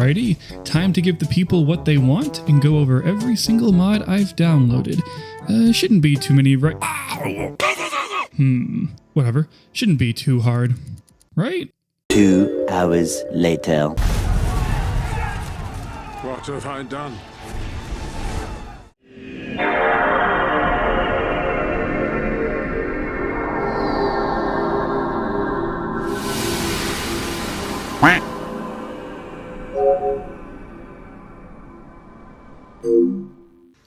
Alrighty, time to give the people what they want and go over every single mod I've downloaded. Shouldn't be too many whatever. Shouldn't be too hard, right? 2 hours later. What have I done?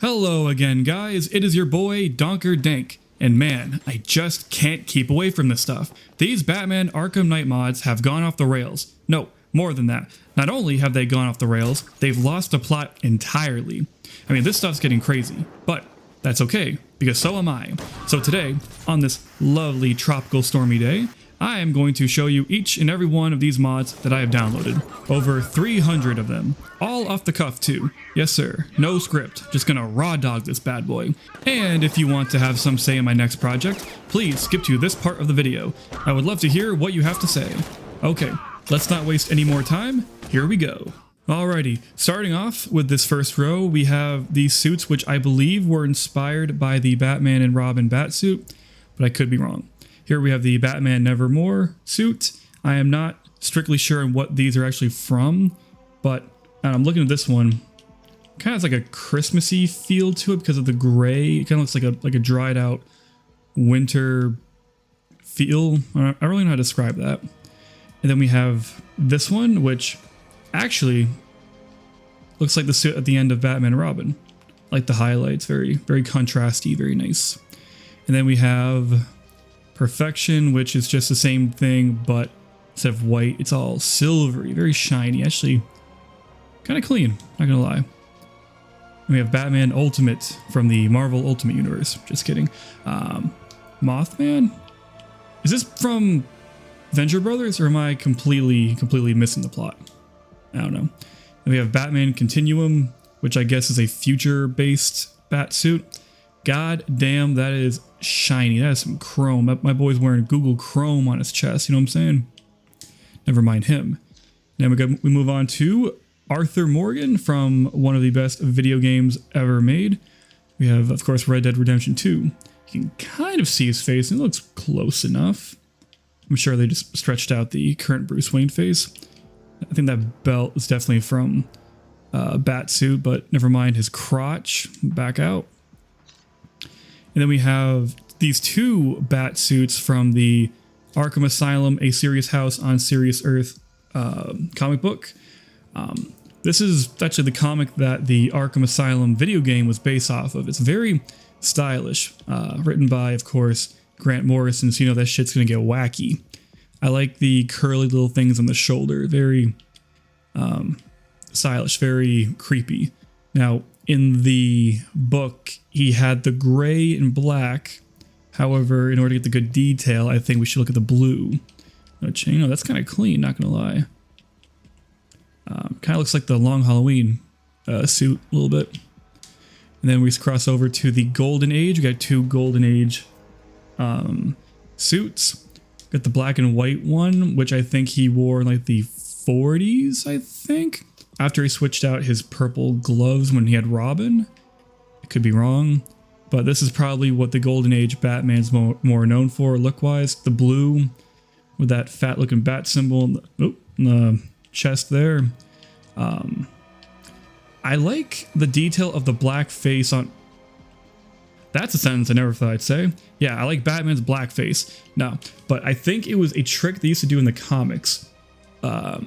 Hello again, guys. It is your boy, Donker Dank. And man, I just can't keep away from this stuff. These Batman Arkham Knight mods have gone off the rails. No, more than that. Not only have they gone off the rails, they've lost the plot entirely. I mean, this stuff's getting crazy, but that's okay, because so am I. So today, on this lovely tropical stormy day, I am going to show you each and every one of these mods that I have downloaded. Over 300 of them. All off the cuff too. Yes sir, no script, just gonna raw dog this bad boy. And if you want to have some say in my next project, please skip to this part of the video. I would love to hear what you have to say. Okay, let's not waste any more time, here we go. Alrighty, starting off with this first row, we have these suits which I believe were inspired by the Batman and Robin batsuit, but I could be wrong. Here we have the Batman Nevermore suit. I am not strictly sure on what these are actually from, but I'm looking at this one. Kind of has like a Christmassy feel to it because of the gray. It kind of looks like a dried out winter feel. I don't really know how to describe that. And then we have this one, which actually looks like the suit at the end of Batman and Robin. Like the highlights, very contrasty, very nice. And then we have Perfection, which is just the same thing, but instead of white, it's all silvery, very shiny, actually kind of clean, not gonna lie. And we have Batman Ultimate from the Marvel Ultimate Universe, just kidding. Mothman? Is this from Venture Brothers, or am I completely missing the plot? I don't know. And we have Batman Continuum, which I guess is a future-based bat suit. God damn, that is shiny. That is some chrome. My boy's wearing Google Chrome on his chest. You know what I'm saying? Never mind him. Now we move on to Arthur Morgan from one of the best video games ever made. We have, of course, Red Dead Redemption 2. You can kind of see his face, and it looks close enough. I'm sure they just stretched out the current Bruce Wayne face. I think that belt is definitely from Batsuit, but never mind his crotch. Back out. And then we have these two bat suits from the Arkham Asylum, A Serious House on Serious Earth comic book. This is actually the comic that the Arkham Asylum video game was based off of. It's very stylish, written by, of course, Grant Morrison, so you know that shit's gonna get wacky. I like the curly little things on the shoulder, very stylish, very creepy. Now, in the book, he had the gray and black. However, in order to get the good detail, I think we should look at the blue. Which, you know, that's kind of clean, not gonna lie. Kind of looks like the Long Halloween suit a little bit. And then we cross over to the Golden Age. We got two Golden Age suits. Got the black and white one, which I think he wore in like the 40s, I think. After he switched out his purple gloves when he had Robin. I could be wrong, but this is probably what the Golden Age Batman's more known for look-wise. The blue with that fat-looking bat symbol in the chest there. I like the detail of the black face on... That's a sentence I never thought I'd say. Yeah, I like Batman's black face. No, but I think it was a trick they used to do in the comics.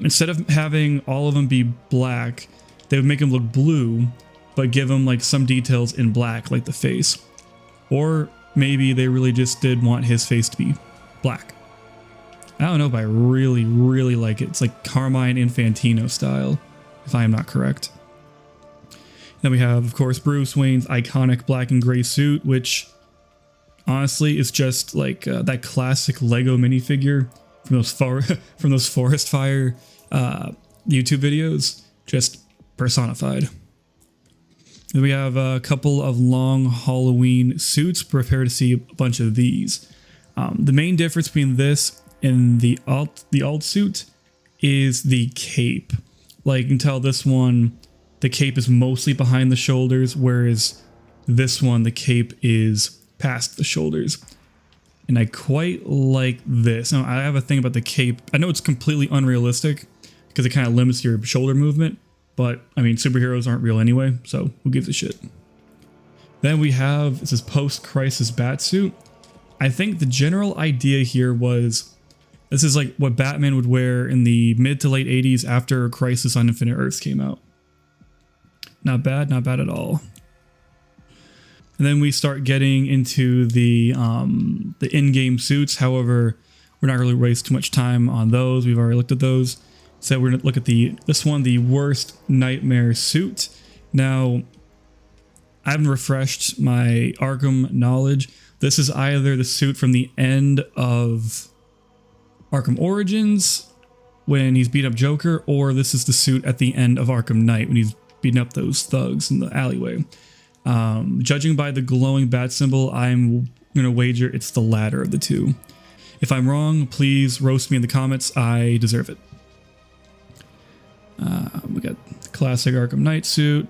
Instead of having all of them be black, they would make them look blue, but give them like some details in black, like the face. Or maybe they really just did want his face to be black. I don't know, but I really like it. It's like Carmine Infantino style, if I am not correct. Then we have, of course, Bruce Wayne's iconic black and gray suit, which honestly is just like that classic Lego minifigure from those forest fire YouTube videos, just personified. Then we have a couple of long Halloween suits. Prepare to see a bunch of these. The main difference between this and the alt suit is the cape. Like you can tell this one, the cape is mostly behind the shoulders, whereas this one, the cape is past the shoulders. And I quite like this. Now, I have a thing about the cape. I know it's completely unrealistic because it kind of limits your shoulder movement, but I mean, superheroes aren't real anyway, so who gives a shit? Then we have, this is post-crisis Batsuit. I think the general idea here was, this is like what Batman would wear in the mid to late 80s after Crisis on Infinite Earths came out. Not bad, not bad at all. And then we start getting into the in-game suits. However, we're not really waste too much time on those. We've already looked at those. So we're gonna look at this one, the worst nightmare suit. Now, I haven't refreshed my Arkham knowledge. This is either the suit from the end of Arkham Origins when he's beating up Joker, or this is the suit at the end of Arkham Knight when he's beating up those thugs in the alleyway. Judging by the glowing bat symbol, I'm gonna wager it's the latter of the two. If I'm wrong, please roast me in the comments. I deserve it. We got the classic Arkham Knight suit.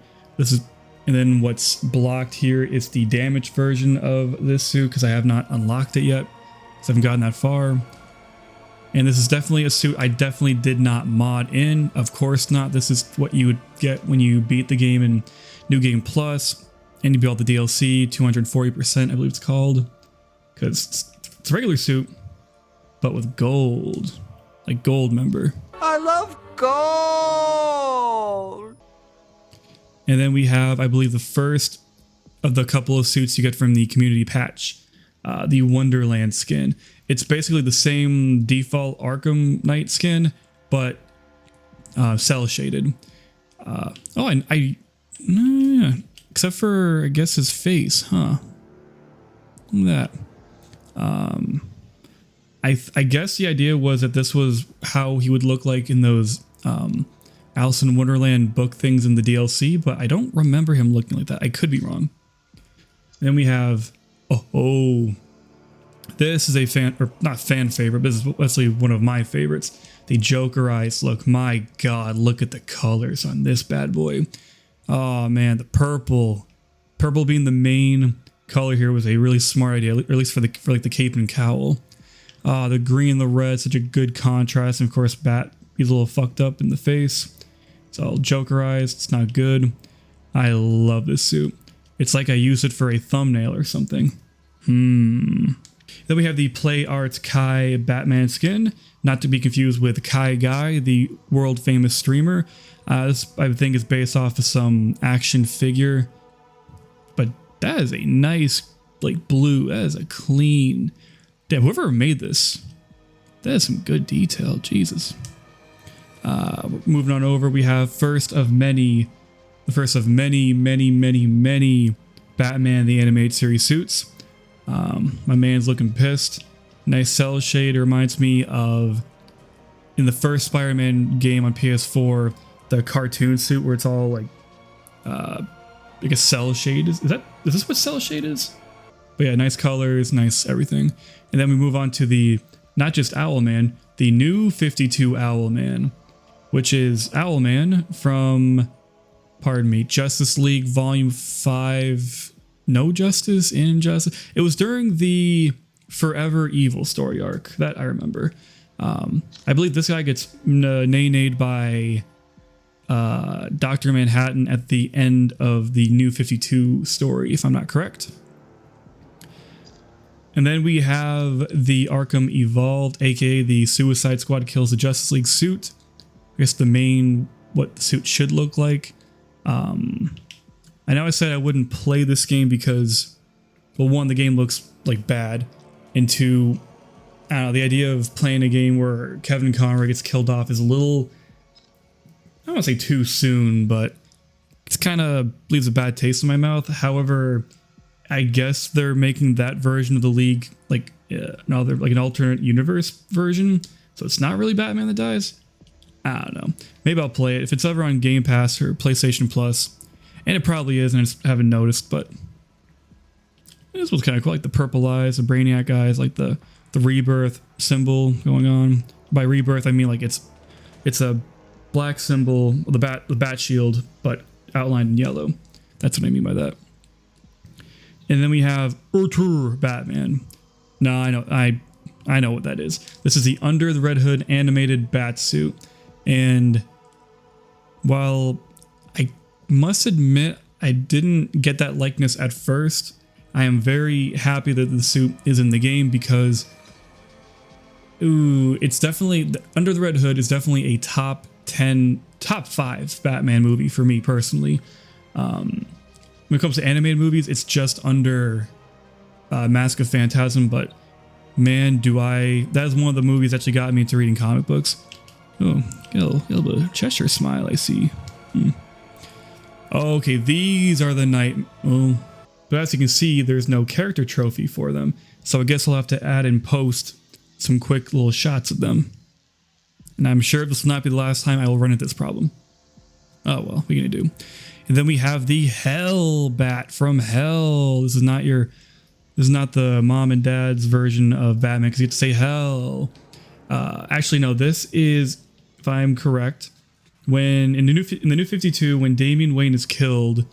And then what's blocked here is the damaged version of this suit because I have not unlocked it yet, because I haven't gotten that far. And this is definitely a suit I definitely did not mod in. Of course not. This is what you would get when you beat the game in New Game Plus and you build the DLC, 240%, I believe it's called. Because it's a regular suit, but with gold. Like gold, member. I love gold! And then we have, I believe, the first of the couple of suits you get from the community patch, the Wonderland skin. It's basically the same default Arkham Knight skin, but cell shaded. Except for, I guess, his face, huh? Look at that. I guess the idea was that this was how he would look like in those Alice in Wonderland book things in the DLC, but I don't remember him looking like that. I could be wrong. Then we have, this is a not fan favorite, but this is actually one of my favorites. The Joker eyes look. My God, look at the colors on this bad boy. Oh man, the purple. Purple being the main color here was a really smart idea, or at least for like the cape and cowl. The green and the red, such a good contrast. And of course, he's a little fucked up in the face. It's all Jokerized. It's not good. I love this suit. It's like I used it for a thumbnail or something. Then we have the Play Arts Kai Batman skin, not to be confused with Kai Guy, the world famous streamer. This I think is based off of some action figure, but that is a nice like blue. That is a clean. Damn, whoever made this, that is some good detail. Jesus. Moving on over, we have the first of many Batman the Animated Series suits. My man's looking pissed. Nice cell shade. It reminds me of in the first Spider-Man game on PS4, the cartoon suit where it's all like a cell shade. Is this what cell shade is? But yeah, nice colors, nice everything. And then we move on to the not just Owlman, the new 52 Owlman, which is Owlman from, pardon me, Justice League Volume 5. No Justice, Injustice. It was during the Forever Evil story arc that I remember. I believe this guy gets nay-nayed by Dr. Manhattan at the end of the New 52 story, if I'm not correct. And then we have the Arkham Evolved, aka the Suicide Squad kills the Justice League suit. I guess what the suit should look like. I know I said I wouldn't play this game because, well, one, the game looks like bad, and two, I don't know, the idea of playing a game where Kevin Conroy gets killed off is a little, I don't want to say too soon, but it's kind of leaves a bad taste in my mouth. However, I guess they're making that version of the League like an alternate universe version, so it's not really Batman that dies. I don't know. Maybe I'll play it if it's ever on Game Pass or PlayStation Plus. And it probably is, and I just haven't noticed, but this was kind of cool. Like the purple eyes, the Brainiac eyes, like the rebirth symbol going on. By rebirth, I mean like it's a black symbol, the bat shield, but outlined in yellow. That's what I mean by that. And then we have Arthur Batman. No, I know what that is. This is the Under the Red Hood animated bat suit. And while I must admit I didn't get that likeness at first, I am very happy that the suit is in the game because it's definitely, Under the Red Hood is definitely a top 5 Batman movie for me personally. When it comes to animated movies, it's just under Mask of Phantasm, but man, that is one of the movies that actually got me into reading comic books. Oh, got a little bit of Cheshire smile, I see. Okay, these are the but as you can see, there's no character trophy for them. So I guess I'll have to add and post some quick little shots of them. And I'm sure this will not be the last time I will run into this problem. Oh well, what are you gonna do? And then we have the Hell Bat from Hell. This is not the mom and dad's version of Batman because you have to say hell. Actually, no, this is, if I'm correct, when in the new 52, when Damian Wayne is killed,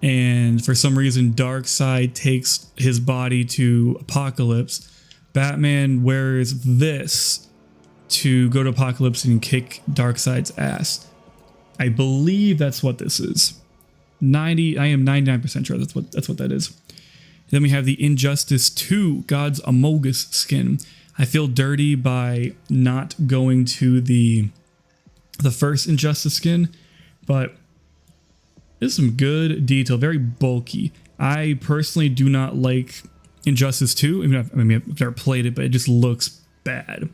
and for some reason Darkseid takes his body to Apocalypse, Batman wears this to go to Apocalypse and kick Darkseid's ass. I believe that's what this is. I am 99% sure that's what that is. Then we have the Injustice 2 God's Amogus skin. I feel dirty by not going to the first Injustice skin, but there's some good detail, very bulky. I personally do not like Injustice 2. I mean, I've never played it, but it just looks bad.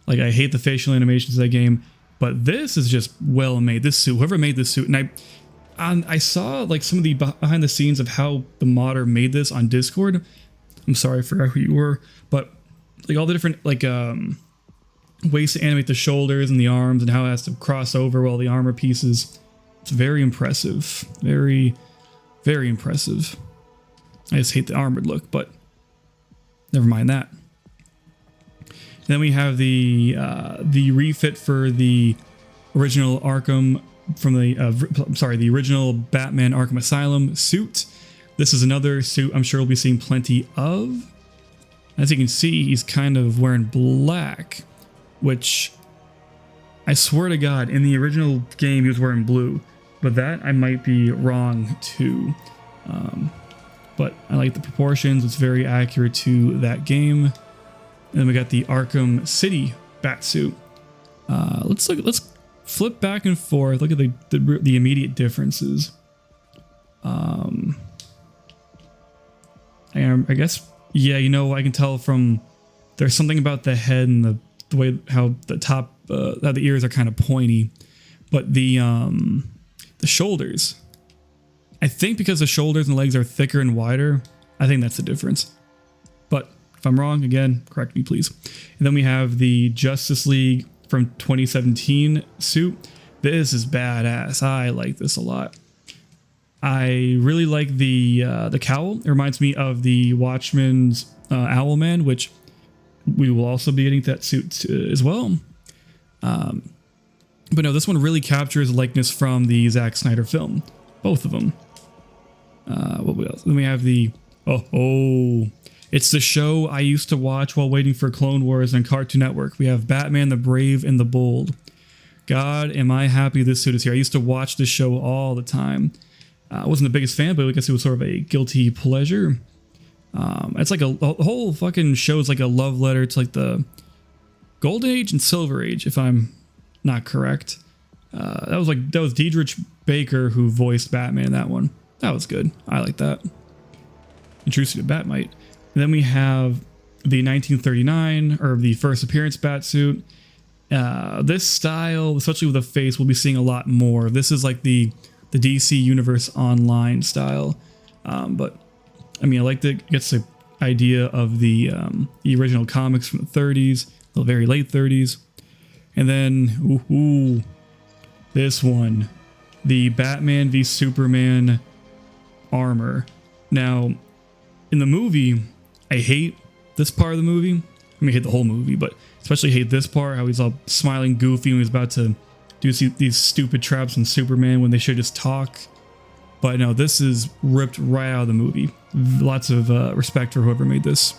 Like, I hate the facial animations of that game, but this is just well made. This suit, whoever made this suit, and I saw like some of the behind the scenes of how the modder made this on Discord. I'm sorry, I forgot who you were, but like all the different like ways to animate the shoulders and the arms and how it has to cross over all the armor pieces. It's very impressive. Very, very impressive. I just hate the armored look, but never mind that. And then we have the refit for the original Arkham from the original Batman Arkham Asylum suit. This is another suit I'm sure we'll be seeing plenty of. As you can see, he's kind of wearing black, which I swear to God, in the original game, he was wearing blue, but that I might be wrong too. But I like the proportions. It's very accurate to that game. And then we got the Arkham City Batsuit. Let's flip back and forth. Look at the immediate differences. I guess, yeah, you know, I can tell from there's something about the head and the way how the top, how the ears are kind of pointy, but the shoulders, I think because the shoulders and legs are thicker and wider, I think that's the difference. But if I'm wrong, again, correct me, please. And then we have the Justice League from 2017 suit. This is badass. I like this a lot. I really like the cowl. It reminds me of the Watchmen's Owlman, which we will also be getting that suit as well. But no, this one really captures likeness from the Zack Snyder film. Both of them. What else? Then we have the it's the show I used to watch while waiting for Clone Wars on Cartoon Network. We have Batman the Brave and the Bold. God, am I happy this suit is here. I used to watch this show all the time. I wasn't the biggest fan, but I guess it was sort of a guilty pleasure. It's like a whole fucking show is like a love letter to like the Golden Age and Silver Age, if I'm not correct. That was Diedrich Baker who voiced Batman in that one. That was good. I like that. Introduced to Batmite. And then we have the 1939 or the first appearance Batsuit. This style, especially with the face, we'll be seeing a lot more. This is like the DC Universe Online style. But I mean, I like to get the idea of the original comics from the 30s, the very late 30s. And then, this one, the Batman v Superman armor. Now, in the movie, I hate this part of the movie. I mean, I hate the whole movie, but especially hate this part, how he's all smiling goofy when he's about to do see these stupid traps on Superman when they should just talk. But no, this is ripped right out of the movie. Lots of respect for whoever made this.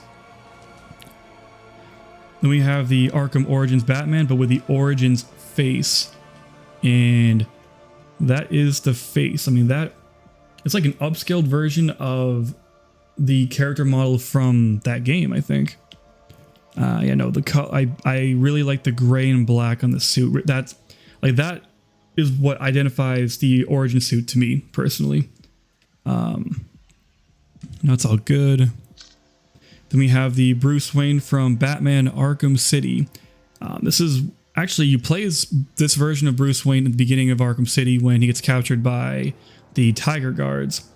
Then we have the Arkham Origins Batman, but with the Origins face. And that is the face. I mean, that it's like an upscaled version of the character model from that game, I think. Yeah, no, I really like the gray and black on the suit. That is what identifies the origin suit to me personally. No, it's all good. Then we have the Bruce Wayne from Batman Arkham City. This is actually, you play as this version of Bruce Wayne at the beginning of Arkham City when he gets captured by the Tiger Guards.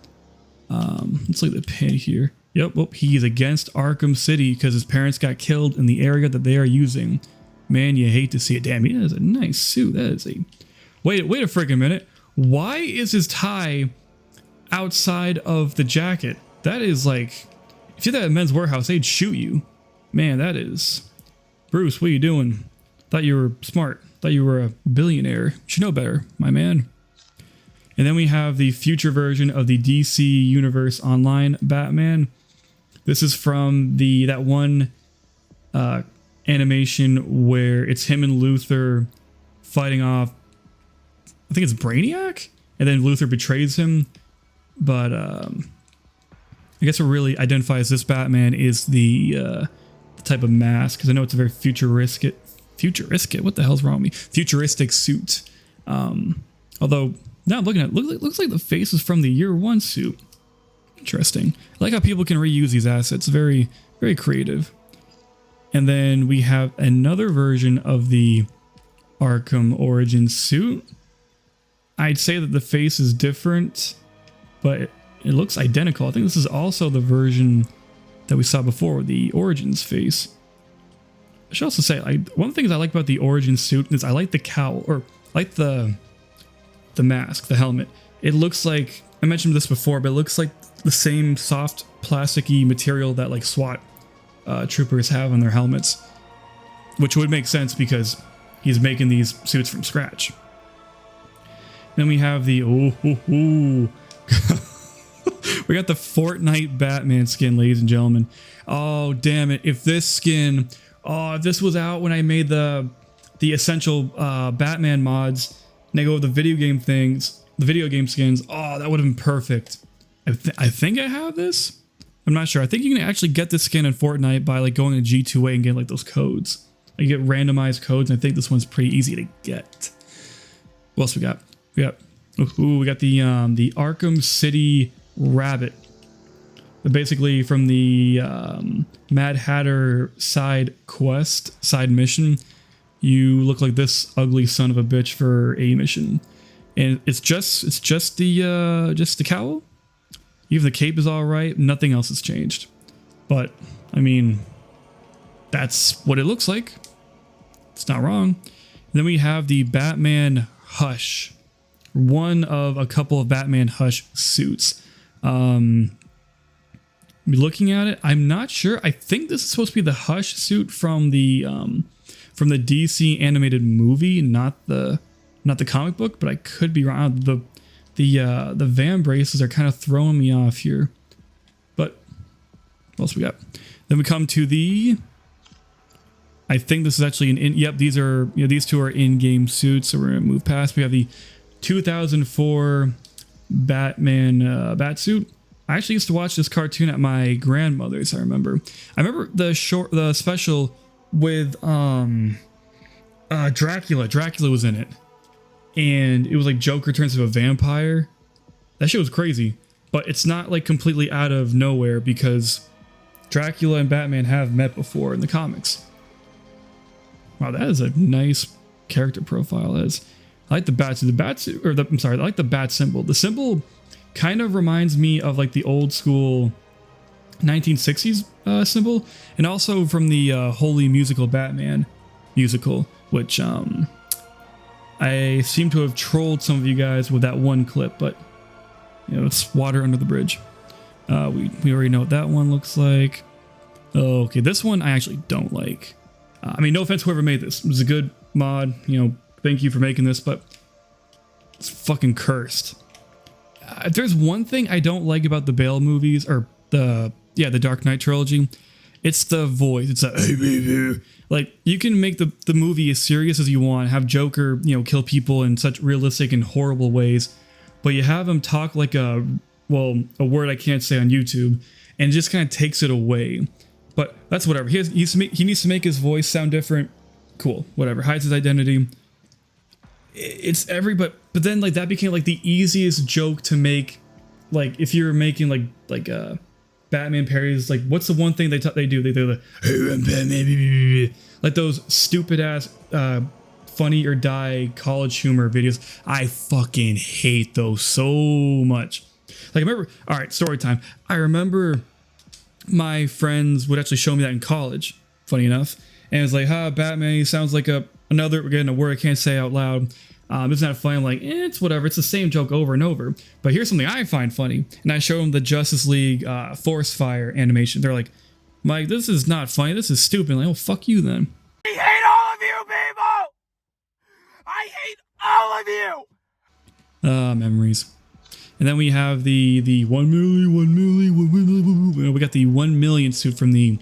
Let's look at the pin here. Yep, well, he's against Arkham City because his parents got killed in the area that they are using. Man, you hate to see it. Damn, that is a nice suit. That is a... Wait a freaking minute. Why is his tie outside of the jacket? That is like... If you did that at Men's Warehouse, they'd shoot you. Man, that is... Bruce, what are you doing? Thought you were smart. Thought you were a billionaire. You should know better, my man. And then we have the future version of the DC Universe Online Batman. This is from that one animation where it's him and Luthor fighting off, I think it's Brainiac? And then Luthor betrays him. But I guess what really identifies this Batman is the type of mask, because I know it's a very futuristic, what the hell's wrong with me? Futuristic suit. Although, now I'm looking at it, looks like the face is from the Year One suit. Interesting. I like how people can reuse these assets. Very, very creative. And then we have another version of the Arkham Origins suit. I'd say that the face is different, but it looks identical. I think this is also the version that we saw before, the Origins face. I should also say, one of the things I like about the Origins suit is I like the cowl, or like the mask, the helmet. It looks like, I mentioned this before, but it looks like the same soft plasticky material that like SWAT troopers have on their helmets, which would make sense because he's making these suits from scratch. Then we have the we got the Fortnite Batman skin, ladies and gentlemen. Oh damn it! If this skin, if this was out when I made the essential Batman mods, and I go with the video game things, the video game skins, that would have been perfect. I think I have this. I'm not sure. I think you can actually get this skin in Fortnite by like going to G2A and getting like those codes. Like, you get randomized codes, and I think this one's pretty easy to get. What else we got? We got the Arkham City Rabbit. Basically from the Mad Hatter side mission, you look like this ugly son of a bitch for a mission, and it's just the cowl. Even the cape is all right. Nothing else has changed, but I mean, that's what it looks like. It's not wrong. And then we have the Batman Hush, one of a couple of Batman Hush suits. Looking at it, I'm not sure. I think this is supposed to be the Hush suit from the DC animated movie, not the comic book, but I could be wrong. The van braces are kind of throwing me off here. But what else we got? Then we come to the, I think this is actually these two are in-game suits, so we're gonna move past. We have the 2004 Batman Batsuit. I actually used to watch this cartoon at my grandmother's. I remember the special with Dracula. Dracula was in it, and it was like Joker turns into a vampire. That shit was crazy, but it's not like completely out of nowhere because Dracula and Batman have met before in the comics. Wow, that is a nice character profile. I like the batsuit. I like the bat symbol. The symbol kind of reminds me of like the old school 1960s symbol, and also from the Holy Musical Batman musical, which I seem to have trolled some of you guys with that one clip, but it's water under the bridge. We already know what that one looks like. Okay, this one I actually don't like. I mean, no offense to whoever made this. It was a good mod, thank you for making this, but it's fucking cursed. If there's one thing I don't like about the Bale movies, or the Dark Knight trilogy, it's the voice. It's a like, you can make the movie as serious as you want, have Joker, you know, kill people in such realistic and horrible ways, but you have him talk like a word I can't say on YouTube, and it just kind of takes it away. But that's whatever. He needs to make his voice sound different. Cool, whatever. Hides his identity. It's but then like that became like the easiest joke to make. Like if you're making like Batman parodies, like what's the one thing they do? They do the hey, I'm Batman, like those stupid ass Funny or Die college humor videos. I fucking hate those so much. Like I remember, all right, story time. I remember my friends would actually show me that in college, funny enough. And it was like, Batman, he sounds like another, again, a word I can't say out loud. It's not funny. I'm like, it's whatever. It's the same joke over and over. But here's something I find funny. And I showed them the Justice League Force Fire animation. They're like, Mike, this is not funny. This is stupid. I'm like, oh, fuck you then. I hate all of you people! I hate all of you! Memories. And then we have the 1 million. We got the 1 million suit from the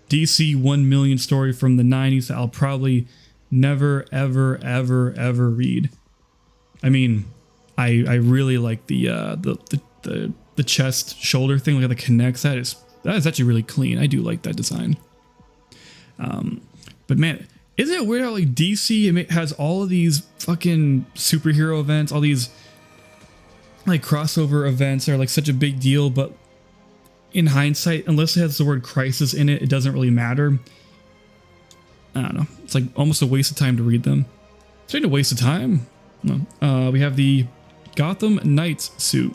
DC 1 million story from the 90s that I'll probably never, ever, ever, ever read. I mean, I really like the chest shoulder thing, like that connects. That is actually really clean. I do like that design. But man, isn't it weird how like DC has all of these fucking superhero events, all these like crossover events are like such a big deal, but in hindsight, unless it has the word crisis in it, it doesn't really matter. I don't know. It's like almost a waste of time to read them. It's a waste of time. No. We have the Gotham Knights suit.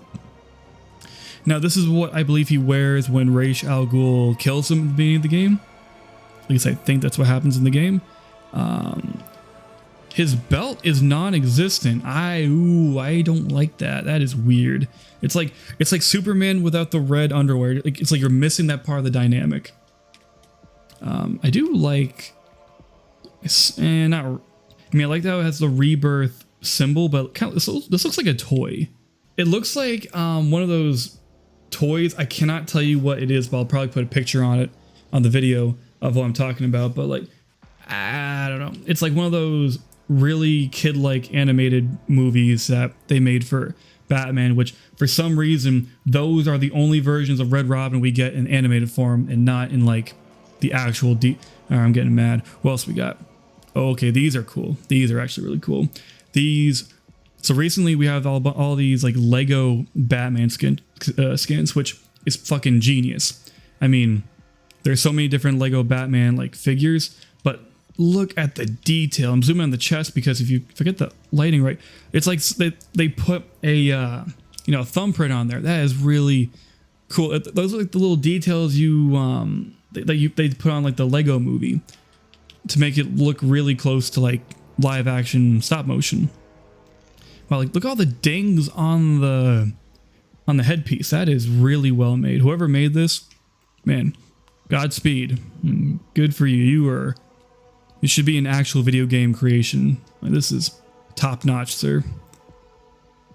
Now this is what I believe he wears when Ra's al Ghul kills him at the beginning of the game. At least I think that's what happens in the game. His belt is non-existent. I don't like that. That is weird. It's like Superman without the red underwear. It's like you're missing that part of the dynamic. I do like, I like how it has the rebirth symbol, but kind of, this looks like a toy. It looks like one of those toys. I cannot tell you what it is, but I'll probably put a picture on it on the video of what I'm talking about. But like, I don't know. It's like one of those really kid-like animated movies that they made for Batman, which for some reason those are the only versions of Red Robin we get in animated form and not in like the actual I'm getting mad. What else we got? Oh, okay, these are cool. These are actually really cool. So recently we have all these like Lego Batman skins, which is fucking genius. I mean, there's so many different Lego Batman like figures, but look at the detail. I'm zooming on the chest because if you forget the lighting right, it's like they put a thumbprint on there. That is really cool. Those are like the little details they put on like the Lego movie to make it look really close to like live action stop motion. Wow, like look at all the dings on the headpiece. That is really well made. Whoever made this, man, Godspeed. Good for you. You should be an actual video game creation. Like, this is top notch, sir.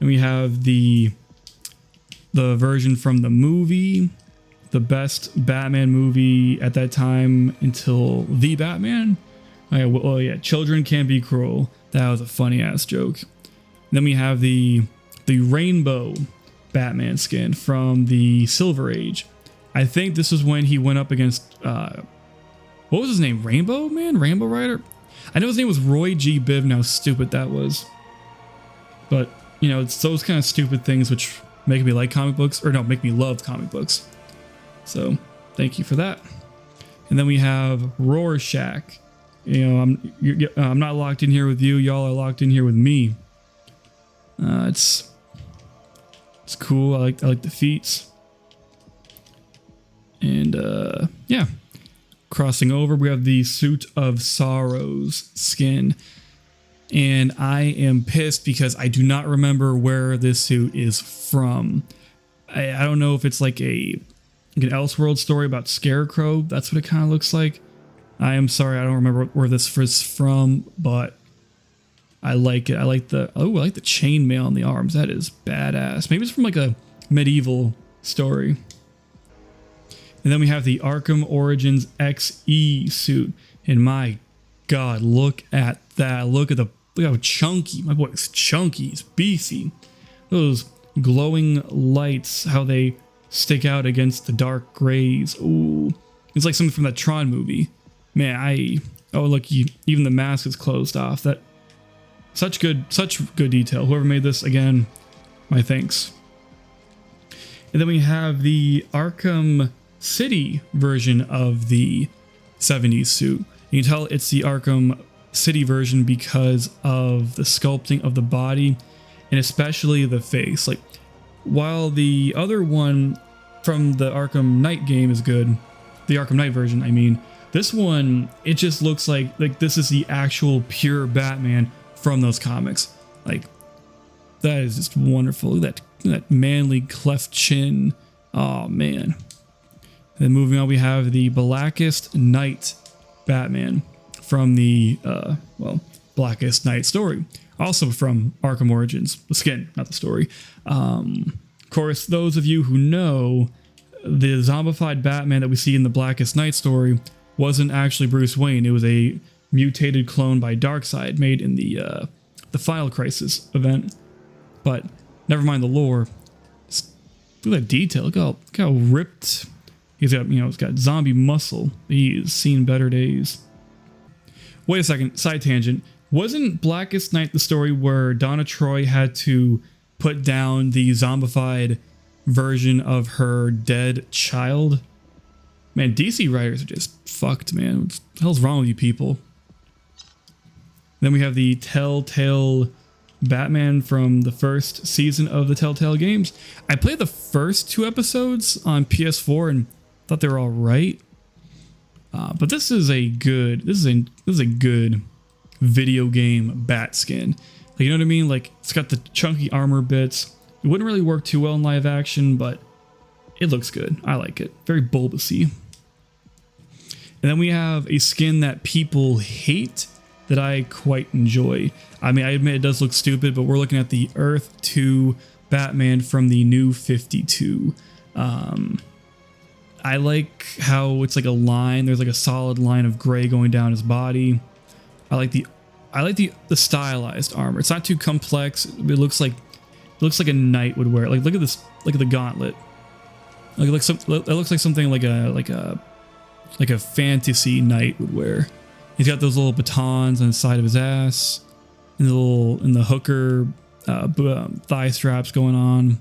And we have the version from the movie, the best Batman movie at that time until The Batman. Oh yeah, children can be cruel. That was a funny ass joke. Then we have the rainbow Batman skin from the Silver Age. I think this is when he went up against what was his name? Rainbow Man? Rainbow Rider? I know his name was Roy G. Biv, and how stupid that was. But, you know, it's those kind of stupid things which make me like comic books, or no, make me love comic books. So, thank you for that. And then we have Rorschach. You know, I'm not locked in here with you. Y'all are locked in here with me. It's cool. I like the feats. And yeah. Crossing over, we have the Suit of Sorrows skin. And I am pissed because I do not remember where this suit is from. I don't know if it's like an Elseworld story about Scarecrow. That's what it kind of looks like. I am sorry, I don't remember where this is from, but I like it. I like the chainmail on the arms. That is badass. Maybe it's from like a medieval story. And then we have the Arkham Origins XE suit. And my God, look at that. Look how chunky. My boy's chunky. He's beefy. Those glowing lights, how they stick out against the dark grays. Ooh. It's like something from that Tron movie. Man, oh look, even the mask is closed off. That such good detail. Whoever made this, again, my thanks. And then we have the Arkham City version of the 70s suit. You can tell it's the Arkham City version because of the sculpting of the body and especially the face. Like, while the other one from the Arkham Knight game is good, the Arkham Knight version, I mean, this one, it just looks like this is the actual pure Batman from those comics. Like, that is just wonderful. Look at that manly cleft chin. Oh man. And then moving on, we have the Blackest Night Batman from the Blackest Night story, also from Arkham Origins, the skin, not the story. Of course, those of you who know, the zombified Batman that we see in the Blackest Night story wasn't actually Bruce Wayne. It was a mutated clone by Darkseid made in the Final Crisis event. But never mind the lore. Just look at that detail. Look how ripped he's got. You know, he's got zombie muscle. He's seen better days. Wait a second. Side tangent. Wasn't Blackest Night the story where Donna Troy had to put down the zombified version of her dead child? Man, DC writers are just fucked, man. What the hell's wrong with you people? Then we have the Telltale Batman from the first season of the Telltale games. I played the first 2 episodes on PS4 and thought they were all right. But this is a good video game bat skin. Like, you know what I mean? Like, it's got the chunky armor bits. It wouldn't really work too well in live action, but it looks good. I like it. Very bulbousy. And then we have a skin that people hate that I quite enjoy. I mean, I admit it does look stupid, but we're looking at the Earth 2 Batman from the New 52. I like how it's like a line. There's like a solid line of gray going down his body. I like the stylized armor. It's not too complex. It looks like a knight would wear it. Like, look at this. Look at the gauntlet. It looks like something like a fantasy knight would wear. He's got those little batons on the side of his ass, and the hooker thigh straps going on.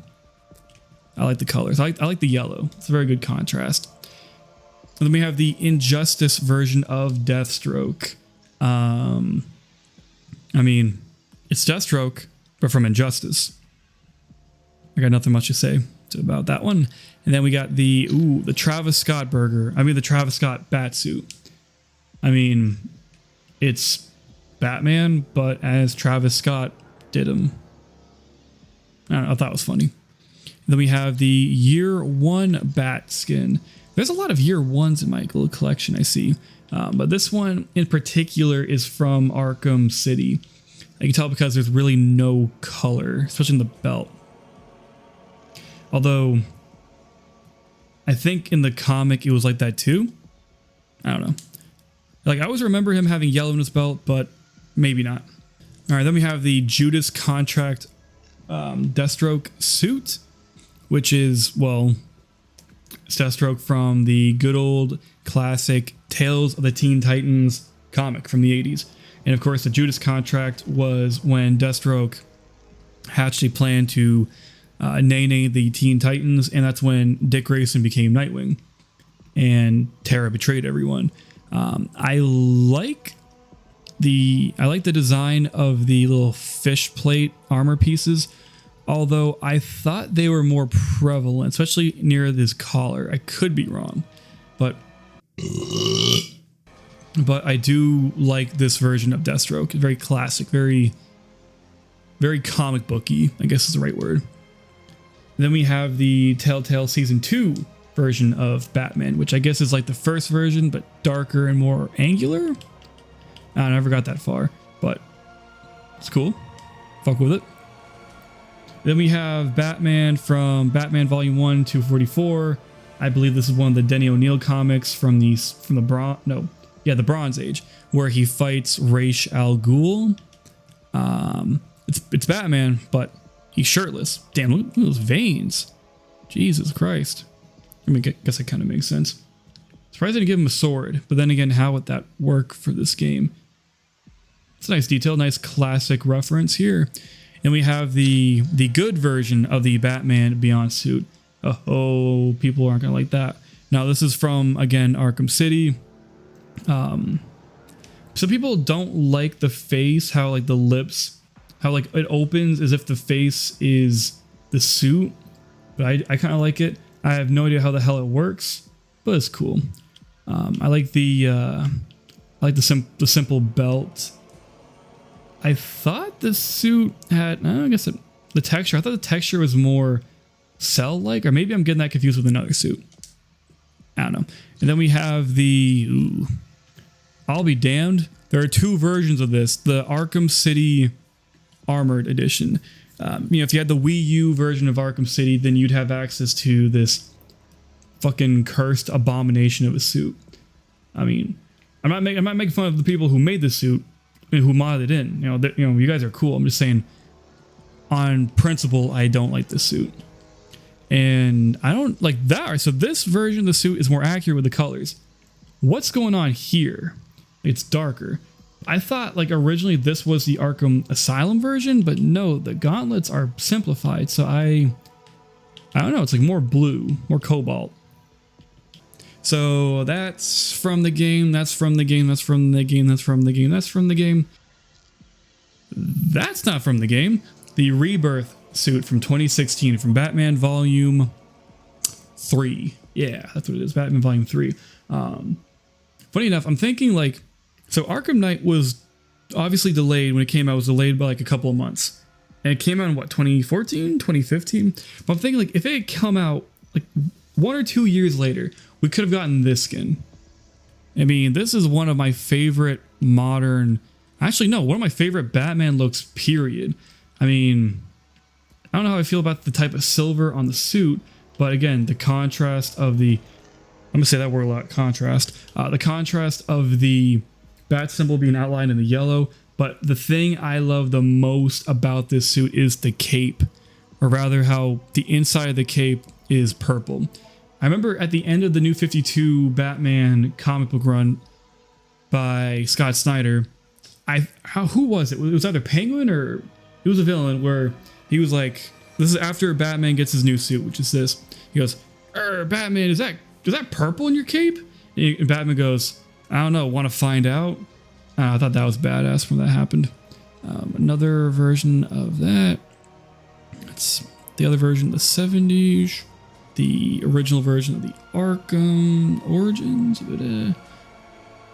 I like the colors. I like the yellow. It's a very good contrast. And then we have the Injustice version of Deathstroke. I mean, it's Deathstroke, but from Injustice. I got nothing much to say about that one. And then we got the Travis Scott the Travis Scott Batsuit. I mean, it's Batman, but as Travis Scott did him. I don't know, I thought it was funny. And then we have the Year One Bat skin. There's a lot of Year Ones in my little collection, I see. But this one in particular is from Arkham City. I can tell because there's really no color, especially in the belt. Although, I think in the comic it was like that too. I don't know. Like, I always remember him having yellow in his belt, but maybe not. All right, then we have the Judas Contract Deathstroke suit, which is, well, it's Deathstroke from the good old classic Tales of the Teen Titans comic from the 80s. And of course, the Judas Contract was when Deathstroke hatched a plan to nay the Teen Titans, and that's when Dick Grayson became Nightwing, and Tara betrayed everyone. I like the design of the little fish plate armor pieces, although I thought they were more prevalent, especially near this collar. I could be wrong, but I do like this version of Deathstroke. Very classic, very comic booky, I guess is the right word. Then we have the Telltale Season 2 version of Batman, which I guess is like the first version, but darker and more angular. I never got that far, but It's cool. Fuck with it. Then we have Batman from Batman Volume 1 244. I believe this is one of the Denny O'Neil comics from the Bronze Age, where he fights Ra's al Ghul. It's Batman, but he's shirtless. Damn, look at those veins. Jesus Christ. I mean, I guess that kind of makes sense. Surprised they didn't give him a sword, but then again, how would that work for this game? It's a nice detail, nice classic reference here. And we have the good version of the Batman Beyond suit. Oh, people aren't gonna like that. Now this is from, again, Arkham City. Some people don't like the face, how like the lips, how like it opens as if the face is the suit. But I kind of like it. I have no idea how the hell it works, but it's cool. I like the simple belt. I thought the suit had, I guess the texture. I thought the texture was more cell-like, or maybe I'm getting that confused with another suit. I don't know. And then we have I'll be damned. There are two versions of this. The Arkham City Armored Edition. If you had the Wii U version of Arkham City, then you'd have access to this fucking cursed abomination of a suit. I mean, I'm not making fun of the people who made the suit, who modded it in. You guys are cool. I'm just saying, on principle, I don't like the suit. And I don't like that. So this version of the suit is more accurate with the colors. What's going on here? It's darker. I thought like originally this was the Arkham Asylum version, but no, the gauntlets are simplified. So I don't know. It's like more blue, more cobalt. So that's from the game. That's from the game. That's from the game. That's from the game. That's from the game. That's not from the game. The Rebirth suit from 2016 from Batman Volume 3. Yeah, that's what it is. Batman Volume 3. Funny enough, I'm thinking like, so Arkham Knight was obviously delayed when it came out. It was delayed by like a couple of months. And it came out in what, 2014, 2015? But I'm thinking like if it had come out like 1 or 2 years later, we could have gotten this skin. I mean, this is one of my favorite modern, actually no, one of my favorite Batman looks, period. I mean, I don't know how I feel about the type of silver on the suit, but again, the contrast of the, I'm gonna say that word a lot, contrast. The contrast of the bat symbol being outlined in the yellow, but the thing I love the most about this suit is the cape, or rather how the inside of the cape is purple. I remember at the end of the New 52 Batman comic book run by Scott Snyder, who was it? It was either Penguin or it was a villain where he was like, this is after Batman gets his new suit, which is this. He goes, Batman, is that purple in your cape? And Batman goes, I don't know, want to find out? I thought that was badass when that happened. Another version of that. It's the other version of the 70s. The original version of the Arkham Origins.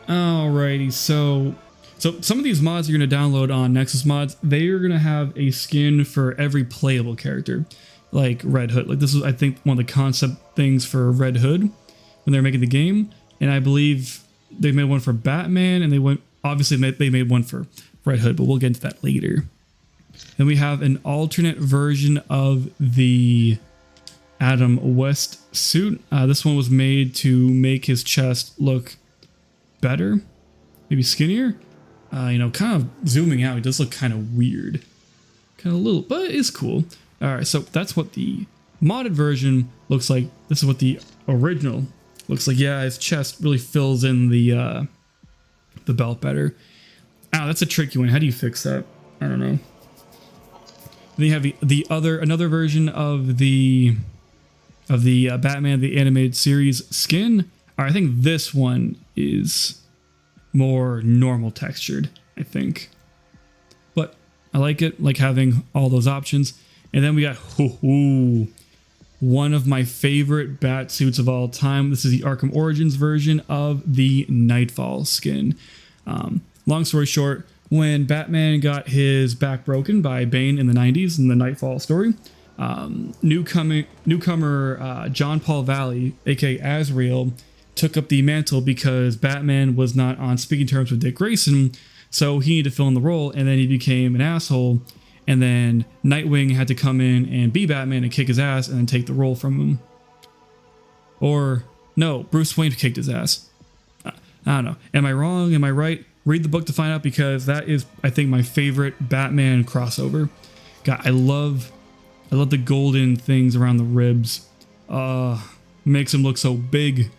Alrighty, so some of these mods you're going to download on NexusMods, they are going to have a skin for every playable character, like Red Hood. Like this was, I think, one of the concept things for Red Hood when they were making the game, and I believe they made one for Batman, and they made one for Red Hood, but we'll get into that later. Then we have an alternate version of the Adam West suit. This one was made to make his chest look better, maybe skinnier. Kind of zooming out, it does look kind of weird, kind of little, but it's cool. All right, so that's what the modded version looks like. This is what the original looks like. Yeah, his chest really fills in the belt better. Ow, that's a tricky one. How do you fix that? I don't know. Then you have another version of the Batman the animated series skin. All right, I think this one is more normal textured, I think, but I like it, like having all those options. And then we got one of my favorite bat suits of all time. This is the Arkham Origins version of the Nightfall skin. Long story short, when Batman got his back broken by Bane in the 90s in the Nightfall story, newcomer John Paul Valley, aka Azrael, took up the mantle because Batman was not on speaking terms with Dick Grayson So he needed to fill in the role, and then he became an asshole. And then Nightwing had to come in and be Batman and kick his ass and then take the role from him. Or no, Bruce Wayne kicked his ass. I don't know. Am I wrong? Am I right? Read the book to find out, because that is, I think, my favorite Batman crossover. God, I love the golden things around the ribs. Makes him look so big.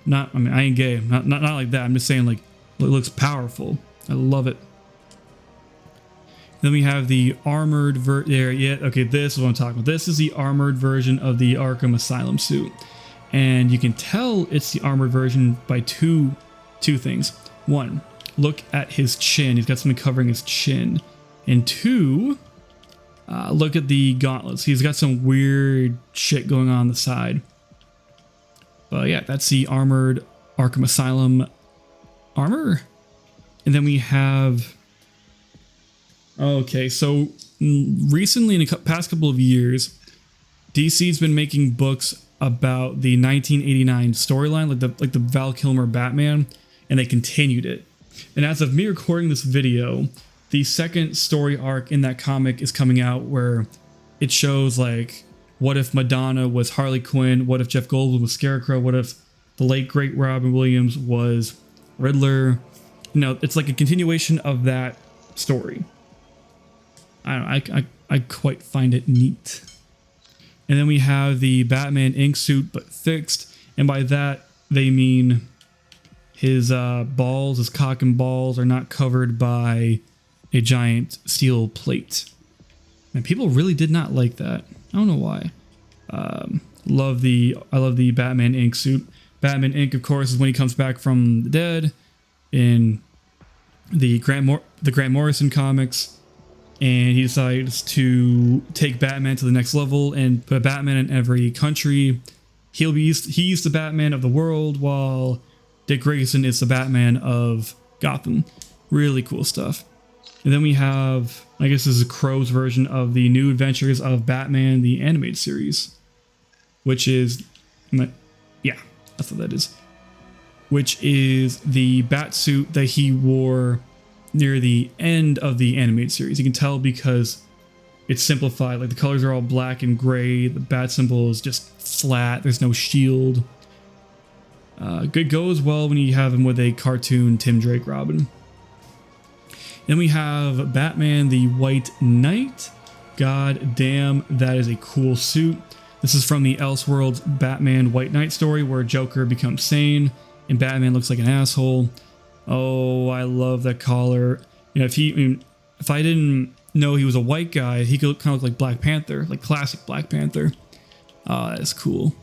I ain't gay. Not like that. I'm just saying, like, it looks powerful. I love it. Then we have the armored okay, this is what I'm talking about. This is the armored version of the Arkham Asylum suit. And you can tell it's the armored version by two things. One, look at his chin. He's got something covering his chin. And two, look at the gauntlets. He's got some weird shit going on the side. But yeah, that's the armored Arkham Asylum armor. And then we have... Okay, so recently, in the past couple of years, DC's been making books about the 1989 storyline, like the Val Kilmer Batman, and they continued it. And as of me recording this video, the second story arc in that comic is coming out, where it shows, like, what if Madonna was Harley Quinn? What if Jeff Goldblum was Scarecrow? What if the late great Robin Williams was Riddler? You know, it's like a continuation of that story. I quite find it neat. And then we have the Batman ink suit, but fixed. And by that, they mean his balls, his cock and balls, are not covered by a giant steel plate. And people really did not like that. I don't know why. I love the Batman ink suit. Batman ink, of course, is when he comes back from the dead in the Grant Morrison comics. And he decides to take Batman to the next level and put Batman in every country. He's the Batman of the world, while Dick Grayson is the Batman of Gotham. Really cool stuff. And then we have, I guess this is Crow's version of the New Adventures of Batman, the animated series. Which is, yeah, that's what that is. Which is the bat suit that he wore near the end of the animated series. You can tell because it's simplified. Like, the colors are all black and gray. The bat symbol is just flat. There's no shield. Good goes well when you have him with a cartoon Tim Drake Robin. Then we have Batman the White Knight. God damn, that is a cool suit. This is from the Elseworlds Batman White Knight story, where Joker becomes sane and Batman looks like an asshole. Oh, I love that collar. You know, if I didn't know he was a white guy, he could kind of look like Black Panther, like classic Black Panther. Oh, that's cool.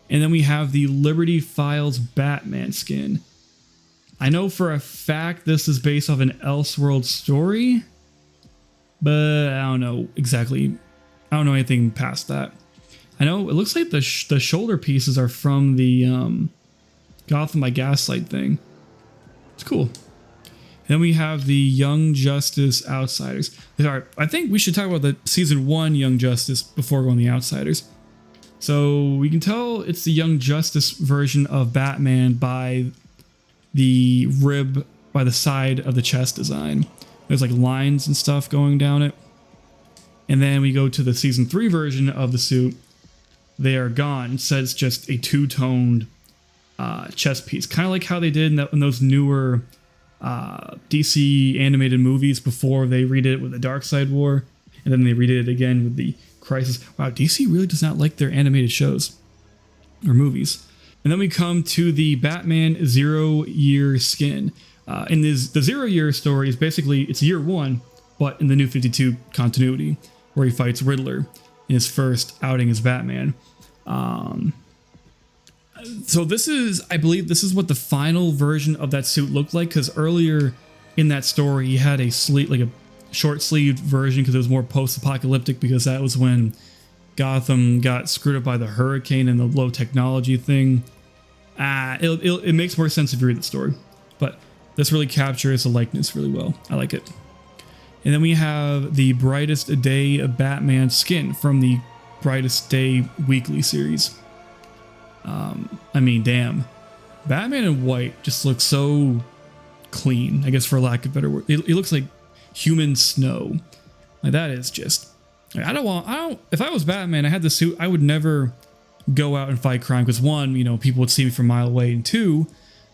And then we have the Liberty Files Batman skin. I know for a fact this is based off an Elseworld story, but I don't know exactly. I don't know anything past that. I know it looks like the shoulder pieces are from the Gotham by Gaslight thing. It's cool. Then we have the Young Justice Outsiders. I think we should talk about the Season 1 Young Justice before going to the Outsiders. So we can tell it's the Young Justice version of Batman by the rib by the side of the chest design. There's like lines and stuff going down it. And then we go to the Season 3 version of the suit. They are gone. It says just a two-toned chest piece, kind of like how they did in those newer DC animated movies before they redid it with the Darkseid War, and then they redid it again with the Crisis. Wow, DC really does not like their animated shows or movies. And then we come to the Batman 0 Year skin. In the 0 Year story is basically, it's year 1, but in the New 52 continuity, where he fights Riddler in his first outing as Batman. So this is, I believe this is what the final version of that suit looked like, because earlier in that story he had a short-sleeved version because it was more post-apocalyptic, because that was when Gotham got screwed up by the hurricane and the low technology thing. It makes more sense if you read the story, but this really captures the likeness really well. I like it. And then we have the Brightest Day Batman skin from the Brightest Day weekly series. I mean, damn. Batman in white just looks so clean, I guess, for lack of better word. It looks like human snow. Like that is just, like, if I was Batman, I had the suit, I would never go out and fight crime because one, you know, people would see me from a mile away, and two,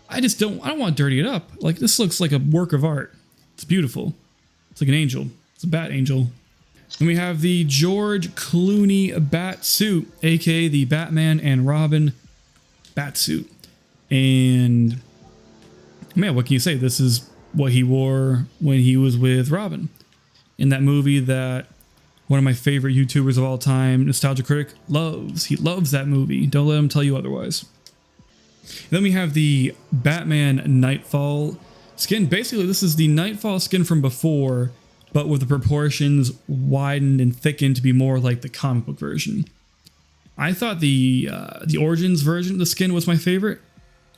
I don't want to dirty it up. Like this looks like a work of art. It's beautiful. It's like an angel. It's a bat angel. And we have the George Clooney bat suit, aka the Batman and Robin bat suit. And man, what can you say? This is what he wore when he was with Robin in that movie that one of my favorite YouTubers of all time, Nostalgia Critic, loves. He loves that movie. Don't let him tell you otherwise. And then we have the Batman Nightfall skin. Basically, this is the Nightfall skin from before, but with the proportions widened and thickened to be more like the comic book version. I thought the Origins version of the skin was my favorite.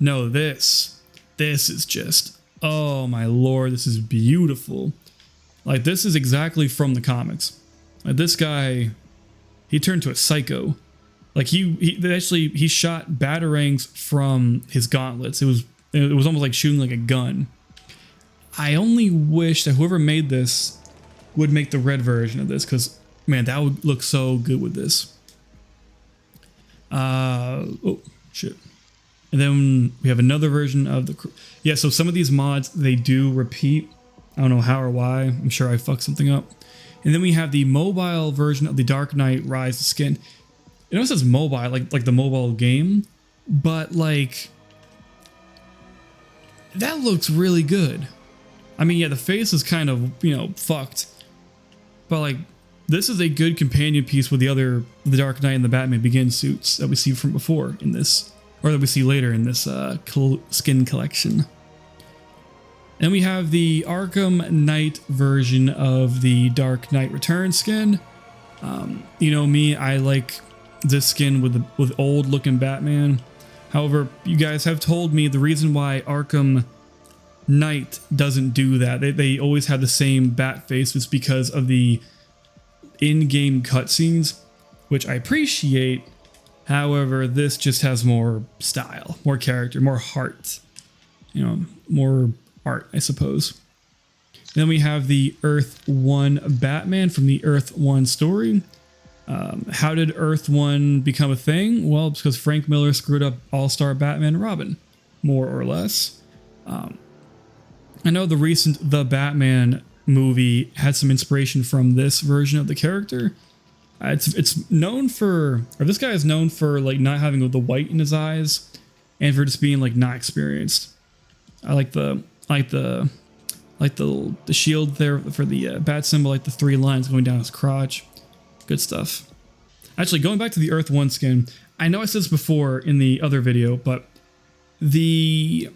No, this is just, oh my lord, this is beautiful. Like this is exactly from the comics. Like this guy, he turned to a psycho. Like he shot batarangs from his gauntlets. It was almost like shooting like a gun. I only wish that whoever made this would make the red version of this, because man, that would look so good with this. Oh shit. And then we have another version of the, yeah, so some of these mods, they do repeat. I don't know how or why. I'm sure I fucked something up. And then we have the mobile version of the Dark Knight Rise skin. You know, it says mobile, like the mobile game, but like that looks really good. I mean, yeah, the face is kind of, you know, fucked, but like this is a good companion piece with the Dark Knight and the Batman Begins suits that we see from before in this, or that we see later in this skin collection. And we have the Arkham Knight version of the Dark Knight Returns skin. You know me, I like this skin with old looking Batman. However, you guys have told me the reason why Arkham Knight doesn't do that, they always have the same bat face, is because of the in-game cutscenes, which I appreciate. However, this just has more style, more character, more heart, you know, more art, I suppose. Then we have the Earth 1 Batman from the Earth 1 story. How did Earth 1 become a thing? Well, it's because Frank Miller screwed up All-Star Batman and Robin, more or less. I know the recent The Batman movie had some inspiration from this version of the character. It's known for, or this guy is known for like not having the white in his eyes, and for just being like not experienced. I like the shield there for the bat symbol, like the 3 lines going down his crotch. Good stuff. Actually, going back to the Earth 1 skin, I know I said this before in the other video, but having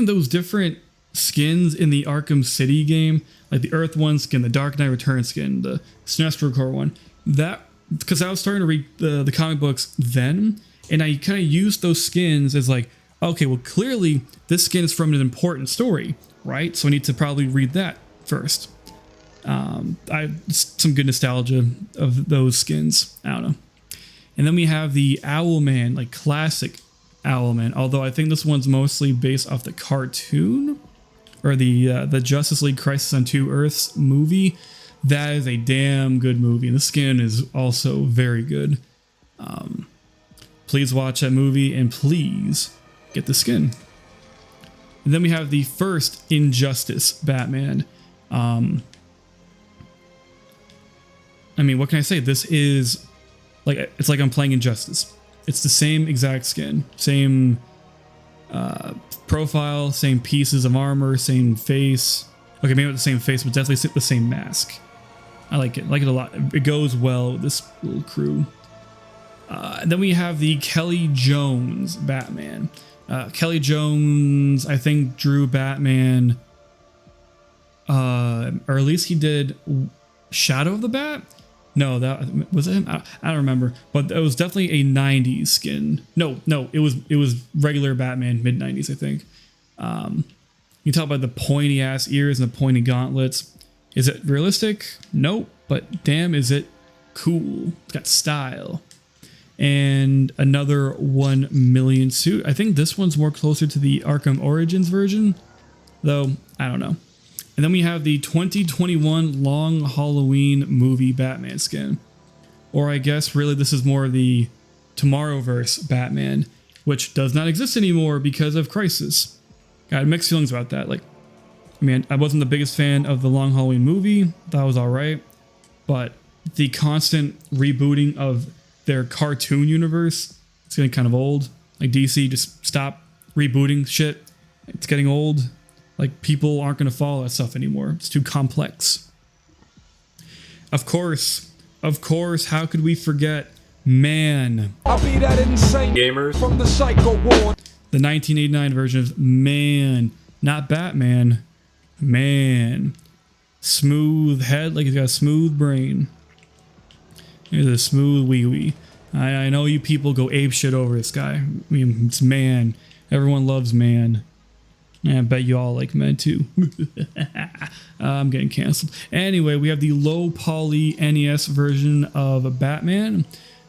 those different skins in the Arkham City game, like the Earth 1 skin, the Dark Knight Returns skin, the Sinestro Corps one, that, because I was starting to read the comic books then, and I kind of used those skins as like, okay, well clearly this skin is from an important story, right? So I need to probably read that first. Some good nostalgia of those skins. I don't know. And then we have the Owlman, like classic Owlman, although I think this one's mostly based off the cartoon, or the Justice League Crisis on Two Earths movie. That is a damn good movie, and the skin is also very good. Please watch that movie, and please get the skin. And then we have the first Injustice Batman. I mean, what can I say? This is like, it's like I'm playing Injustice. It's the same exact skin, same profile, same pieces of armor, same face. Okay, maybe not the same face, but definitely the same mask. I like it. I like it a lot. It goes well with this little crew. And then we have the Kelly Jones Batman. Kelly Jones, I think, drew Batman, or at least he did Shadow of the Bat. No, that was it him. I don't remember, but it was definitely a 90s skin. No, it was regular Batman, mid 90s, I think. You can tell by the pointy ass ears and the pointy gauntlets. Is it realistic? Nope, but damn, is it cool? It's got style. And another 1 million suit. I think this one's more closer to the Arkham Origins version. though I don't know. And then we have the 2021 Long Halloween movie Batman skin. Or I guess really this is more the Tomorrowverse Batman, which does not exist anymore because of Crisis. Got mixed feelings about that. Like, I mean, I wasn't the biggest fan of the Long Halloween movie. That was alright. But the constant rebooting of their cartoon universe, it's getting kind of old. Like DC, just stop rebooting shit. It's getting old. Like, people aren't going to follow that stuff anymore. It's too complex. Of course, how could we forget Man? I'll be that insane gamers from the Psycho War. The 1989 version of Man. Not Batman. Man. Smooth head, like he's got a smooth brain. Here's a smooth wee-wee. I know you people go apeshit over this guy. I mean, it's Man. Everyone loves Man. I bet you all like Men too. I'm getting canceled. Anyway, we have the low poly NES version of Batman.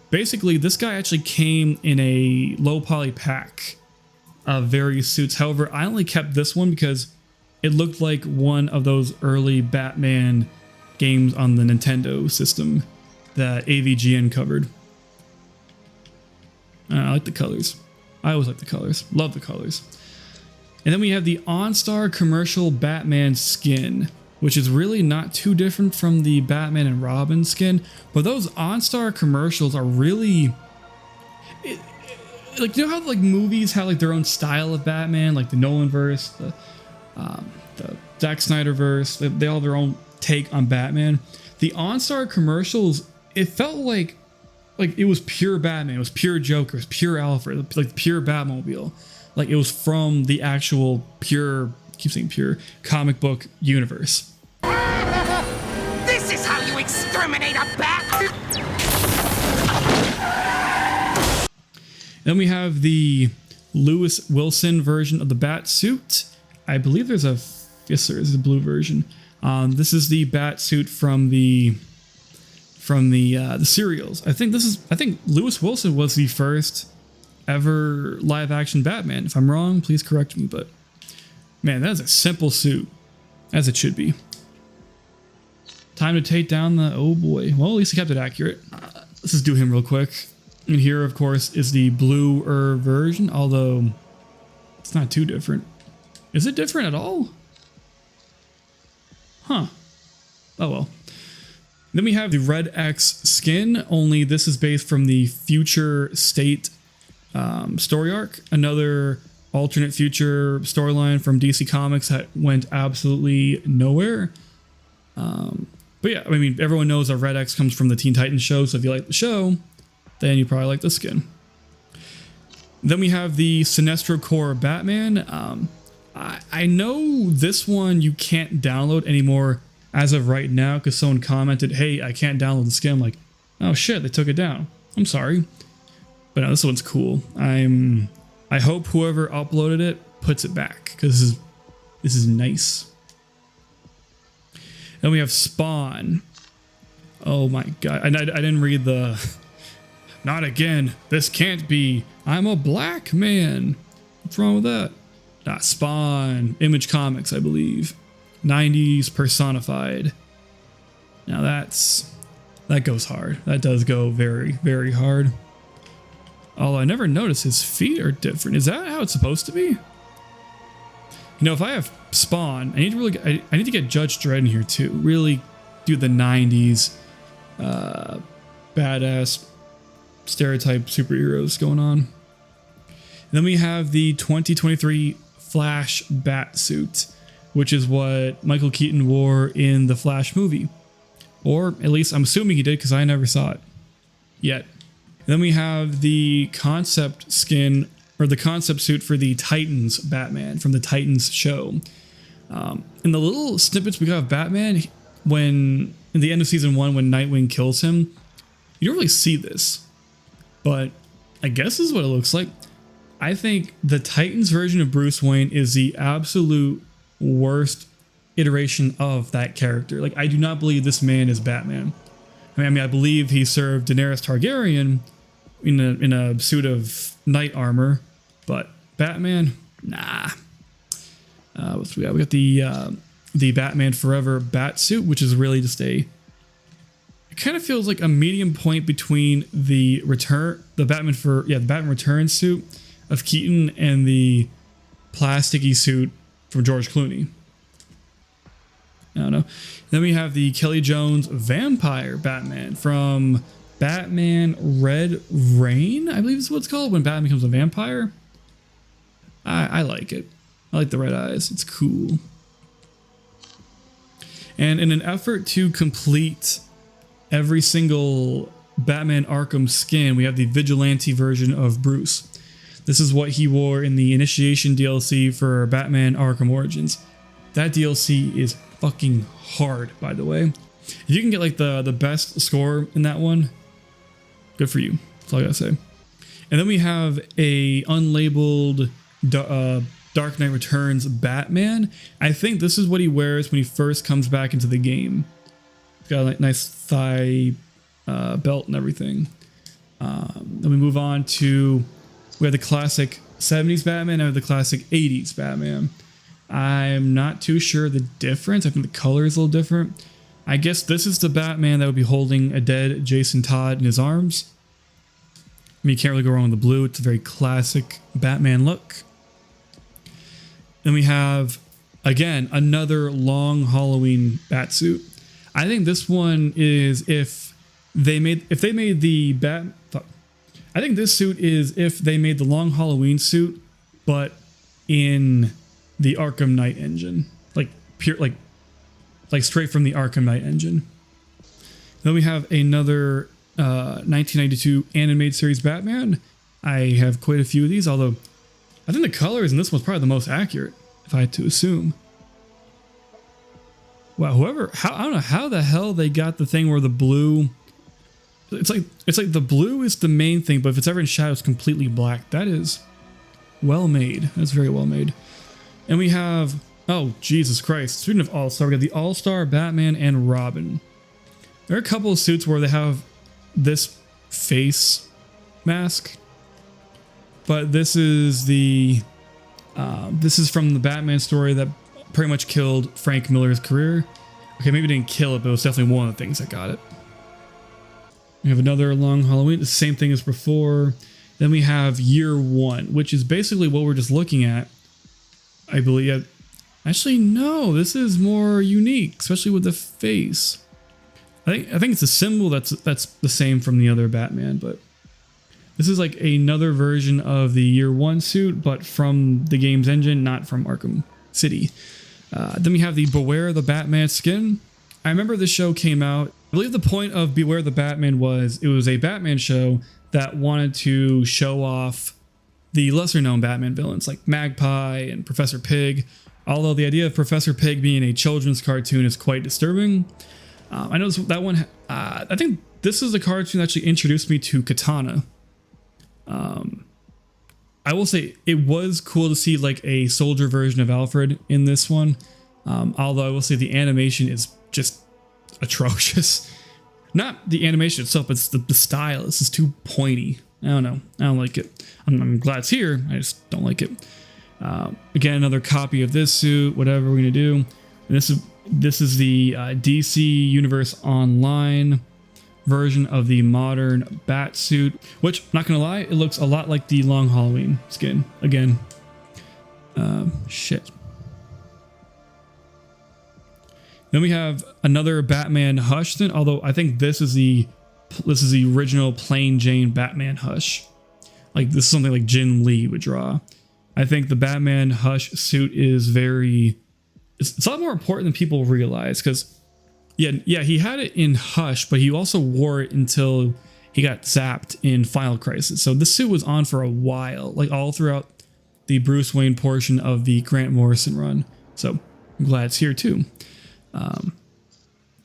Basically, this guy actually came in a low poly pack of various suits. However, I only kept this one because it looked like one of those early Batman games on the Nintendo system that AVGN covered. I like the colors. I always like the colors. Love the colors. And then we have the OnStar commercial Batman skin, which is really not too different from the Batman and Robin skin. But those OnStar commercials are really... like, you know how like movies have like their own style of Batman, like the Nolanverse, the Zack Snyder verse, they all have their own take on Batman. The OnStar commercials, it felt like it was pure Batman, it was pure Joker, it was pure Alfred, like pure Batmobile. Like it was from the actual pure, I keep saying pure, comic book universe. This is how you exterminate a bat! Then we have the Lewis Wilson version of the bat suit. I believe there's a, yes sir, there's a blue version. This is the bat suit from the serials. I think Lewis Wilson was the first ever live action Batman. If I'm wrong, please correct me, but man, that is a simple suit, as it should be. Time to take down the, oh boy, well at least he kept it accurate. Let's just do him real quick. And here of course is the bluer version, although it's not too different. Is it different at all? Huh. Oh well. Then we have the Red X skin, only this is based from the Future State story arc. Another alternate future storyline from DC Comics that went absolutely nowhere. But yeah, I mean, everyone knows that Red X comes from the Teen Titans show, so if you like the show, then you probably like the skin. Then we have the Sinestro Corps Batman. I know this one you can't download anymore as of right now because someone commented, hey, I can't download the skin. I'm like, oh shit, they took it down. I'm sorry. But no, this one's cool. I hope whoever uploaded it puts it back because this is nice. Then we have Spawn. Oh my god. I didn't read the... Not again. This can't be. I'm a black man. What's wrong with that? Spawn. Image Comics, I believe. 90s personified. Now that goes hard. That does go very, very hard. Although I never noticed his feet are different. Is that how it's supposed to be? You know, if I have Spawn, I need to get Judge Dredd in here too. Really do the 90s badass stereotype superheroes going on. And then we have the 2023 Flash bat suit, which is what Michael Keaton wore in the Flash movie. Or at least I'm assuming he did because I never saw it yet. And then we have the concept skin, or the concept suit for the Titans Batman from the Titans show. In the little snippets we got of Batman, when in the end of season 1 when Nightwing kills him, you don't really see this. But I guess this is what it looks like. I think the Titans version of Bruce Wayne is the absolute worst iteration of that character. Like, I do not believe this man is Batman. I mean, I believe he served Daenerys Targaryen in a suit of knight armor, but Batman, nah. We got the Batman Forever bat suit, which is really just it kind of feels like a medium point between the Batman Returns suit of Keaton and the plasticky suit from George Clooney. I don't know. Then we have the Kelly Jones Vampire Batman from Batman Red Rain, I believe is what it's called, when Batman becomes a vampire. I like it. I like the red eyes. It's cool. And in an effort to complete every single Batman Arkham skin, we have the Vigilante version of Bruce. This is what he wore in the Initiation DLC for Batman Arkham Origins. That DLC is fucking hard, by the way. If you can get like the best score in that one, good for you. That's all I gotta say. And then we have a unlabeled Dark Knight Returns Batman. I think this is what he wears when he first comes back into the game. He's got a like, nice thigh belt and everything. Then we move on to, we have the classic 70s Batman and the classic 80s Batman. I'm not too sure the difference. I think the color is a little different. I guess this is the Batman that would be holding a dead Jason Todd in his arms. I mean, you can't really go wrong with the blue. It's a very classic Batman look. Then we have, again, another long Halloween Batsuit. I think this one is if they made the I think this suit is if they made the long Halloween suit, but in the Arkham Knight engine, like pure, like straight from the Arkham Knight engine. Then we have another 1992 animated series Batman. I have quite a few of these, although I think the colors in this one's probably the most accurate, if I had to assume. Wow, I don't know how the hell they got the thing where the blue, it's like the blue is the main thing, but if it's ever in shadow, it's completely black. That is well made. That's very well made. And we have, oh, Jesus Christ. Speaking of All-Star, we got the All-Star Batman and Robin. There are a couple of suits where they have this face mask, but this is from the Batman story that pretty much killed Frank Miller's career. Okay, maybe didn't kill it, but it was definitely one of the things that got it. We have another long Halloween, the same thing as before. Then we have Year One, which is basically what we're just looking at. I believe. Actually, no, this is more unique, especially with the face. I think it's a symbol that's the same from the other Batman, but this is like another version of the Year One suit, but from the game's engine, not from Arkham City. Then we have the Beware the Batman skin. I remember this show came out. I believe the point of Beware the Batman was it was a Batman show that wanted to show off the lesser known Batman villains like Magpie and Professor Pig. Although the idea of Professor Pig being a children's cartoon is quite disturbing. I know that one, I think this is the cartoon that actually introduced me to Katana. I will say it was cool to see like a soldier version of Alfred in this one. Although I will say the animation is just atrocious. Not the animation itself, but it's the style. This is too pointy. I don't know. I don't like it. I'm glad it's here. I just don't like it. Again, another copy of this suit, whatever we're going to do. And this is the DC Universe Online version of the modern bat suit, which, not gonna lie, it looks a lot like the long Halloween skin again. Shit. Then we have another Batman Hush skin, although I think this is the original plain Jane Batman Hush. Like this is something like Jin Lee would draw. I think the Batman Hush suit is it's a lot more important than people realize, because yeah, he had it in Hush, but he also wore it until he got zapped in Final Crisis. So this suit was on for a while, like all throughout the Bruce Wayne portion of the Grant Morrison run. So I'm glad it's here too.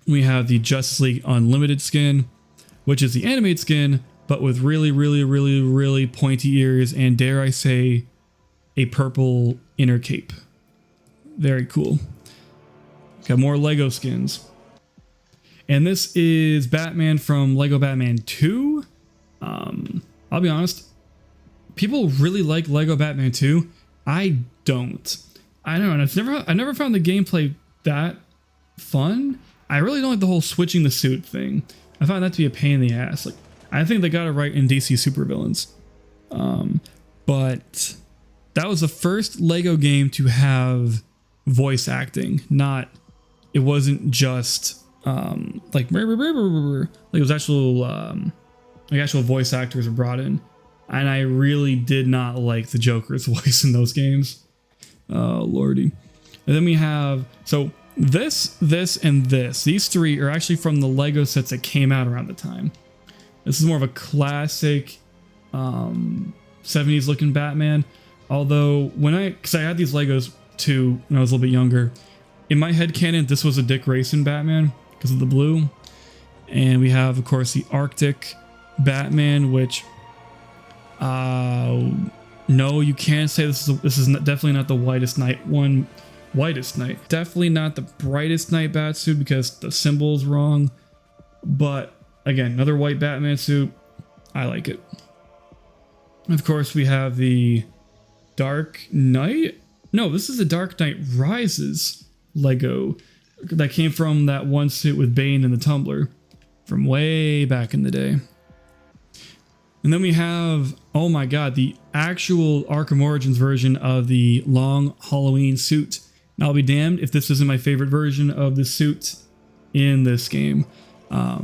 We have the Justice League Unlimited skin, which is the animated skin, but with really pointy ears and, dare I say, a purple inner cape. Very cool. Got more Lego skins. And this is Batman from Lego Batman 2. I'll be honest, people really like Lego Batman 2. I don't. I don't know. I never found the gameplay that fun. I really don't like the whole switching the suit thing. I find that to be a pain in the ass. Like, I think they got it right in DC Supervillains. But that was the first Lego game to have voice acting. It wasn't just like it was actual voice actors were brought in. And I really did not like the Joker's voice in those games. Oh, lordy. And then we have, so this, and this. These three are actually from the Lego sets that came out around the time. This is more of a classic 70s looking Batman. Although because I had these Legos too when I was a little bit younger. In my headcanon, this was a Dick Grayson Batman because of the blue. And we have, of course, the Arctic Batman, which no, you can't say this is definitely not the whitest night one. Whitest night. Definitely not the brightest night bat suit because the symbol's wrong. But again, another white Batman suit. I like it. Of course, we have the Dark Knight. No, this is the Dark Knight Rises Lego that came from that one suit with Bane and the Tumbler from way back in the day. And then we have, oh my god, the actual Arkham Origins version of the long Halloween suit. And I'll be damned if this isn't my favorite version of the suit in this game. I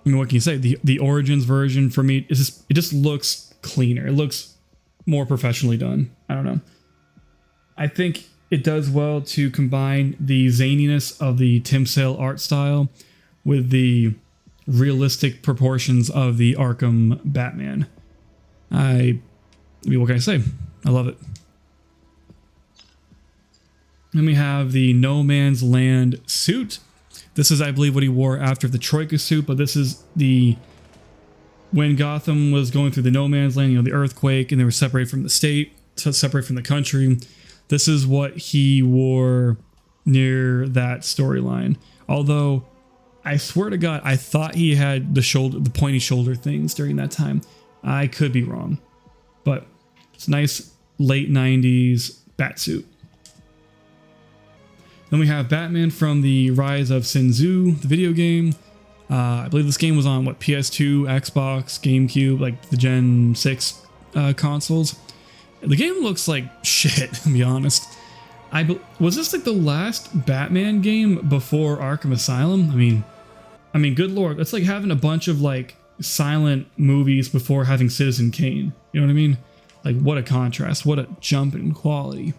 mean, what can you say? The Origins version for me, it just looks cleaner. It looks more professionally done. I don't know. I think it does well to combine the zaniness of the Tim Sale art style with the realistic proportions of the Arkham Batman. I mean, what can I say? I love it. Then we have the No Man's Land suit. This is, I believe, what he wore after the Troika suit, but this is when Gotham was going through the No Man's Land, the earthquake, and they were separated from the state, separated from the country. This is what he wore near that storyline. Although, I swear to God, I thought he had the pointy shoulder things during that time. I could be wrong, but it's a nice late 90s bat suit. Then we have Batman from the Rise of Sin Tzu, the video game. I believe this game was on PS2, Xbox, GameCube, like the Gen 6 consoles. The game looks like shit, to be honest. Was this like the last Batman game before Arkham Asylum? I mean, good lord, that's like having a bunch of like silent movies before having Citizen Kane. You know what I mean? Like, what a contrast, what a jump in quality.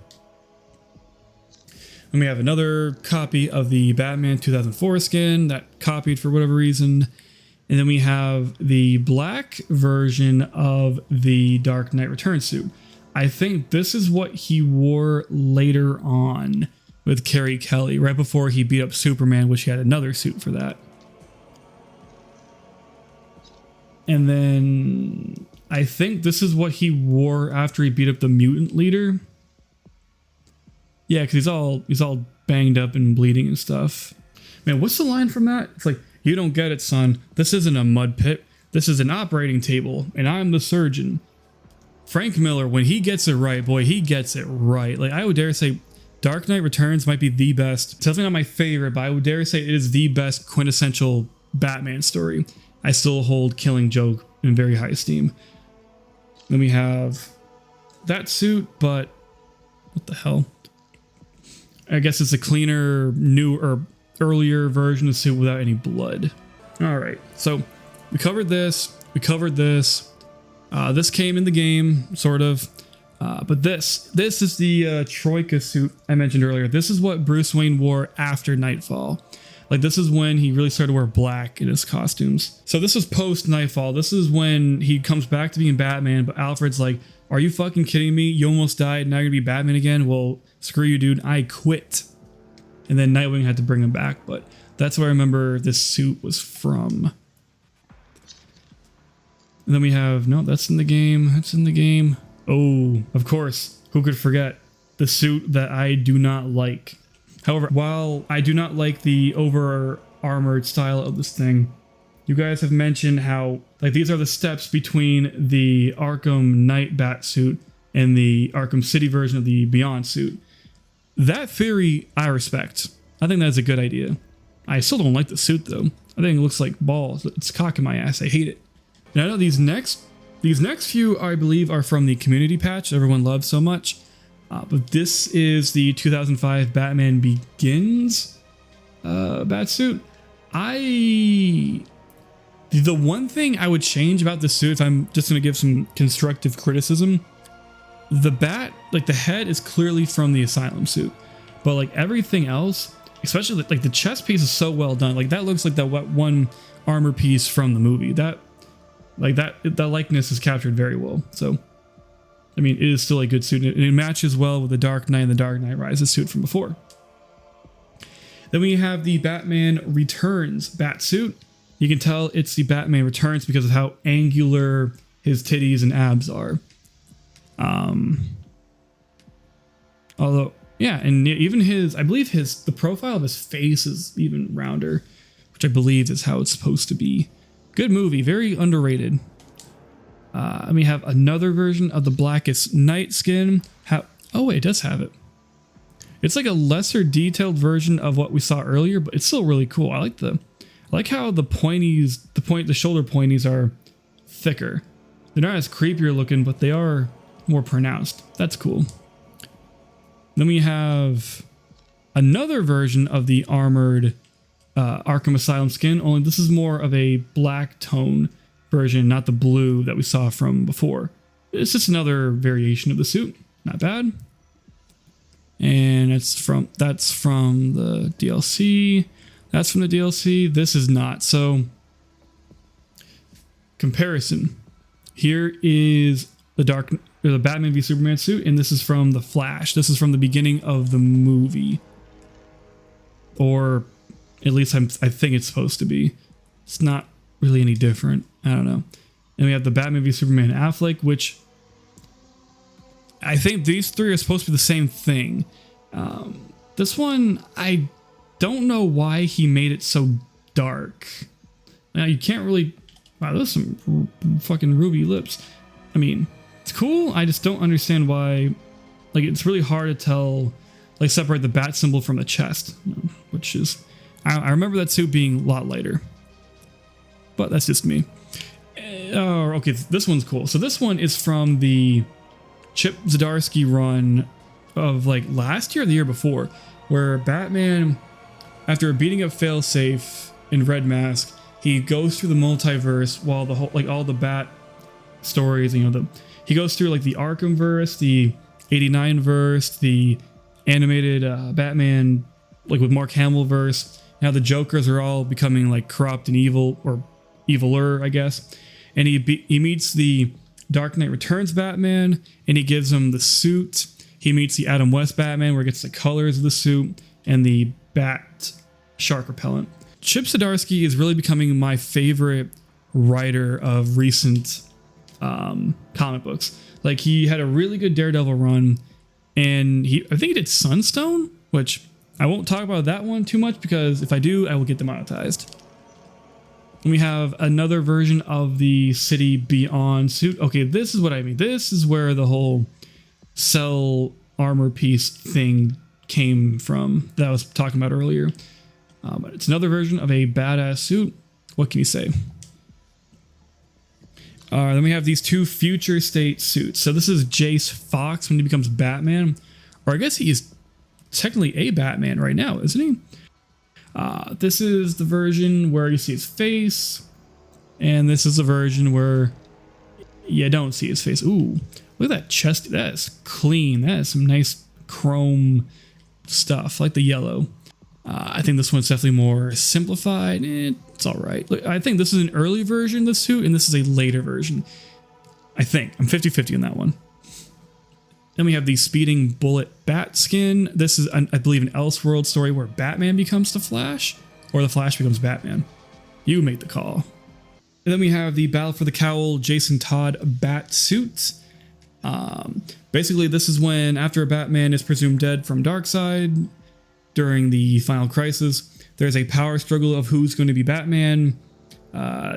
And we have another copy of the Batman 2004 skin that copied for whatever reason. And then we have the black version of the Dark Knight Returns suit. I think this is what he wore later on with Carrie Kelly, right before he beat up Superman, which he had another suit for that. And then I think this is what he wore after he beat up the mutant leader. Yeah, because he's all banged up and bleeding and stuff. Man, what's the line from that? It's like, you don't get it, son. This isn't a mud pit. This is an operating table, and I'm the surgeon. Frank Miller, when he gets it right, boy, he gets it right. Like, I would dare say Dark Knight Returns might be the best. It's definitely not my favorite, but I would dare say it is the best quintessential Batman story. I still hold Killing Joke in very high esteem. Then we have that suit, but what the hell? I guess it's a cleaner, new or earlier version of the suit without any blood. All right, so we covered this. We covered this. This came in the game, sort of. But this is the Troika suit I mentioned earlier. This is what Bruce Wayne wore after Nightfall. Like, this is when he really started to wear black in his costumes. So this was post Nightfall. This is when he comes back to being Batman, but Alfred's like, are you fucking kidding me? You almost died, now you're gonna be Batman again? Well, screw you, dude, I quit. And then Nightwing had to bring him back, but that's where I remember this suit was from. And then we have, no, that's in the game, that's in the game. Oh, of course, who could forget the suit that I do not like. However, while I do not like the over armored style of this thing, you guys have mentioned how, like, these are the steps between the Arkham Knight bat suit in the Arkham City version of the Beyond suit. That theory I respect. I think that's a good idea. I still don't like the suit though. I think it looks like balls. It's cocking my ass. I hate it. Now I know these next few I believe are from the community patch everyone loves so much. But this is the 2005 Batman Begins Batsuit. The one thing I would change about this suit, if I'm just going to give some constructive criticism, the bat, like the head is clearly from the Asylum suit, but like everything else, especially like the chest piece is so well done. Like that looks like that one armor piece from the movie. That likeness is captured very well. So, I mean, it is still a good suit, and it matches well with the Dark Knight and the Dark Knight Rises suit from before. Then we have the Batman Returns Batsuit. You can tell it's the Batman Returns because of how angular his titties and abs are. Although, yeah, and even I believe the profile of his face is even rounder, which I believe is how it's supposed to be. Good movie, very underrated. And we have another version of the Blackest Night skin. Oh wait, it does have it. It's like a lesser detailed version of what we saw earlier, but it's still really cool. I like how the shoulder pointies are thicker. They're not as creepier looking, but they are more pronounced. That's cool. Then we have another version of the armored Arkham Asylum skin, only this is more of a black tone version, not the blue that we saw from before. It's just another variation of the suit. Not bad. And that's from the DLC. That's from the DLC. This is not. So, comparison. Here is the Batman v Superman suit, and this is from The Flash. This is from the beginning of the movie. Or at least I think it's supposed to be. It's not really any different. I don't know. And we have the Batman v Superman Affleck, which I think these three are supposed to be the same thing. This one, I don't know why he made it so dark. Now you can't really... Wow, those are some fucking ruby lips. I mean, it's cool. I just don't understand why... Like, it's really hard to tell... Like, separate the bat symbol from the chest. You know, which is... I remember that suit being a lot lighter. But that's just me. Okay, this one's cool. So this one is from the Chip Zdarsky run of like last year or the year before, where Batman, after beating up Failsafe in Red Mask, he goes through the multiverse while the whole, like all the Bat stories, you know, he goes through like the Arkham verse, the 89 verse, the animated Batman, like with Mark Hamill verse. Now the Jokers are all becoming like corrupt and evil, or eviler, I guess. And he meets the Dark Knight Returns Batman, and he gives him the suit. He meets the Adam West Batman, where he gets the colors of the suit and the bat shark repellent. Chip Zdarsky is really becoming my favorite writer of recent comic books. Like, he had a really good Daredevil run, and I think he did Sunstone, which I won't talk about that one too much because if I do, I will get demonetized. And we have another version of the City Beyond suit. Okay, this is what I mean. This is where the whole cell armor piece thing came from that I was talking about earlier. But it's another version of a badass suit. What can you say? Then we have these two future state suits. So this is Jace Fox when he becomes Batman. Or I guess he is technically a Batman right now, isn't he? This is the version where you see his face. And this is the version where you don't see his face. Ooh, look at that chest. That is clean. That is some nice chrome stuff, like the yellow. I think this one's definitely more simplified. It's all right. Look, I think this is an early version of the suit, and this is a later version. I think. I'm 50-50 on that one. Then we have the Speeding Bullet Bat skin. This is, I believe, an Elseworld story where Batman becomes the Flash, or the Flash becomes Batman. You make the call. And then we have the Battle for the Cowl Jason Todd Bat suit. Basically, this is when, after Batman is presumed dead from Darkseid, during the final crisis, there's a power struggle of who's going to be Batman.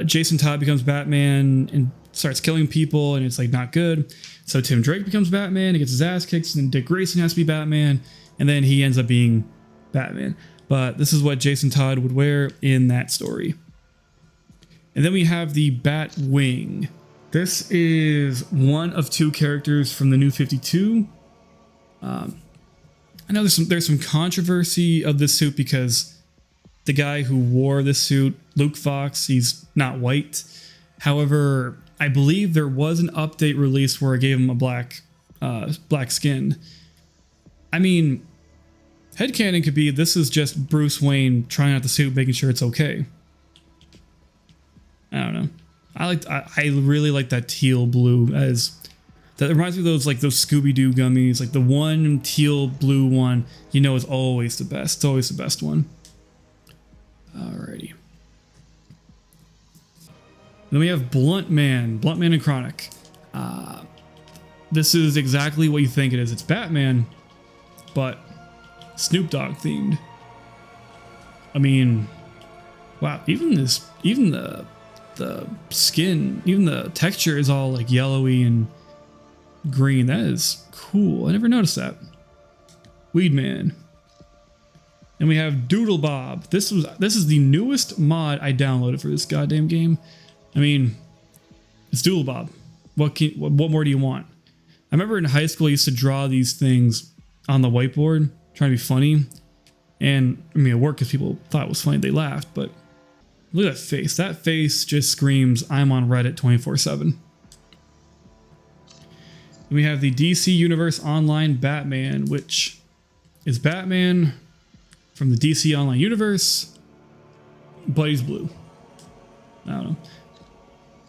Jason Todd becomes Batman, and starts killing people, and it's like not good. So Tim Drake becomes Batman, he gets his ass kicked, and then Dick Grayson has to be Batman, and then he ends up being Batman. But this is what Jason Todd would wear in that story. And then we have the Batwing. This is one of two characters from the New 52. I know there's some controversy of this suit because the guy who wore this suit, Luke Fox, he's not white. However, I believe there was an update released where I gave him a black skin. I mean, headcanon could be this is just Bruce Wayne trying out the suit, making sure it's okay. I don't know. I really like that teal blue that reminds me of those Scooby-Doo gummies, like the one teal blue one, you know, is always the best. It's always the best one. Alrighty. Then we have Blunt Man and Chronic. This is exactly what you think it is. It's Batman, but Snoop Dogg themed. I mean, wow, even the skin, even the texture is all like yellowy and green. That is cool. I never noticed that. Weed Man. And we have Doodle Bob. This is the newest mod I downloaded for this goddamn game. I mean, it's Doodle Bob. What more do you want? I remember in high school I used to draw these things on the whiteboard, trying to be funny. And I mean, it worked because people thought it was funny. They laughed, but look at that face. That face just screams, I'm on Reddit 24/7. We have the DC Universe Online Batman, which is Batman from the DC Online Universe, but he's blue. I don't know.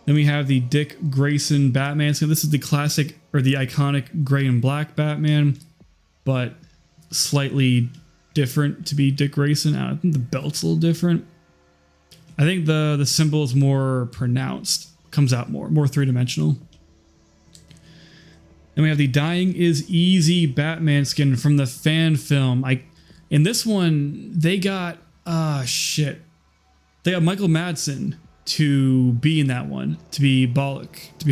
Then we have the Dick Grayson Batman. So this is the classic or the iconic gray and black Batman, but slightly different to be Dick Grayson. I think the belt's a little different. I think the symbol is more pronounced, comes out more three-dimensional. Then we have the Dying is Easy Batman skin from the fan film. In this one, they got they got Michael Madsen to be in that one, to be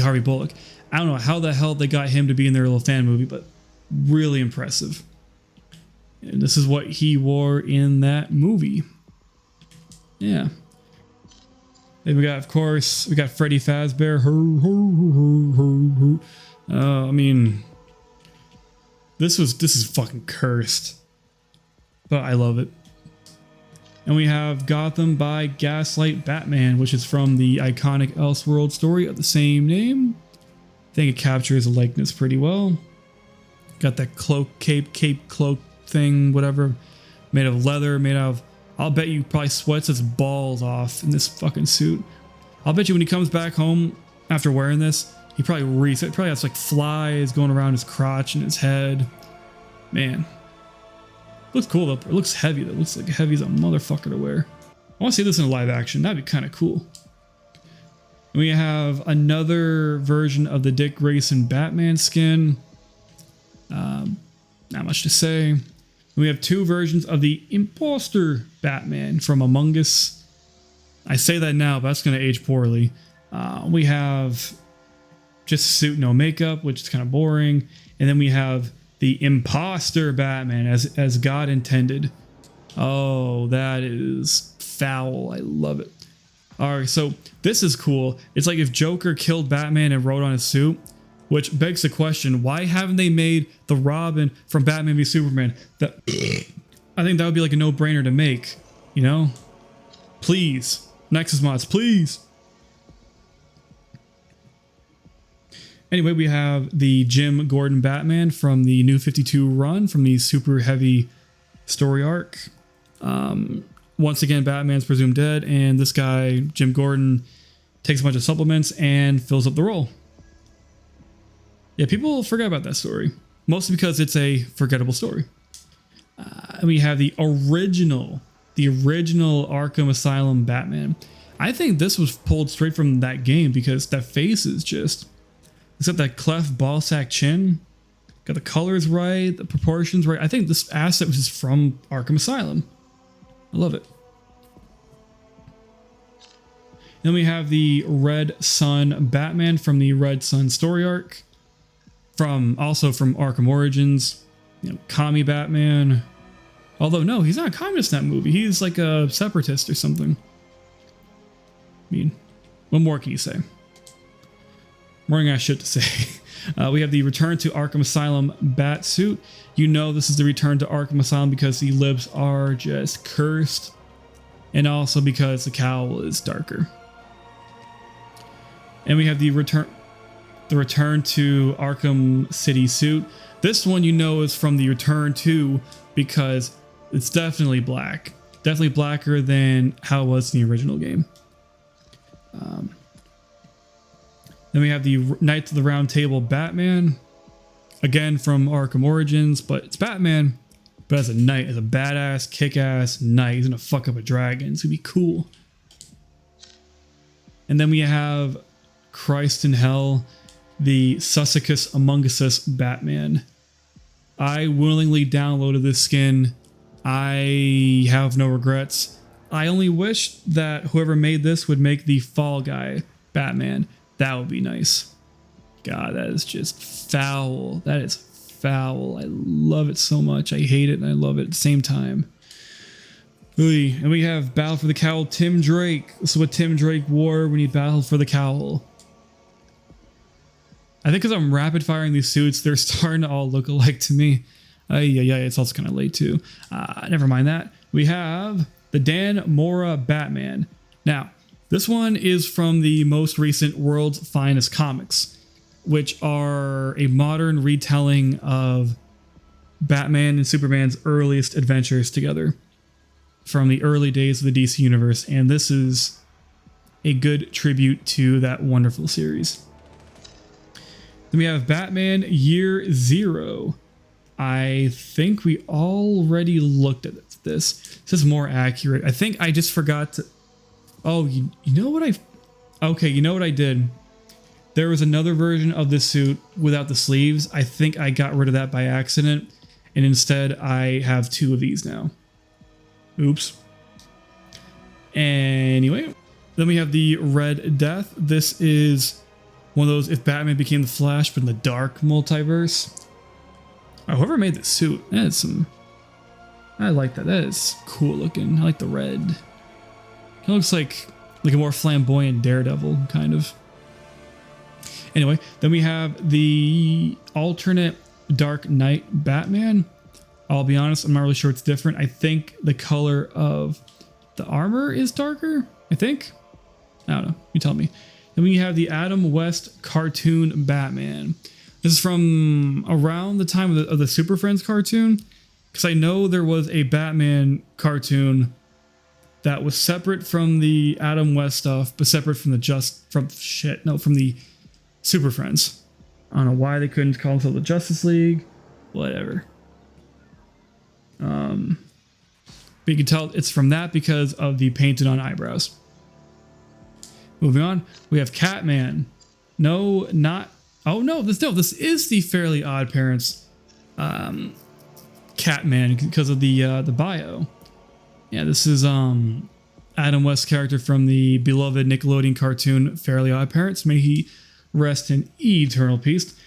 Harvey Bullock. I don't know how the hell they got him to be in their little fan movie, but really impressive. And this is what he wore in that movie. Yeah. Then we got, of course, Freddy Fazbear. I mean, this is fucking cursed, but I love it. And we have Gotham by Gaslight Batman, which is from the iconic Elseworld story of the same name. I think it captures the likeness pretty well. Got that cape cloak thing, whatever, made of leather, I'll bet you probably sweats his balls off in this fucking suit. I'll bet you when he comes back home after wearing this, he probably has like flies going around his crotch and his head. Man. Looks cool though. It looks heavy though. It looks like heavy as a motherfucker to wear. I want to see this in live action. That'd be kind of cool. And we have another version of the Dick Grayson Batman skin. Not much to say. And we have two versions of the Imposter Batman from Among Us. I say that now, but that's going to age poorly. We have just a suit, no makeup, which is kind of boring. And then we have the Imposter Batman as God intended. Oh, that is foul. I love it. All right, so this is cool. It's like if Joker killed Batman and wrote on his suit, which begs the question, why haven't they made the Robin from Batman v Superman? That I think that would be like a no-brainer to make, you know? Please, NexusMods, please. Anyway, we have the Jim Gordon Batman from the New 52 run from the super heavy story arc. Once again, Batman's presumed dead, and this guy, Jim Gordon, takes a bunch of supplements and fills up the role. Yeah, people forget about that story, mostly because it's a forgettable story. And we have the original Arkham Asylum Batman. I think this was pulled straight from that game because that face is just, except that cleft ball sack chin, got the colors right, the proportions right. I think this asset was just from Arkham Asylum. I love it. Then we have the Red Sun Batman from the Red Sun story arc, also from Arkham Origins. You know, Commie Batman. Although no, he's not a communist in that movie. He's like a separatist or something. I mean, what more can you say? More than I shit to say. We have the Return to Arkham Asylum bat suit. You know this is the Return to Arkham Asylum because the lips are just cursed. And also because the cowl is darker. And we have the Return to Arkham City suit. This one you know is from the Return to because it's definitely black. Definitely blacker than how it was in the original game. Then we have the Knights of the Round Table Batman. Again from Arkham Origins, but it's Batman. But as a knight, as a badass, kick-ass knight. He's gonna fuck up a dragon. It's gonna be cool. And then we have Christ in Hell, the Sussicus Among Us Batman. I willingly downloaded this skin. I have no regrets. I only wish that whoever made this would make the Fall Guy Batman. That would be nice. God, that is just foul. That is foul. I love it so much. I hate it and I love it at the same time. And we have Battle for the Cowl Tim Drake. This is what Tim Drake wore when he battled for the cowl. I think because I'm rapid firing these suits, they're starting to all look alike to me. Yeah, it's also kind of late too. Never mind that. We have the Dan Mora Batman. Now, this one is from the most recent World's Finest Comics, which are a modern retelling of Batman and Superman's earliest adventures together from the early days of the DC Universe. And this is a good tribute to that wonderful series. Then we have Batman Year Zero. I think we already looked at this. This is more accurate. I think I just forgot to... Oh, you know what you know what I did? There was another version of this suit without the sleeves. I think I got rid of that by accident. And instead, I have two of these now. Oops. Anyway, then we have the Red Death. This is one of those if Batman became the Flash, but in the dark multiverse. Oh, whoever made this suit, that is some... I like that. That is cool looking. I like the red. It looks like a more flamboyant Daredevil, kind of. Anyway, then we have the alternate Dark Knight Batman. I'll be honest, I'm not really sure it's different. I think the color of the armor is darker, I think. I don't know. You tell me. Then we have the Adam West cartoon Batman. This is from around the time of the Super Friends cartoon. Because I know there was a Batman cartoon that was separate from the Adam West stuff, but separate from from the Super Friends. I don't know why they couldn't call themselves the Justice League. Whatever. But you can tell it's from that because of the painted on eyebrows. Moving on, we have Catman. No, not... Oh no, this is the Fairly Odd Parents Catman because of the bio. Yeah, this is Adam West's character from the beloved Nickelodeon cartoon Fairly Odd Parents. May he rest in eternal peace.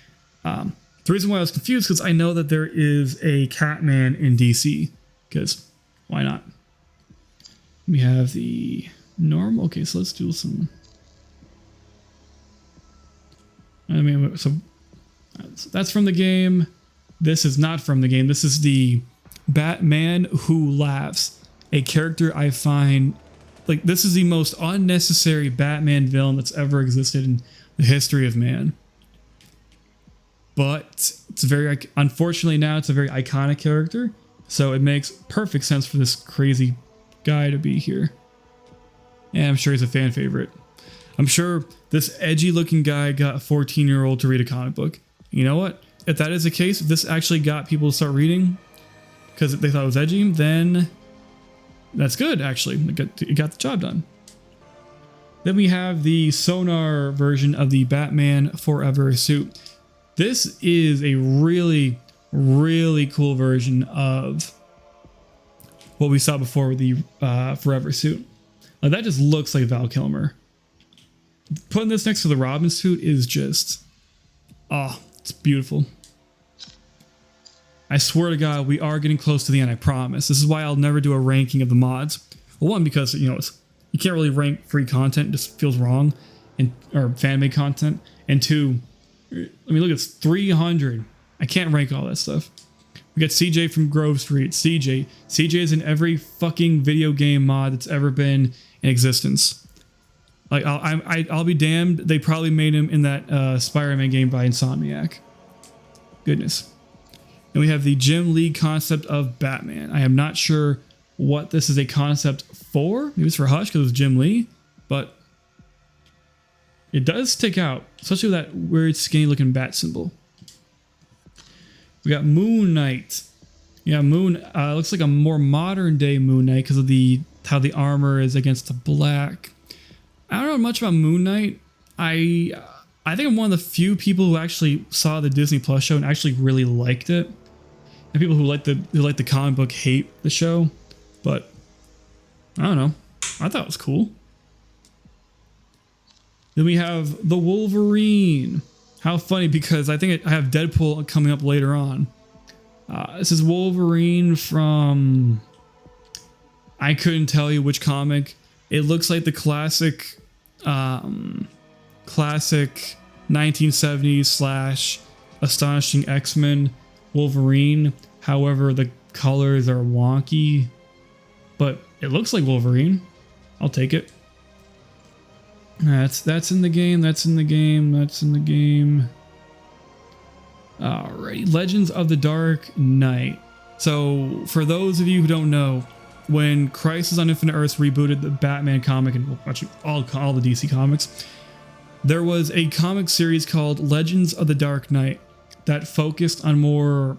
The reason why I was confused is because I know that there is a Catman in DC. Because why not? We have the normal. Okay, so let's do some. So that's from the game. This is not from the game. This is the Batman Who Laughs. A character I find like this is the most unnecessary Batman villain that's ever existed in the history of man. But it's unfortunately now it's a very iconic character. So it makes perfect sense for this crazy guy to be here. And I'm sure he's a fan favorite. I'm sure this edgy looking guy got a 14-year-old to read a comic book. You know what? If that is the case, if this actually got people to start reading because they thought it was edgy, then that's good, actually. It got the job done. Then we have the Sonar version of the Batman Forever suit. This is a really, really cool version of what we saw before with the Forever suit. That just looks like Val Kilmer. putting this next to the Robin suit is just, oh, it's beautiful. I swear to God, we are getting close to the end, I promise. This is why I'll never do a ranking of the mods. Well, one, because, you know, you can't really rank free content, it just feels wrong, or fan-made content. And two, I mean, look, it's 300. I can't rank all that stuff. We got CJ from Grove Street. CJ is in every fucking video game mod that's ever been in existence. Like, I'll be damned, they probably made him in that Spider-Man game by Insomniac. Goodness. And we have the Jim Lee concept of Batman. I am not sure what this is a concept for. Maybe it's for Hush because it's Jim Lee, but it does stick out, especially with that weird skinny looking bat symbol. We got Moon Knight. Yeah, looks like a more modern day Moon Knight because of how the armor is against the black. I don't know much about Moon Knight. I think I'm one of the few people who actually saw the Disney Plus show and actually really liked it. And people who like the comic book hate the show, but I don't know. I thought it was cool. Then we have the Wolverine. How funny, because I think I have Deadpool coming up later on. This is Wolverine from, I couldn't tell you which comic. It looks like the classic 1970s / Astonishing X-Men Wolverine. However, the colors are wonky, but it looks like Wolverine. I'll take it. That's in the game. That's in the game. That's in the game. Alright, Legends of the Dark Knight. So, for those of you who don't know, when Crisis on Infinite Earths rebooted the Batman comic, and actually all the DC comics, there was a comic series called Legends of the Dark Knight that focused on more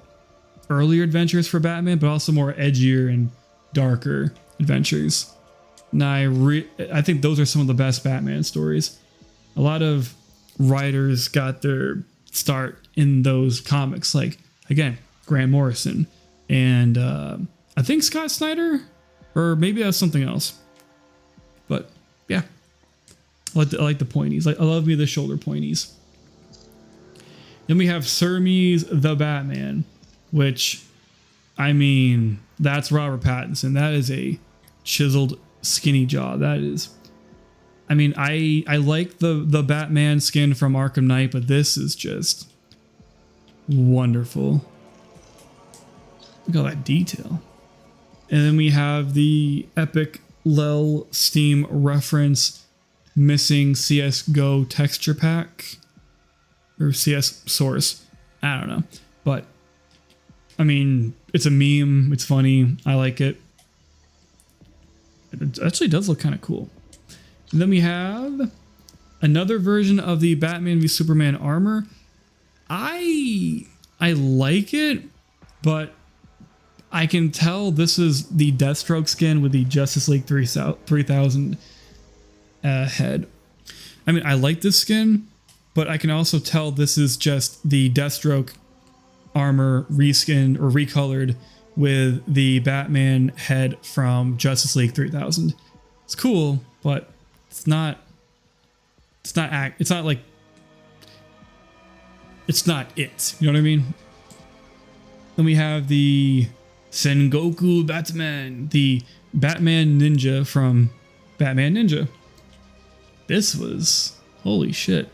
earlier adventures for Batman, but also more edgier and darker adventures. Now, I think those are some of the best Batman stories. A lot of writers got their start in those comics, like, again, Grant Morrison, and I think Scott Snyder, or maybe that's something else. But yeah, I like the pointies. I love me the shoulder pointies. Then we have Sermes the Batman, which, I mean, that's Robert Pattinson. That is a chiseled skinny jaw. That is, I mean, I like the Batman skin from Arkham Knight, but this is just wonderful. Look at all that detail. And then we have the epic Lel Steam reference missing CSGO texture pack, or CS source. I don't know, but I mean, it's a meme. It's funny. I like it. It actually does look kind of cool. And then we have another version of the Batman v Superman armor. I like it, but I can tell this is the Deathstroke skin with the Justice League 3000 head. I mean, I like this skin, but I can also tell this is just the Deathstroke armor reskinned or recolored with the Batman head from Justice League 3000. It's cool, but it's not it. You know what I mean? Then we have the Sengoku Batman, the Batman Ninja from Batman Ninja. This was, holy shit.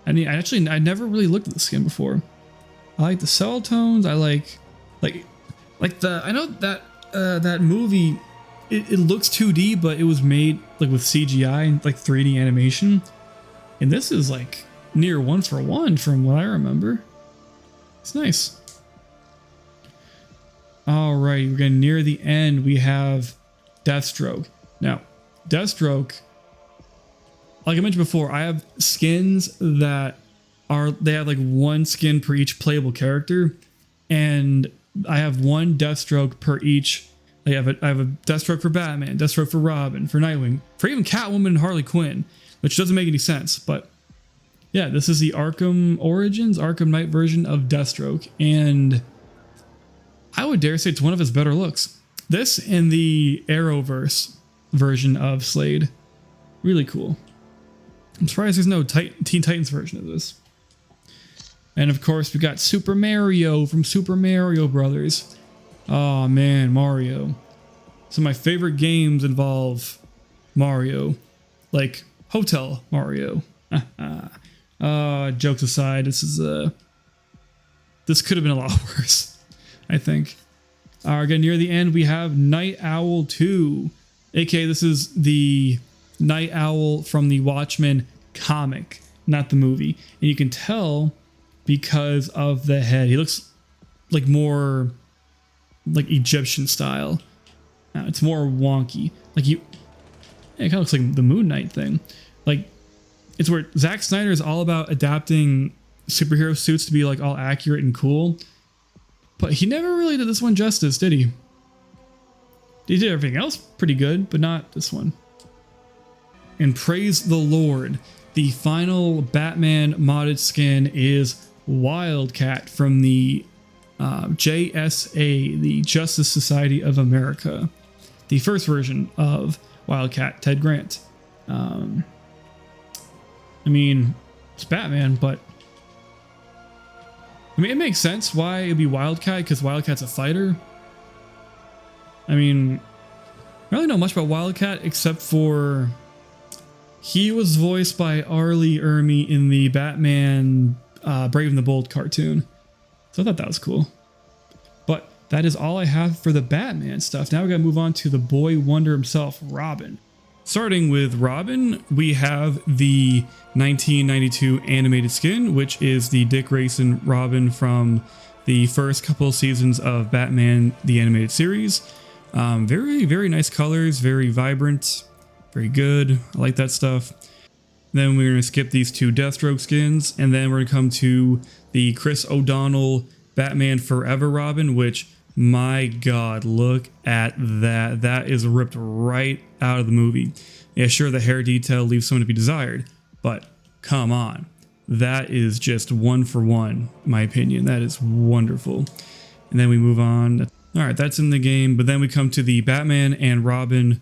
I mean, I never really looked at the skin before. I like the cell tones. I like I know that that movie, it looks 2D, but it was made like with CGI and like 3D animation. And this is like near 1-for-1 from what I remember. It's nice. Alright, we're getting near the end. We have Deathstroke. Now, Deathstroke, like I mentioned before, I have skins that they have like one skin per each playable character, and I have one Deathstroke per each. I have a Deathstroke for Batman, Deathstroke for Robin, for Nightwing, for even Catwoman and Harley Quinn, which doesn't make any sense. But yeah, this is the Arkham Origins, Arkham Knight version of Deathstroke, and I would dare say it's one of his better looks. This and the Arrowverse version of Slade, really cool. I'm surprised there's no Teen Titans version of this. And of course, we got Super Mario from Super Mario Brothers. Oh man, Mario. So my favorite games involve Mario, like Hotel Mario. Jokes aside, this could have been a lot worse, I think. Again, near the end, we have Night Owl 2. aka this is the Night Owl from the Watchmen comic, not the movie. And you can tell because of the head. He looks like more like Egyptian style. It's more wonky. It kind of looks like the Moon Knight thing. Like, it's where Zack Snyder is all about adapting superhero suits to be like all accurate and cool. But he never really did this one justice, did he? He did everything else pretty good, but not this one. And praise the Lord, the final Batman modded skin is Wildcat from the JSA, the Justice Society of America. The first version of Wildcat, Ted Grant. I mean, it's Batman, but I mean, it makes sense why it'd be Wildcat, because Wildcat's a fighter. I mean, I don't really know much about Wildcat except for he was voiced by Arlie Ermy in the Batman Brave and the Bold cartoon. So I thought that was cool. But that is all I have for the Batman stuff. Now we gotta move on to the boy wonder himself, Robin. Starting with Robin, we have the 1992 animated skin, which is the Dick Grayson Robin from the first couple of seasons of Batman the Animated Series. Very, very nice colors, very vibrant, very good. I like that stuff. Then we're going to skip these two Deathstroke skins, and then we're going to come to the Chris O'Donnell Batman Forever Robin, which, my God, look at that. That is ripped right out of the movie. Yeah, sure, the hair detail leaves something to be desired, but come on. That is just one for one, in my opinion. That is wonderful. And then we move on. All right, that's in the game, but then we come to the Batman and Robin.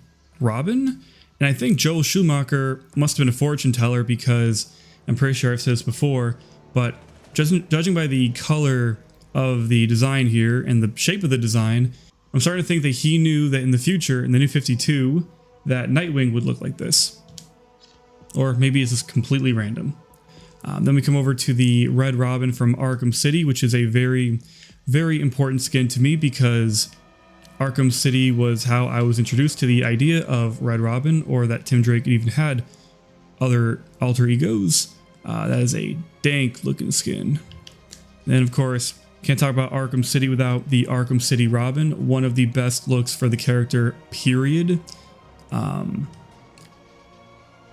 And I think Joel Schumacher must have been a fortune teller, because I'm pretty sure I've said this before, but judging by the color of the design here and the shape of the design, I'm starting to think that he knew that in the future, in the New 52, that Nightwing would look like this. Or maybe it's just completely random. Then we come over to the Red Robin from Arkham City, which is a very, very important skin to me, because Arkham City was how I was introduced to the idea of Red Robin, or that Tim Drake even had other alter egos. That is a dank looking skin. Then of course, can't talk about Arkham City without the Arkham City Robin, one of the best looks for the character, period.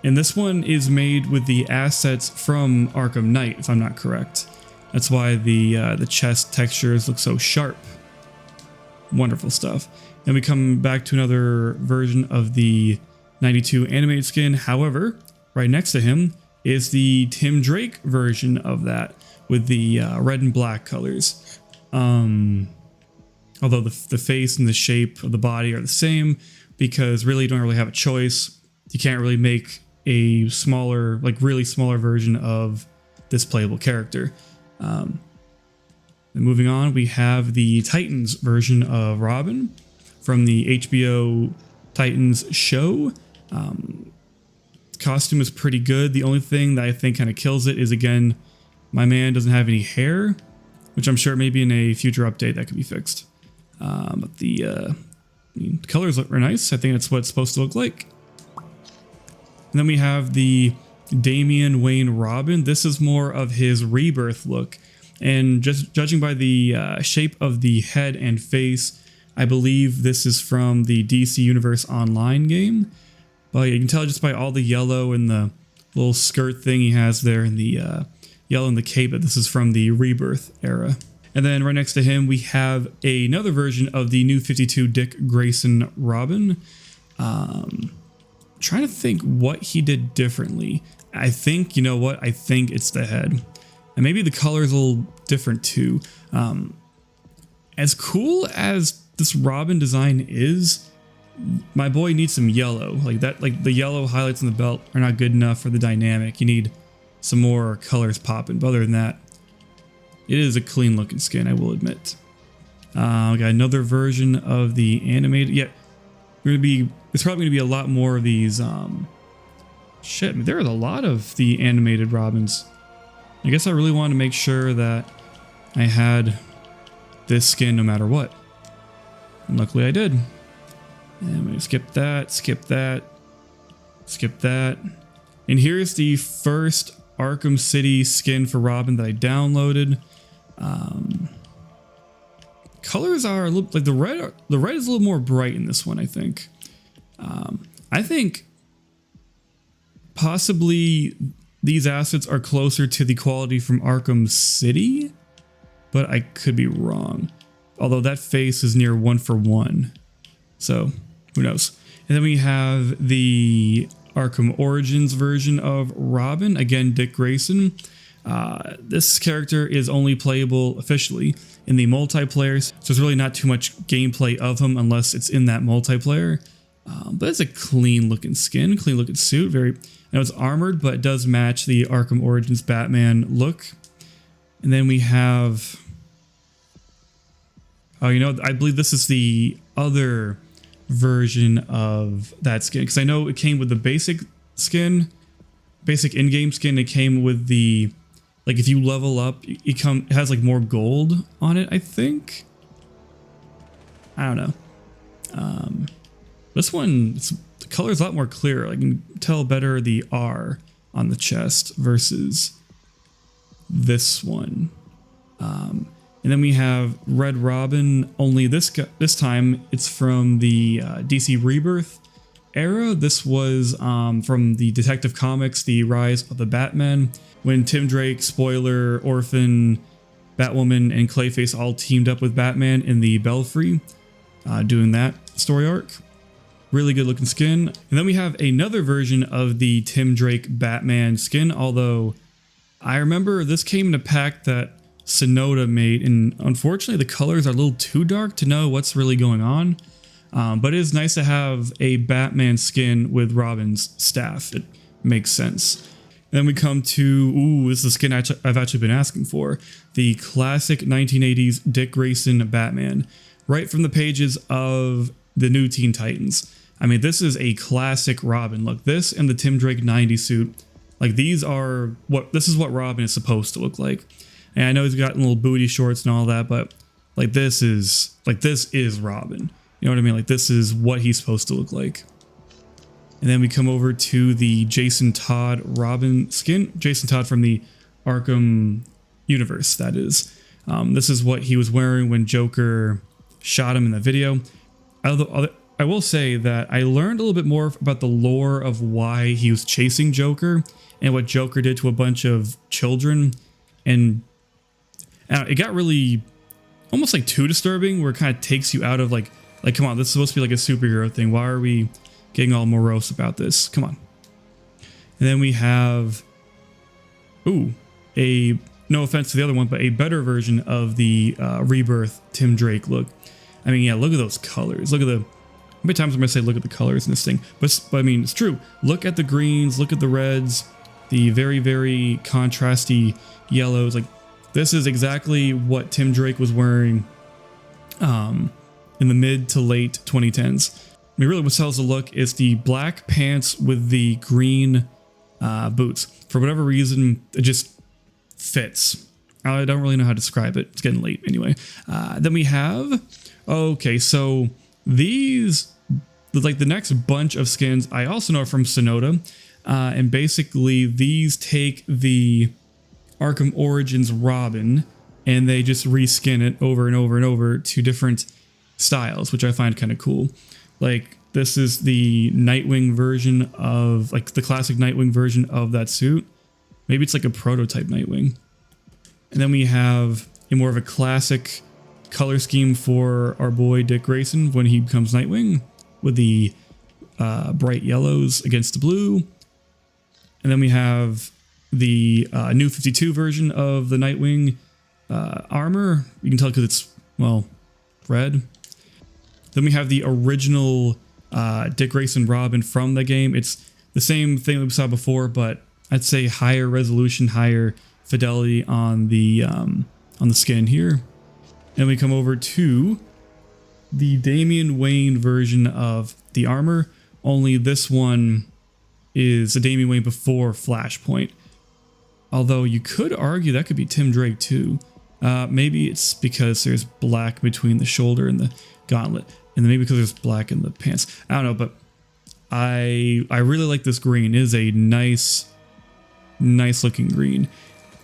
And this one is made with the assets from Arkham Knight, if I'm not correct. That's why the chest textures look so sharp. Wonderful stuff. And we come back to another version of the 92 animated skin. However, right next to him is the Tim Drake version of that with the red and black colors. Although the face and the shape of the body are the same, because really you don't really have a choice. You can't really make a smaller, like really smaller version of this playable character. And moving on, we have the Titans version of Robin from the HBO Titans show. Costume is pretty good. The only thing that I think kind of kills it is, again, my man doesn't have any hair, which I'm sure maybe in a future update that could be fixed. But the colors look very nice. I think that's what it's supposed to look like. And then we have the Damian Wayne Robin. This is more of his rebirth look. And just judging by the shape of the head and face, I believe this is from the DC Universe Online game. But you can tell just by all the yellow and the little skirt thing he has there, and the yellow and the cape, that this is from the Rebirth era. And then right next to him, we have another version of the New 52 Dick Grayson Robin. Trying to think what he did differently. I think, you know what? I think it's the head. And maybe the color is a little different too. As cool as this Robin design is, my boy needs some yellow. Like that, like the yellow highlights on the belt are not good enough for the dynamic. You need some more colors popping. But other than that, it is a clean looking skin, I will admit. We got another version of the animated. Yeah, there's probably gonna be a lot more of these. Shit, I mean, there is a lot of the animated Robins. I guess I really wanted to make sure that I had this skin no matter what. And luckily I did. And I'm gonna skip that, skip that, skip that. And here's the first Arkham City skin for Robin that I downloaded. Colors are a little, like the red is a little more bright in this one, I think. I think possibly these assets are closer to the quality from Arkham City, but I could be wrong. Although that face is near 1-for-1. So who knows? And then we have the Arkham Origins version of Robin. Again, Dick Grayson. This character is only playable officially in the multiplayer, so there's really not too much gameplay of him unless it's in that multiplayer. But it's a clean looking skin, clean looking suit. Very, I know it's armored, but it does match the Arkham Origins Batman look. And then we have, oh, you know, I believe this is the other version of that skin, because I know it came with the basic skin, basic in-game skin. It came with the, like, if you level up, it has like more gold on it, I think. I don't know. This one, the color is a lot more clear. I can tell better the R on the chest versus this one. And then we have Red Robin, only this time it's from the DC Rebirth era. This was from the Detective Comics, The Rise of the Batman, when Tim Drake, Spoiler, Orphan, Batwoman, and Clayface all teamed up with Batman in the Belfry, doing that story arc. Really good looking skin. And then we have another version of the Tim Drake Batman skin, although I remember this came in a pack that Sonoda made, and unfortunately the colors are a little too dark to know what's really going on. But it is nice to have a Batman skin with Robin's staff. It makes sense. And then we come to, ooh, this is the skin I've actually been asking for. The classic 1980s Dick Grayson Batman. Right from the pages of the new Teen Titans. I mean, this is a classic Robin look. This and the Tim Drake 90 suit, like this is what Robin is supposed to look like. And I know he's got little booty shorts and all that, but like this is Robin. You know what I mean? Like this is what he's supposed to look like. And then we come over to the Jason Todd Robin skin. Jason Todd from the Arkham universe, that is. This is what he was wearing when Joker shot him in the video. I will say that I learned a little bit more about the lore of why he was chasing Joker and what Joker did to a bunch of children. And it got really almost like too disturbing, where it kind of takes you out of like come on, this is supposed to be like a superhero thing. Why are we getting all morose about this? Come on. And then we have, ooh, no offense to the other one, but a better version of the Rebirth Tim Drake look. I mean, yeah, look at those colors. Look at the, how many times am I going to say look at the colors in this thing? But I mean, it's true. Look at the greens, look at the reds, the very, very contrasty yellows. Like, this is exactly what Tim Drake was wearing in the mid to late 2010s. I mean, really what sells the look is the black pants with the green boots. For whatever reason, it just fits. I don't really know how to describe it. It's getting late anyway. Then we have, okay, so these, like the next bunch of skins I also know are from Sonoda. And basically these take the Arkham Origins Robin and they just reskin it over and over and over to different styles, which I find kind of cool. Like this is the Nightwing version of, like the classic Nightwing version of that suit. Maybe it's like a prototype Nightwing. And then we have a more of a classic color scheme for our boy Dick Grayson when he becomes Nightwing, with the bright yellows against the blue. And then we have the new 52 version of the Nightwing armor. You can tell because it's, well, red. Then we have the original Dick Grayson Robin from the game. It's the same thing that we saw before, but I'd say higher resolution, higher fidelity on the skin here. And we come over to the Damian Wayne version of the armor, only this one is a Damian Wayne before Flashpoint. Although you could argue that could be Tim Drake too. Maybe it's because there's black between the shoulder and the gauntlet, and then maybe because there's black in the pants. I don't know, but I really like this green. It is a nice looking green.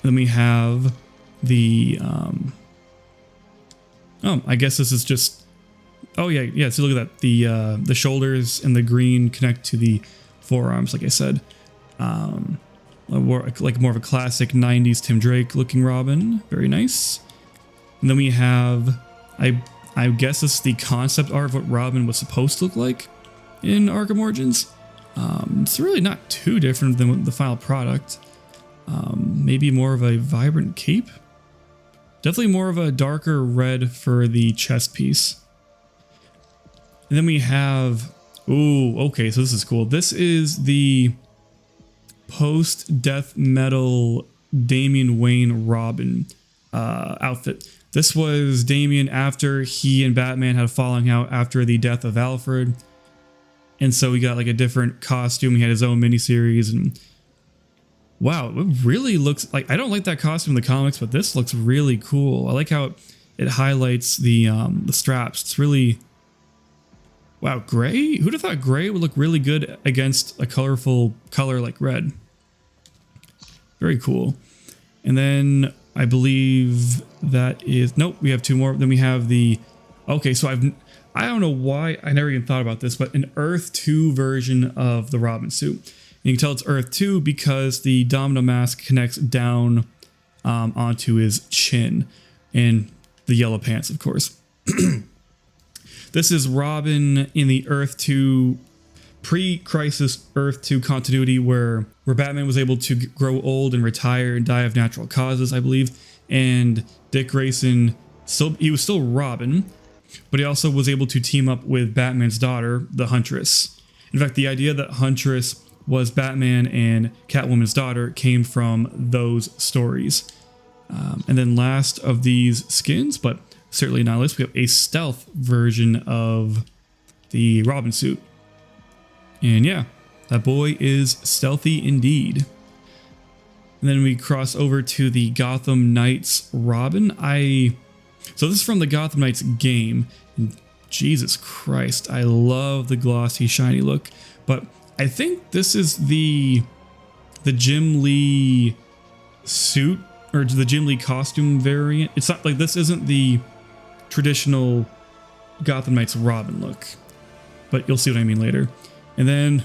Then we have the I guess this is just, oh yeah. So look at that. The shoulders and the green connect to the forearms, like I said. Like more of a classic 90s Tim Drake looking Robin. Very nice. And then we have, I guess this is the concept art of what Robin was supposed to look like in Arkham Origins. It's really not too different than the final product. Maybe more of a vibrant cape. Definitely more of a darker red for the chest piece. And then we have, ooh, okay, so this is cool. This is the post-death metal Damian Wayne Robin outfit. This was Damian after he and Batman had a falling out after the death of Alfred. And so he got like a different costume. He had his own miniseries, and wow, it really looks like, I don't like that costume in the comics, but this looks really cool. I like how it highlights the straps. It's really, wow, gray? Who'd have thought gray would look really good against a colorful color like red? Very cool. And then I believe that is, nope, we have two more. Then we have the, okay, so I don't know why I never even thought about this, but an Earth 2 version of the Robin suit. And you can tell it's Earth 2 because the domino mask connects down onto his chin, and the yellow pants, of course. This is Robin in the Earth 2 pre-crisis Earth 2 continuity where Batman was able to grow old and retire and die of natural causes, I believe. And Dick Grayson, he was still Robin, but he also was able to team up with Batman's daughter, the Huntress. In fact, the idea that Huntress was Batman and Catwoman's daughter came from those stories. And then last of these skins, but certainly not least, we have a stealth version of the Robin suit. And yeah, that boy is stealthy indeed. And then we cross over to the Gotham Knights Robin. So this is from the Gotham Knights game. And Jesus Christ, I love the glossy, shiny look. But I think this is the Jim Lee suit, or the Jim Lee costume variant. It's not like, this isn't the traditional Gotham Knights Robin look, but you'll see what I mean later. And then,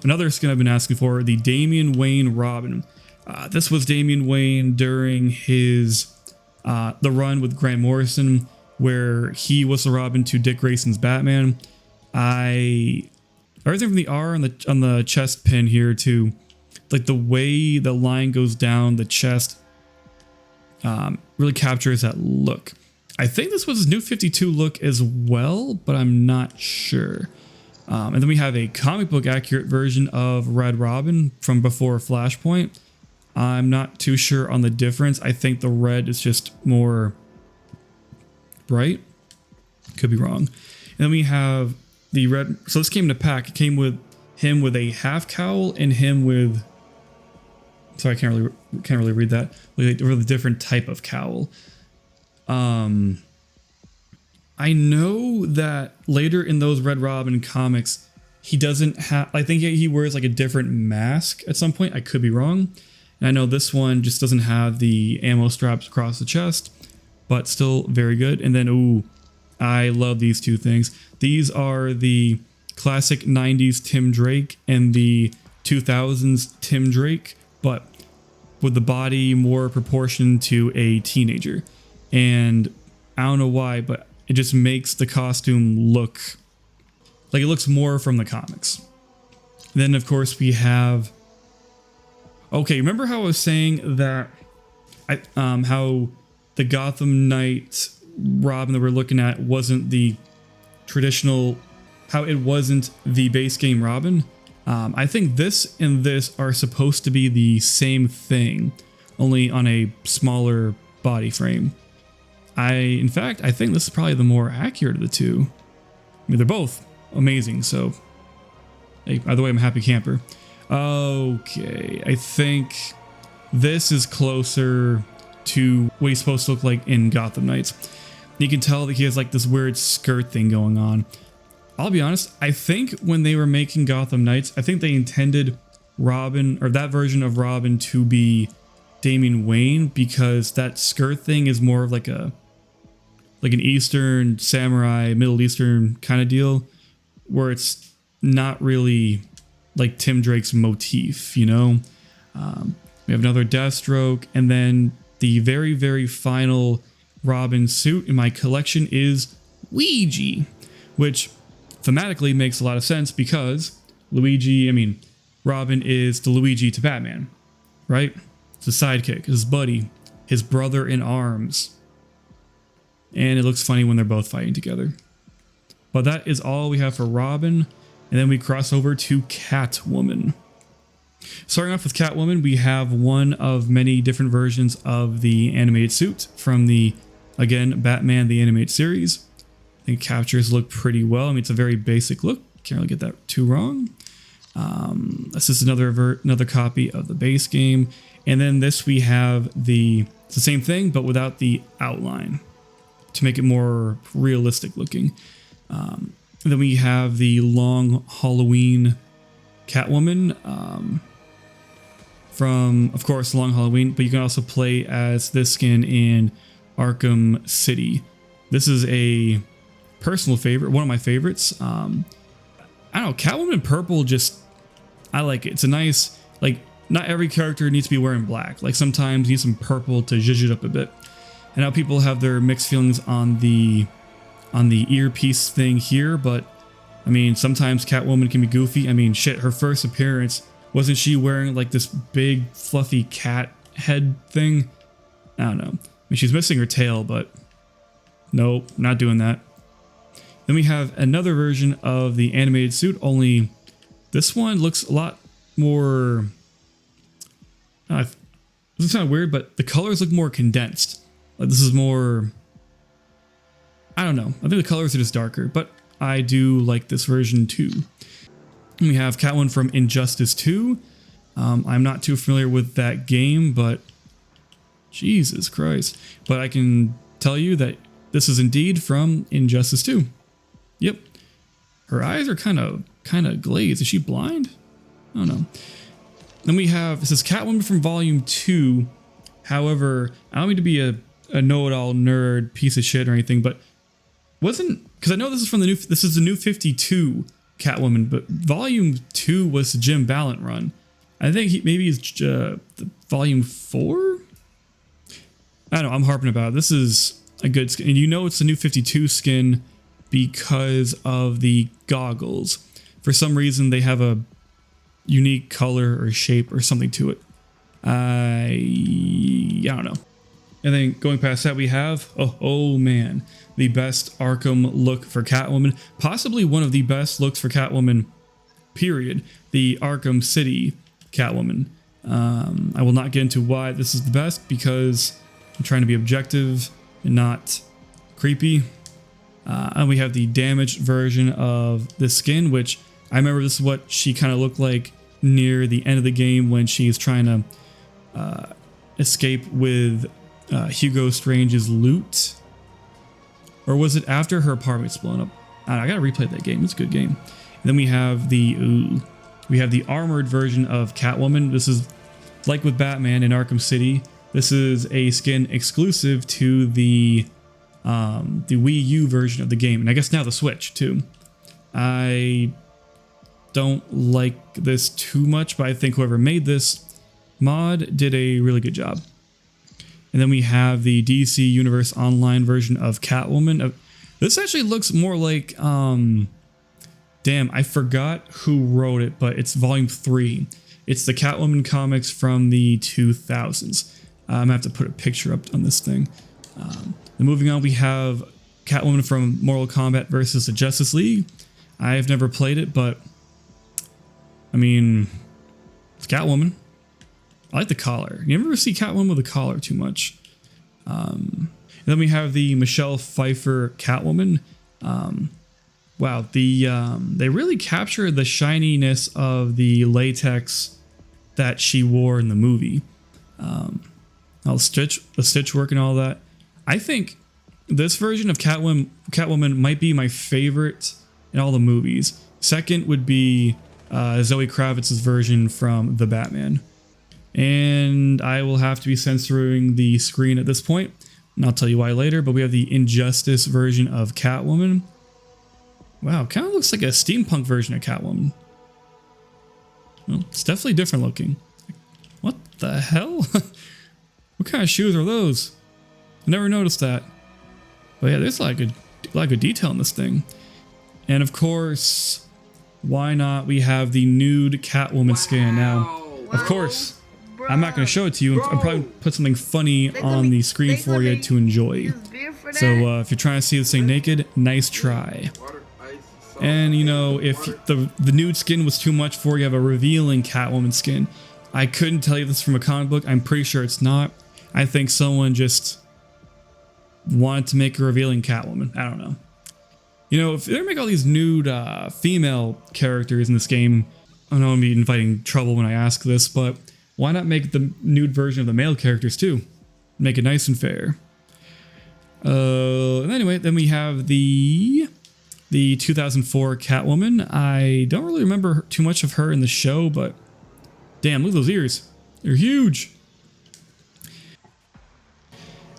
another skin I've been asking for, the Damian Wayne Robin. This was Damian Wayne during his the run with Grant Morrison, where he was the Robin to Dick Grayson's Batman. Everything from the R on the chest pin here to like the way the line goes down the chest really captures that look. I think this was his New 52 look as well, but I'm not sure. And then we have a comic book accurate version of Red Robin from before Flashpoint. I'm not too sure on the difference. I think the red is just more bright. Could be wrong. And then we have the red. So this came in a pack. It came with him with a half cowl and him with. Sorry, I can't really read that. Like a really different type of cowl. I know that later in those Red Robin comics, he doesn't have, I think he wears like a different mask at some point. I could be wrong. And I know this one just doesn't have the ammo straps across the chest, but still very good. And then, I love these two things. These are the classic 90s Tim Drake and the 2000s Tim Drake, but with the body more proportioned to a teenager. And I don't know why, but it just makes the costume look like it looks more from the comics. Then, of course, we have... Okay, remember how I was saying that how the Gotham Knight Robin that we're looking at wasn't the traditional how it wasn't the base game Robin. I think this and this are supposed to be the same thing, only on a smaller body frame. In fact, I think this is probably the more accurate of the two. I mean, they're both amazing, so hey, either way, I'm a happy camper. Okay, I think this is closer to what he's supposed to look like in Gotham Knights. You can tell that he has like this weird skirt thing going on. I'll be honest, I think when they were making Gotham Knights, I think they intended Robin, or that version of Robin, to be Damian Wayne, because that skirt thing is more of like an Eastern samurai, Middle Eastern kind of deal, where it's not really like Tim Drake's motif, you know? We have another Deathstroke, and then the very, very final Robin suit in my collection is Luigi, which thematically makes a lot of sense because Robin is the Luigi to Batman, right? It's a sidekick, his buddy, his brother in arms. And it looks funny when they're both fighting together. But that is all we have for Robin. And then we cross over to Catwoman. Starting off with Catwoman, we have one of many different versions of the animated suit from the, again, Batman the Animated Series. I think captures look pretty well. I mean, it's a very basic look. Can't really get that too wrong. This is another copy of the base game. And then this we have it's the same thing, but without the outline to make it more realistic looking. And then we have the long Halloween Catwoman from, of course, Long Halloween, but you can also play as this skin in Arkham City. This is a personal favorite, one of my favorites. I don't know, Catwoman purple, I like it. It's a nice, like, not every character needs to be wearing black. Like, sometimes you need some purple to zhuzh it up a bit. And now people have their mixed feelings on the earpiece thing here, but I mean, sometimes Catwoman can be goofy. I mean, shit, her first appearance, wasn't she wearing like this big fluffy cat head thing? I don't know. I mean, she's missing her tail, but nope, not doing that. Then we have another version of the animated suit, only this one looks a lot more, this sounds weird, but the colors look more condensed. Like, this is more, I don't know. I think the colors are just darker, but I do like this version too. And we have Catwoman from Injustice 2. I'm not too familiar with that game, but Jesus Christ. But I can tell you that this is indeed from Injustice 2. Yep. Her eyes are kind of glazed. Is she blind? I don't know. Then we have, this is Catwoman from Volume 2. However, I don't mean to be a know-it-all nerd piece of shit or anything, but because I know this is from this is the new 52 Catwoman, but Volume 2 was the Jim Ballant run. I think maybe it's the Volume 4? I don't know, I'm harping about it. This is a good skin, and you know it's the new 52 skin because of the goggles. For some reason, they have a unique color or shape or something to it. I don't know. And then going past that, we have, oh man, the best Arkham look for Catwoman. Possibly one of the best looks for Catwoman, period. The Arkham City Catwoman. I will not get into why this is the best because I'm trying to be objective and not creepy. And we have the damaged version of the skin, which I remember this is what she kind of looked like near the end of the game when she's trying to escape with Hugo Strange's loot. Or was it after her apartment's blown up? I gotta replay that game. It's a good game. And then we have the armored version of Catwoman. This is like with Batman in Arkham City. This is a skin exclusive to the Wii U version of the game, and I guess now the Switch too. I don't like this too much, but I think whoever made this mod did a really good job. And then we have the DC Universe Online version of Catwoman. This actually looks more like, damn, I forgot who wrote it, but it's Volume 3. It's the Catwoman comics from the 2000s. I'm gonna have to put a picture up on this thing. Then moving on, we have Catwoman from Mortal Kombat versus the Justice League. I've never played it, but I mean, it's Catwoman. I like the collar. You never see Catwoman with a collar too much. And then we have the Michelle Pfeiffer Catwoman. Wow, they really captured the shininess of the latex that she wore in the movie. All the stitch work and all that. I think this version of Catwoman might be my favorite in all the movies. Second would be Zoe Kravitz's version from The Batman. And I will have to be censoring the screen at this point, and I'll tell you why later, but we have the Injustice version of Catwoman. Wow, kind of looks like a steampunk version of Catwoman. Well, it's definitely different looking. What the hell? What kind of shoes are those? I never noticed that. But yeah, there's a lot of good detail in this thing. And of course, why not? We have the nude Catwoman skin now. Of course, I'm not going to show it to you. I'm probably put something funny on the screen for you to enjoy. So if you're trying to see this thing naked, nice try. And you know, if the nude skin was too much for you, have a revealing Catwoman skin. I couldn't tell you this from a comic book. I'm pretty sure it's not. I think someone just wanted to make a revealing Catwoman. I don't know. You know, if they're gonna make all these nude female characters in this game, I know I'm gonna be inviting trouble when I ask this, but why not make the nude version of the male characters too? Make it nice and fair. And anyway, then we have the 2004 Catwoman. I don't really remember too much of her in the show, but damn, look at those ears. They're huge.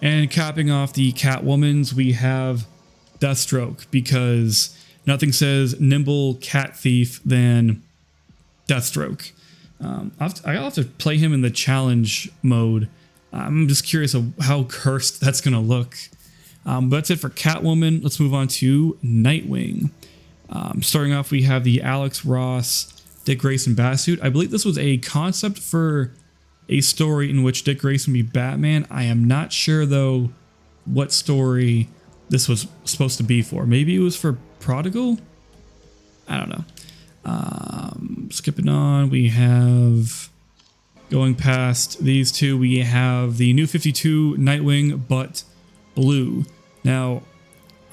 And capping off the Catwomans, we have Deathstroke, because nothing says nimble cat thief than Deathstroke. I'll have to play him in the challenge mode. I'm just curious of how cursed that's going to look. But that's it for Catwoman. Let's move on to Nightwing. Starting off, we have the Alex Ross, Dick Grayson Batsuit. I believe this was a concept for a story in which Dick Grayson would be Batman. I am not sure, though, what story this was supposed to be for. Maybe it was for Prodigal? I don't know. Skipping on, we have, going past these two, we have the New 52 Nightwing, but blue. Now,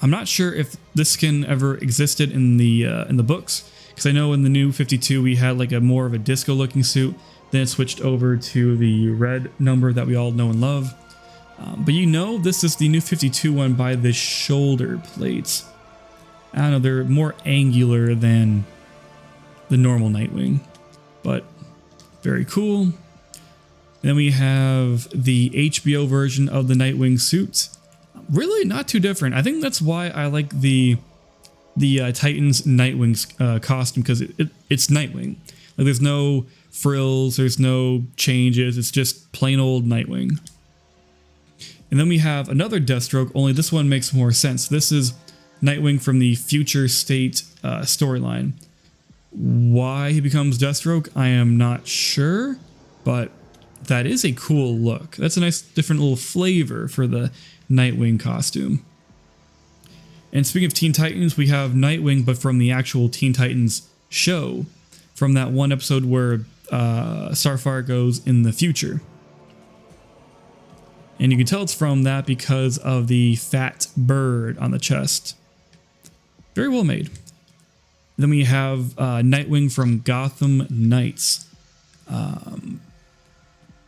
I'm not sure if this skin ever existed in the books, because I know in the New 52 we had like a more of a disco looking suit. Then it switched over to the red number that we all know and love. But you know, this is the New 52 one by the shoulder plates. I don't know, they're more angular than the normal Nightwing, but very cool. And then we have the HBO version of the Nightwing suit. Really not too different. I think that's why I like the Titans Nightwing costume, because it's Nightwing. Like, there's no frills, there's no changes, it's just plain old Nightwing. And then we have another Deathstroke, only this one makes more sense. This is Nightwing from the Future State storyline. Why he becomes Deathstroke, I am not sure, but that is a cool look. That's a nice different little flavor for the Nightwing costume. And speaking of Teen Titans, we have Nightwing, but from the actual Teen Titans show, from that one episode where Starfire goes in the future. And you can tell it's from that because of the fat bird on the chest. Very well made. Then we have Nightwing from Gotham Knights.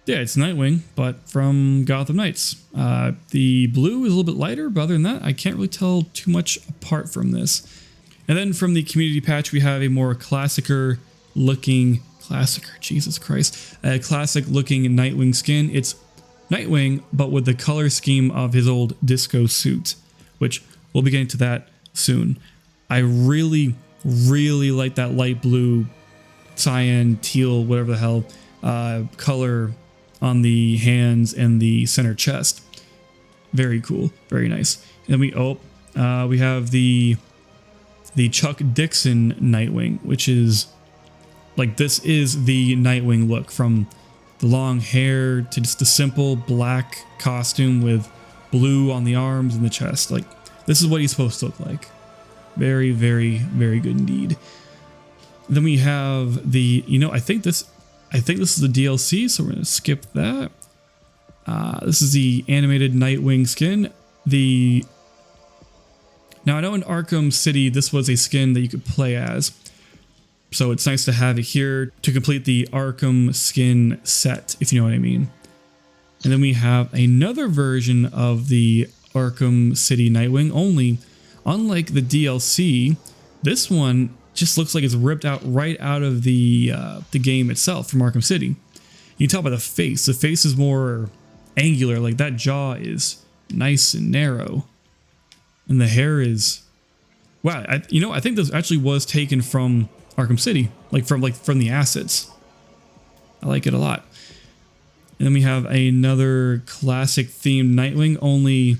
Yeah, it's Nightwing, but from Gotham Knights. The blue is a little bit lighter, but other than that, I can't really tell too much apart from this. And then from the community patch, we have a more classic looking Nightwing skin. It's Nightwing, but with the color scheme of his old disco suit, which we'll be getting to that soon. I really like that light blue, cyan, teal, whatever the hell, color on the hands and the center chest. Very cool, very nice. And then we have the Chuck Dixon Nightwing, which is like, this is the Nightwing look, from the long hair to just a simple black costume with blue on the arms and the chest. Like, this is what he's supposed to look like. Very, very, very good indeed. Then we have the, I think this is the DLC, so we're gonna skip that. This is the animated Nightwing skin. Now I know in Arkham City this was a skin that you could play as, so it's nice to have it here to complete the Arkham skin set, if you know what I mean. And then we have another version of the Arkham City Nightwing, only unlike the DLC, this one just looks like it's ripped out right out of the game itself from Arkham City. You can tell by the face. The face is more angular, like that jaw is nice and narrow. And the hair is, wow, I think this actually was taken from Arkham City, from the assets. I like it a lot. And then we have another classic themed Nightwing, only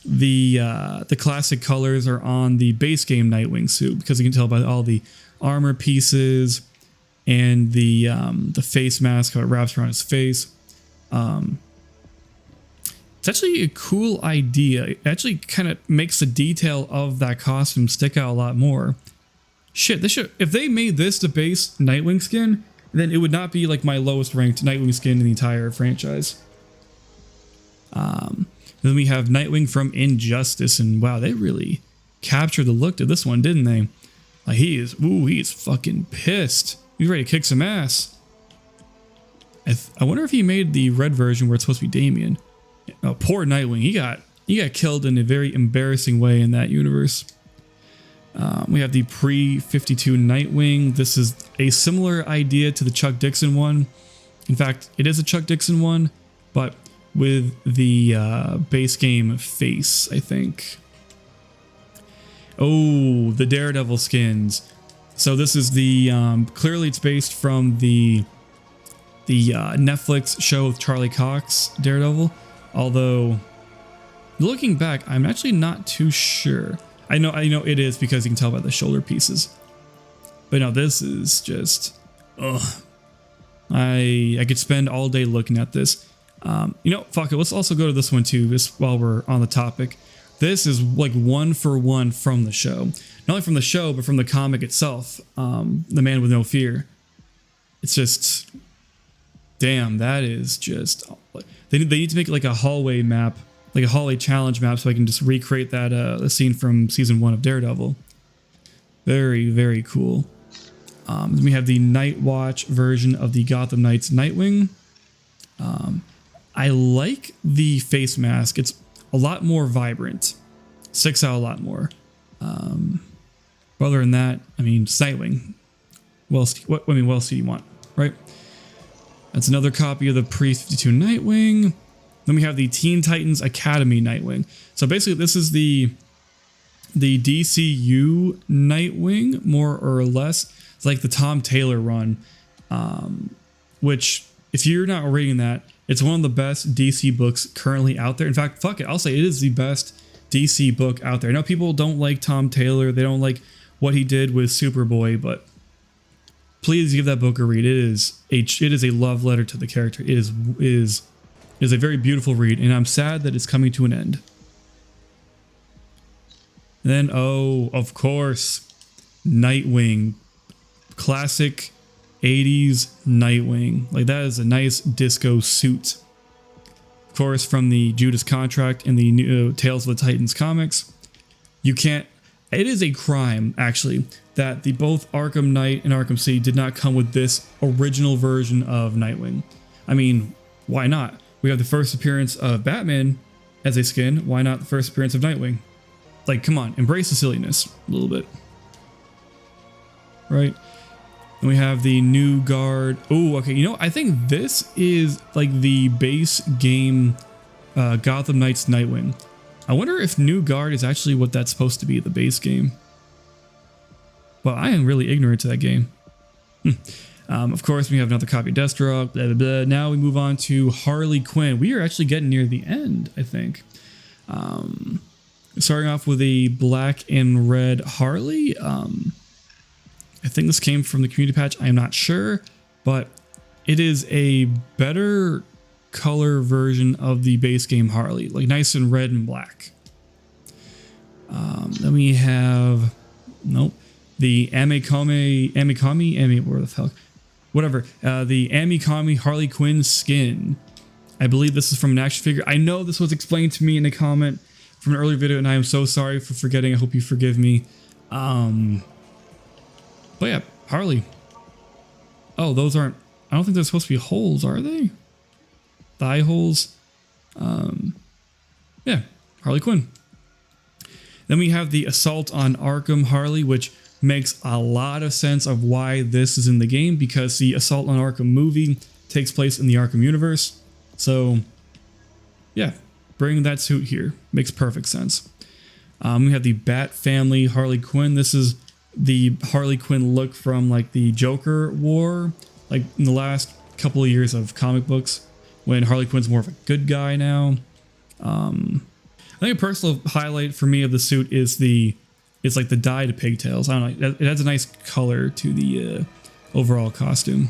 the classic colors are on the base game Nightwing suit, because you can tell by all the armor pieces and the face mask, how it wraps around his face. It's actually a cool idea. It actually kind of makes the detail of that costume stick out a lot more. Shit, if they made this the base Nightwing skin, then it would not be like my lowest ranked Nightwing skin in the entire franchise. Then we have Nightwing from Injustice, and wow, they really captured the look of this one, didn't they? Like he is fucking pissed. He's ready to kick some ass. I wonder if he made the red version where it's supposed to be Damian. Oh, poor Nightwing. He got killed in a very embarrassing way in that universe. We have the pre-52 Nightwing. This is a similar idea to the Chuck Dixon one. In fact, it is a Chuck Dixon one, but with the base game face, I think. Oh, the Daredevil skins. So this is the clearly it's based from the Netflix show with Charlie Cox, Daredevil. Although, looking back, I'm actually not too sure. I know it is because you can tell by the shoulder pieces. But no, this is just, ugh. I could spend all day looking at this. Fuck it. Let's also go to this one too, just while we're on the topic. This is like 1-for-1 from the show. Not only from the show, but from the comic itself. The Man with No Fear. It's just, damn, that is just, they need to make like a hallway map, like a hallway challenge map, so I can just recreate that the scene from season 1 of Daredevil. Very, very cool. Then we have the Night Watch version of the Gotham Knights Nightwing. I like the face mask. It's a lot more vibrant. Sticks out a lot more. But other than that, I mean, it's Nightwing. What else do you want, right? That's another copy of the pre-52 Nightwing. Then we have the Teen Titans Academy Nightwing. So basically, this is the DCU Nightwing, more or less. It's like the Tom Taylor run, which, if you're not reading that, it's one of the best DC books currently out there. In fact, fuck it, I'll say it is the best DC book out there. I know people don't like Tom Taylor, they don't like what he did with Superboy, but please give that book a read. It is a love letter to the character. It is a very beautiful read, and I'm sad that it's coming to an end. Then, oh, of course, Nightwing. Classic 80s Nightwing. Like, that is a nice disco suit. Of course, from the Judas Contract and the new Tales of the Titans comics. It is a crime, actually, that both Arkham Knight and Arkham City did not come with this original version of Nightwing. I mean, why not? We have the first appearance of Batman as a skin. Why not the first appearance of Nightwing? Like, come on, embrace the silliness a little bit. Right? And we have the New Guard. Oh, okay. I think this is like the base game Gotham Knights Nightwing. I wonder if New Guard is actually what that's supposed to be, the base game. Well, I am really ignorant to that game. Of course, we have another copy of Deathstroke. Blah, blah, blah. Now we move on to Harley Quinn. We are actually getting near the end, I think. Starting off with a black and red Harley. I think this came from the community patch. I am not sure, but it is a better color version of the base game Harley, like nice and red and black. Then we have, nope, the Amikami, where the hell, whatever, the Amikami Harley Quinn skin. I believe this is from an action figure. I know this was explained to me in a comment from an earlier video, and I am so sorry for forgetting. I hope you forgive me. But yeah, Harley. Oh, those aren't, I don't think they're supposed to be holes, are they? Thigh holes. Yeah, Harley Quinn. Then we have the Assault on Arkham Harley, which makes a lot of sense of why this is in the game, because the Assault on Arkham movie takes place in the Arkham universe. So yeah, bring that suit here. Makes perfect sense. We have the Bat Family Harley Quinn. This is the Harley Quinn look from like the Joker war, like in the last couple of years of comic books, when Harley Quinn's more of a good guy now. I think a personal highlight for me of the suit is it's like the dyed pigtails. I don't know, it adds a nice color to the overall costume.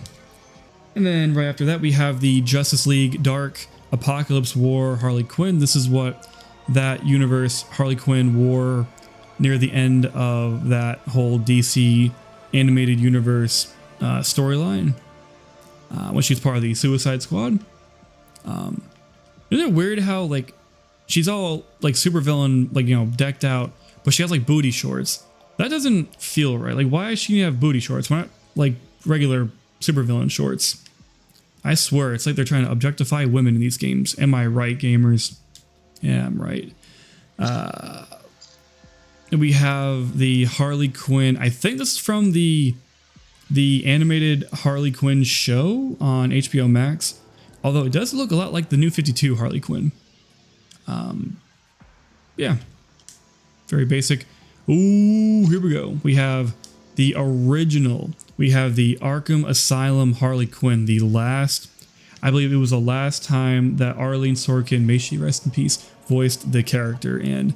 And then right after that, we have the Justice League Dark Apocalypse War Harley Quinn. This is what that universe Harley Quinn wore near the end of that whole DC animated universe storyline when she's part of the Suicide Squad. Isn't it weird how like she's all like supervillain, like, you know, decked out, but she has like booty shorts? That doesn't feel right. Like, why does she have booty shorts? Why not like regular supervillain shorts? I swear, it's like they're trying to objectify women in these games. Am I right, gamers? Yeah, I'm right. And we have the Harley Quinn. I think this is from the animated Harley Quinn show on HBO Max. Although it does look a lot like the New 52 Harley Quinn. Yeah, very basic. Ooh, here we go. We have the original. We have the Arkham Asylum Harley Quinn. The last, I believe it was the last time that Arlene Sorkin, may she rest in peace, voiced the character. And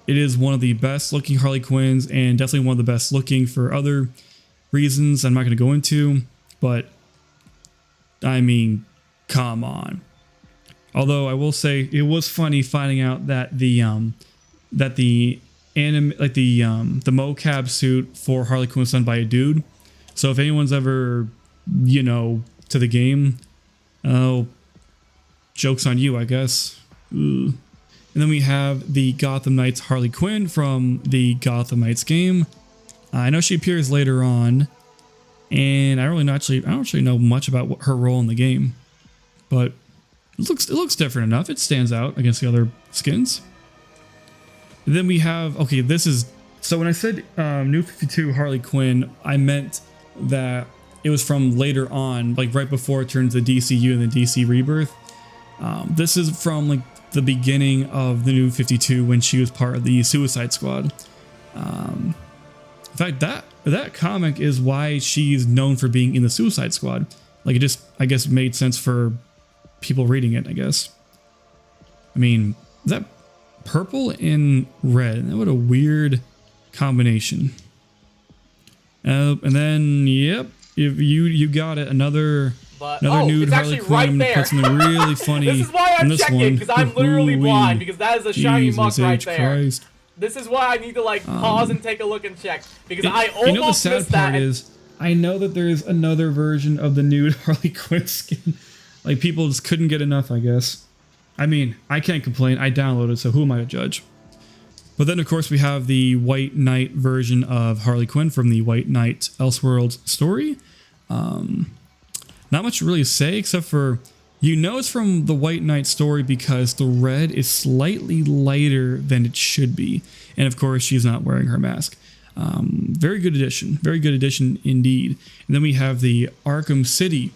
it is one of the best looking Harley Quinns, and definitely one of the best looking for other reasons I'm not going to go into. But I mean, come on. Although I will say it was funny finding out that the mocap suit for Harley Quinn was done by a dude. So if anyone's ever, you know, to the game, oh, joke's on you, I guess. Ugh. And then we have the Gotham Knights Harley Quinn from the Gotham Knights game. I know she appears later on, and I don't actually know much about her role in the game, but it looks different enough. It stands out against the other skins. And then we have, okay, this is, so when I said New 52 Harley Quinn, I meant that it was from later on, like right before it turned to DCU and the DC Rebirth. This is from like the beginning of the New 52 when she was part of the Suicide Squad. In fact, that comic is why she's known for being in the Suicide Squad. Like, it just, I guess, made sense for people reading it, I guess. I mean, is that purple and red? What a weird combination. And then, yep, you got it. Another nude Harley Quinn. Right, I'm gonna put something really funny. This is why I'm checking, because I'm literally blind, because that is a shiny muck right there. Christ. This is why I need to like pause and take a look and check, because I almost you know, the sad missed part that. is, I know that there's another version of the nude Harley Quinn skin. Like, people just couldn't get enough, I guess. I mean, I can't complain. I downloaded, so who am I to judge? But then, of course, we have the White Knight version of Harley Quinn from the White Knight Elseworlds story. Not much to really say, except for, you know, it's from the White Knight story because the red is slightly lighter than it should be. And, of course, she's not wearing her mask. Very good addition. Very good addition indeed. And then we have the Arkham City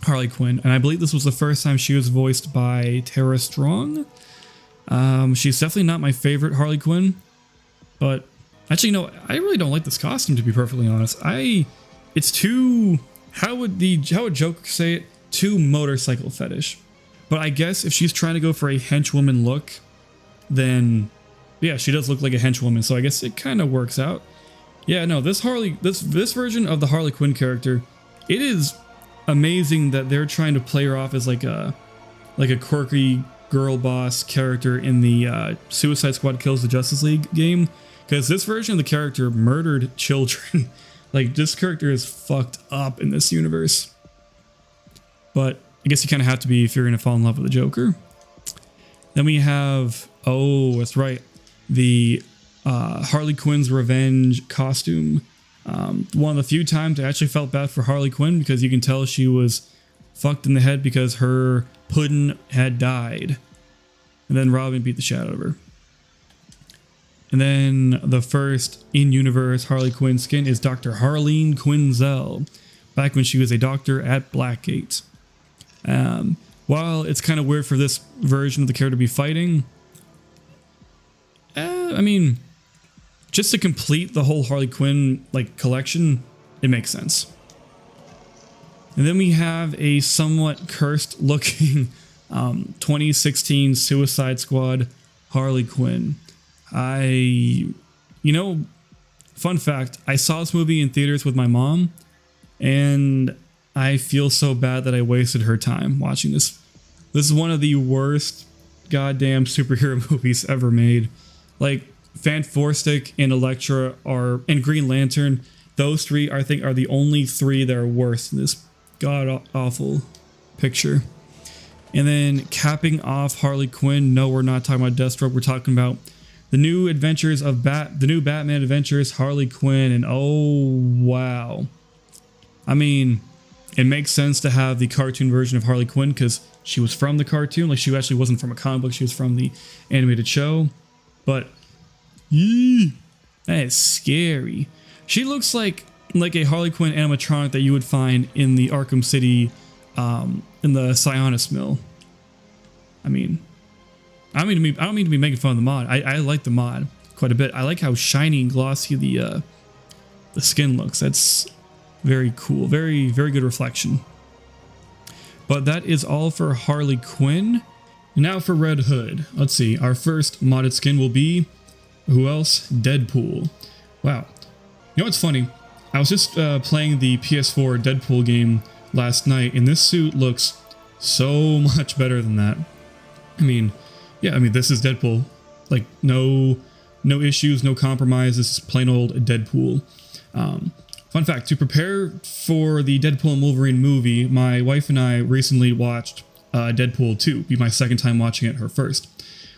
Harley Quinn, and I believe this was the first time she was voiced by Tara Strong. She's definitely not my favorite Harley Quinn, but actually, no, I really don't like this costume, to be perfectly honest. It's too, how would Joker say it? Too motorcycle fetish. But I guess if she's trying to go for a henchwoman look, then yeah, she does look like a henchwoman, so I guess it kind of works out. Yeah, no, this version of the Harley Quinn character, it is amazing that they're trying to play her off as like a quirky girl boss character in the Suicide Squad Kills the Justice League game, because this version of the character murdered children. Like, this character is fucked up in this universe. But I guess you kind of have to be if you're going to fall in love with the Joker. Then we have, oh, that's right, the Harley Quinn's Revenge costume. One of the few times I actually felt bad for Harley Quinn, because you can tell she was fucked in the head because her puddin' had died. And then Robin beat the shit out of her. And then the first in-universe Harley Quinn skin is Dr. Harleen Quinzel, back when she was a doctor at Blackgate. While it's kind of weird for this version of the character to be fighting, I mean, just to complete the whole Harley Quinn like collection, it makes sense. And then we have a somewhat cursed looking 2016 Suicide Squad Harley Quinn. You know, fun fact, I saw this movie in theaters with my mom, and I feel so bad that I wasted her time watching this. This is one of the worst goddamn superhero movies ever made. Like, Fantastic and Elektra and Green Lantern, those three I think are the only three that are worse in this god-awful picture. And then capping off Harley Quinn, no, we're not talking about Deathstroke, we're talking about the new adventures of the new Batman Adventures, Harley Quinn, and oh wow. I mean, it makes sense to have the cartoon version of Harley Quinn because she was from the cartoon, like she actually wasn't from a comic book, she was from the animated show. But that is scary. She looks like a Harley Quinn animatronic that you would find in the Arkham City, in the Sionis Mill. I mean, I don't mean to be making fun of the mod. I like the mod quite a bit. I like how shiny and glossy the skin looks. That's very cool. Very, very good reflection. But that is all for Harley Quinn. Now for Red Hood. Let's see. Our first modded skin will be, who else? Deadpool. Wow. You know what's funny? I was just playing the PS4 Deadpool game last night, and this suit looks so much better than that. I mean, yeah, I mean, this is Deadpool. Like, no issues, no compromise. This is plain old Deadpool. Fun fact, to prepare for the Deadpool and Wolverine movie, my wife and I recently watched Deadpool 2, be my second time watching it, her first.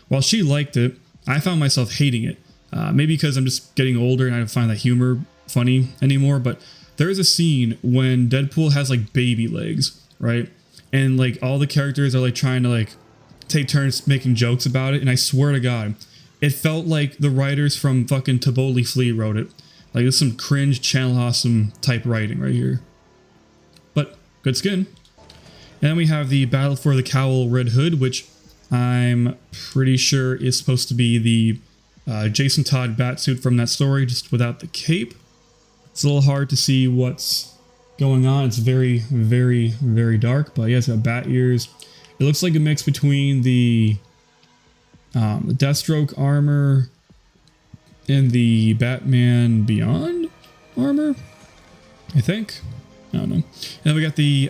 While she liked it, I found myself hating it. Maybe because I'm just getting older and I don't find that humor funny anymore, but there is a scene when Deadpool has like baby legs, right? And like all the characters are like trying to like take turns making jokes about it, and I swear to God, it felt like the writers from fucking Taboli Flea wrote it. Like, this is some cringe Channel Awesome type writing right here. But good skin. And then we have the Battle for the Cowl Red Hood, which I'm pretty sure is supposed to be the Jason Todd batsuit from that story, just without the cape. It's a little hard to see what's going on. It's very, very, very dark, but yeah, it's got bat ears. It looks like a mix between the Deathstroke armor and the Batman Beyond armor, I think. I don't know. And then we got the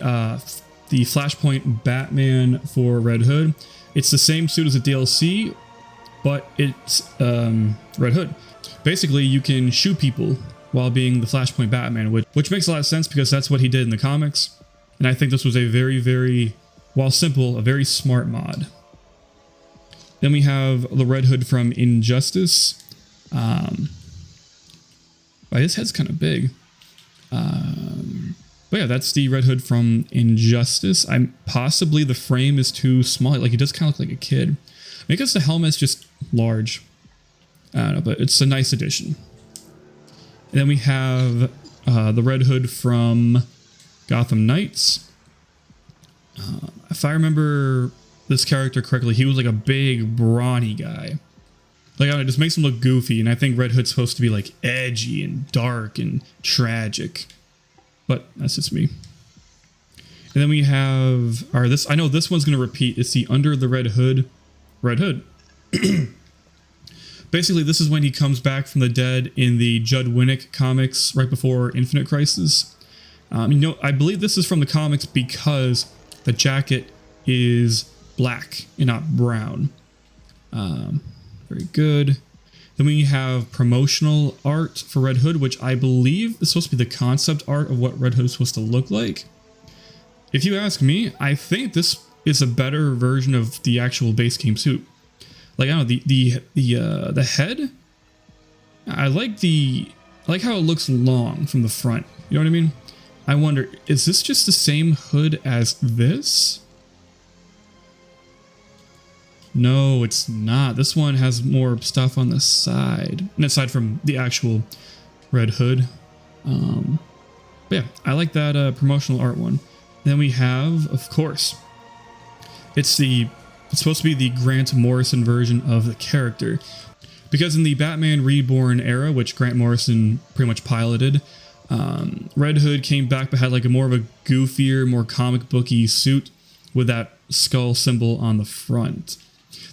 Flashpoint Batman for Red Hood. It's the same suit as the DLC, but it's Red Hood. Basically, you can shoot people while being the Flashpoint Batman, which makes a lot of sense because that's what he did in the comics. And I think this was a very, very, while simple, a very smart mod. Then we have the Red Hood from Injustice. His head's kind of big. But yeah, that's the Red Hood from Injustice. Possibly the frame is too small. Like, he does kind of look like a kid. I guess the helmet's just large. I don't know, but it's a nice addition. And then we have the Red Hood from Gotham Knights. If I remember this character correctly, he was like a big, brawny guy. Like, I don't know, it just makes him look goofy, and I think Red Hood's supposed to be like edgy and dark and tragic. But that's just me. And then we have, I know this one's going to repeat. It's the Under the Red Hood. Red Hood. Basically, this is when he comes back from the dead in the Judd Winnick comics right before Infinite Crisis. I believe this is from the comics because the jacket is black and not brown. Very good. Then we have promotional art for Red Hood, which I believe is supposed to be the concept art of what Red Hood is supposed to look like. If you ask me, I think this is a better version of the actual base game suit. Like, I don't know, the head. I like how it looks long from the front. You know what I mean? I wonder, is this just the same hood as this? No, it's not. This one has more stuff on the side, and aside from the actual Red Hood. But yeah, I like that promotional art one. Then we have, of course, it's supposed to be the Grant Morrison version of the character, because in the Batman Reborn era, which Grant Morrison pretty much piloted, Red Hood came back but had like a more of a goofier, more comic booky suit with that skull symbol on the front.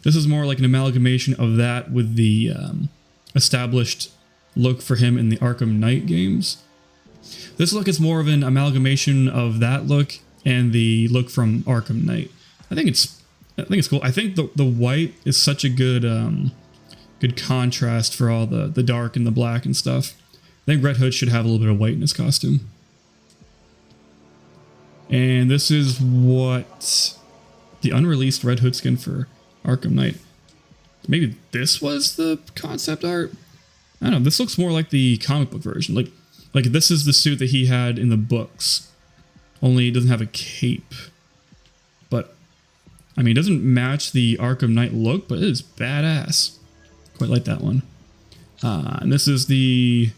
This is more like an amalgamation of that with the established look for him in the Arkham Knight games. This look is more of an amalgamation of that look and the look from Arkham Knight. I think it's cool. I think the white is such a good good contrast for all the dark and the black and stuff. I think Red Hood should have a little bit of white in his costume. And this is what the unreleased Red Hood skin for Arkham Knight. Maybe this was the concept art? I don't know. This looks more like the comic book version. Like this is the suit that he had in the books. Only it doesn't have a cape. But, I mean, it doesn't match the Arkham Knight look, but it is badass. Quite like that one. And this is the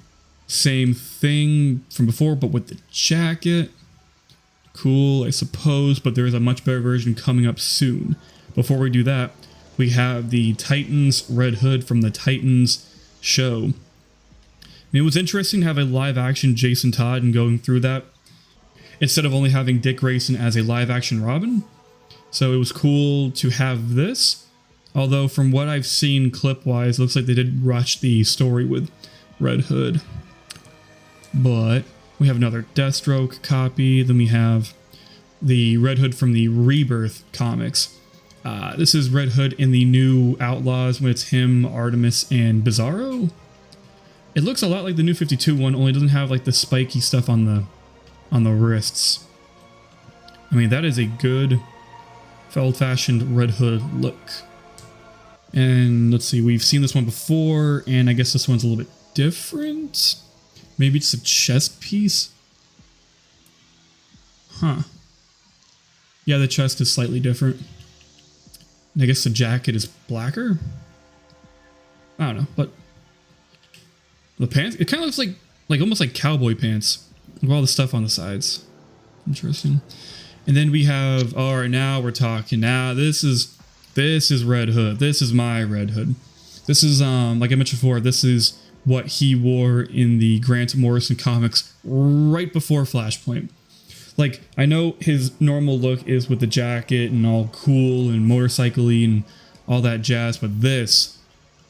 same thing from before, but with the jacket. Cool, I suppose, but there is a much better version coming up soon. Before we do that, we have the Titans Red Hood from the Titans show. I mean, it was interesting to have a live-action Jason Todd and going through that, instead of only having Dick Grayson as a live-action Robin. So it was cool to have this, although from what I've seen clip-wise, looks like they did rush the story with Red Hood. But we have another Deathstroke copy, then we have the Red Hood from the Rebirth comics. This is Red Hood in the new Outlaws when it's him, Artemis, and Bizarro. It looks a lot like the new 52 one, only it doesn't have like the spiky stuff on the wrists. I mean, that is a good old-fashioned Red Hood look. And let's see, we've seen this one before, and I guess this one's a little bit different. Maybe it's a chest piece? Huh. Yeah, the chest is slightly different. And I guess the jacket is blacker? I don't know, but the pants, it kind of looks like almost like cowboy pants with all the stuff on the sides. Interesting. And then we have, all right, now we're talking. Now this is Red Hood. This is my Red Hood. This is like I mentioned before, this is what he wore in the Grant Morrison comics right before Flashpoint. Like, I know his normal look is with the jacket and all cool and motorcycle-y and all that jazz, but this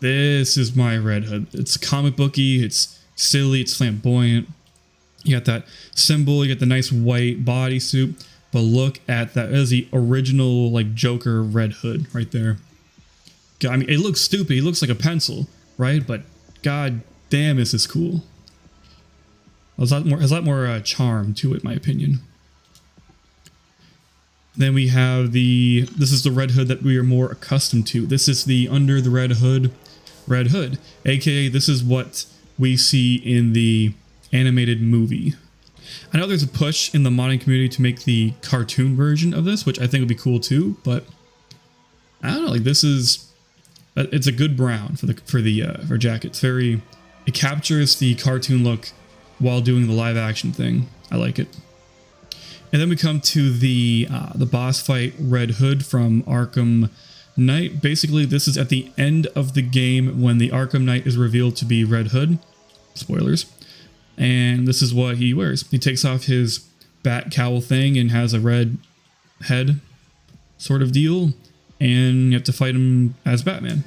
is my Red Hood. It's comic booky, it's silly, it's flamboyant. You got that symbol, you got the nice white bodysuit, but look at that. That is the original, like, Joker Red Hood right there. God, I mean, it looks stupid. He looks like a pencil, right? But god damn, is this cool. Has a lot more charm to it, in my opinion. Then we have this is the Red Hood that we are more accustomed to. This is the Under the Red Hood, aka this is what we see in the animated movie. I know there's a push in the modding community to make the cartoon version of this, which I think would be cool too, but I don't know, like it's a good brown for jacket. It captures the cartoon look while doing the live action thing. I like it. And then we come to the boss fight Red Hood from Arkham Knight. Basically, this is at the end of the game when the Arkham Knight is revealed to be Red Hood. Spoilers. And this is what he wears. He takes off his bat cowl thing and has a red head sort of deal. And you have to fight him as Batman.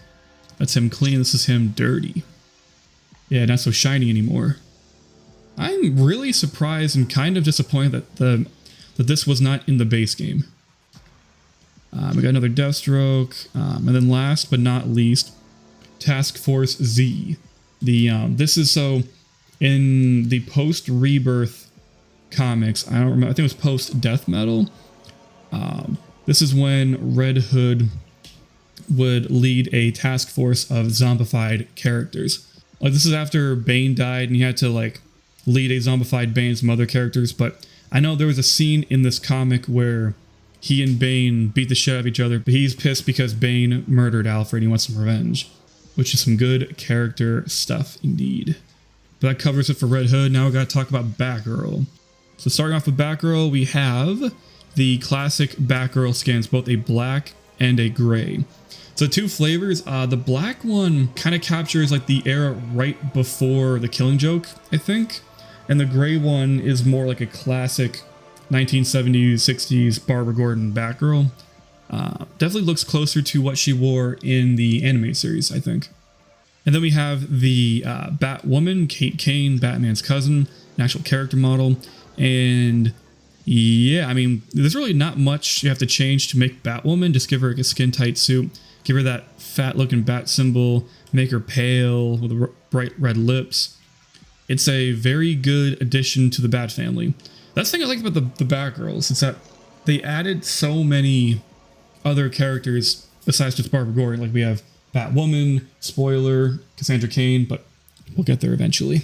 That's him clean. This is him dirty. Yeah, not so shiny anymore. I'm really surprised and kind of disappointed that this was not in the base game. We got another Deathstroke, and then last but not least, Task Force Z. This is so in the post Rebirth comics. I don't remember. I think it was post Death Metal. This is when Red Hood would lead a task force of zombified characters. Like, this is after Bane died, and he had to like lead a zombified Bane and some other characters. But I know there was a scene in this comic where he and Bane beat the shit out of each other, but he's pissed because Bane murdered Alfred and he wants some revenge, which is some good character stuff indeed. But that covers it for Red Hood. Now we got to talk about Batgirl. So starting off with Batgirl, we have the classic Batgirl skins, both a black and a gray. So two flavors. The black one kind of captures like the era right before the Killing Joke, I think. And the gray one is more like a classic 1970s, 60s Barbara Gordon Batgirl. Definitely looks closer to what she wore in the anime series, I think. And then we have the Batwoman, Kate Kane, Batman's cousin, an actual character model. And yeah, I mean, there's really not much you have to change to make Batwoman. Just give her like a skin tight suit, give her that fat looking bat symbol, make her pale with bright red lips. It's a very good addition to the Bat family. That's the thing I like about the Batgirls, is that they added so many other characters besides just Barbara Gordon. Like we have Batwoman, spoiler, Cassandra Cain, but we'll get there eventually.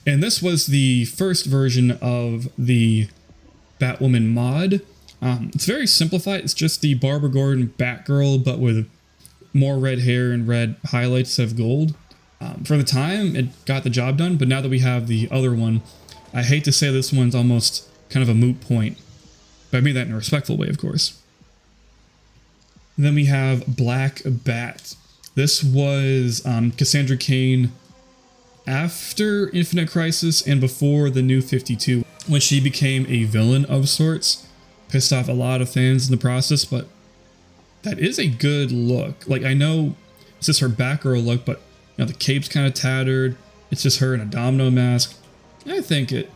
And this was the first version of the Batwoman mod. It's very simplified. It's just the Barbara Gordon Batgirl, but with more red hair and red highlights instead of gold. For the time, it got the job done, but now that we have the other one, I hate to say this one's almost kind of a moot point, but I mean that in a respectful way, of course. And then we have Black Bat. This was Cassandra Cain after Infinite Crisis and before the New 52, when she became a villain of sorts. Pissed off a lot of fans in the process, but that is a good look. Like, I know it's just her Batgirl look, but you know, the cape's kind of tattered. It's just her in a domino mask. I think it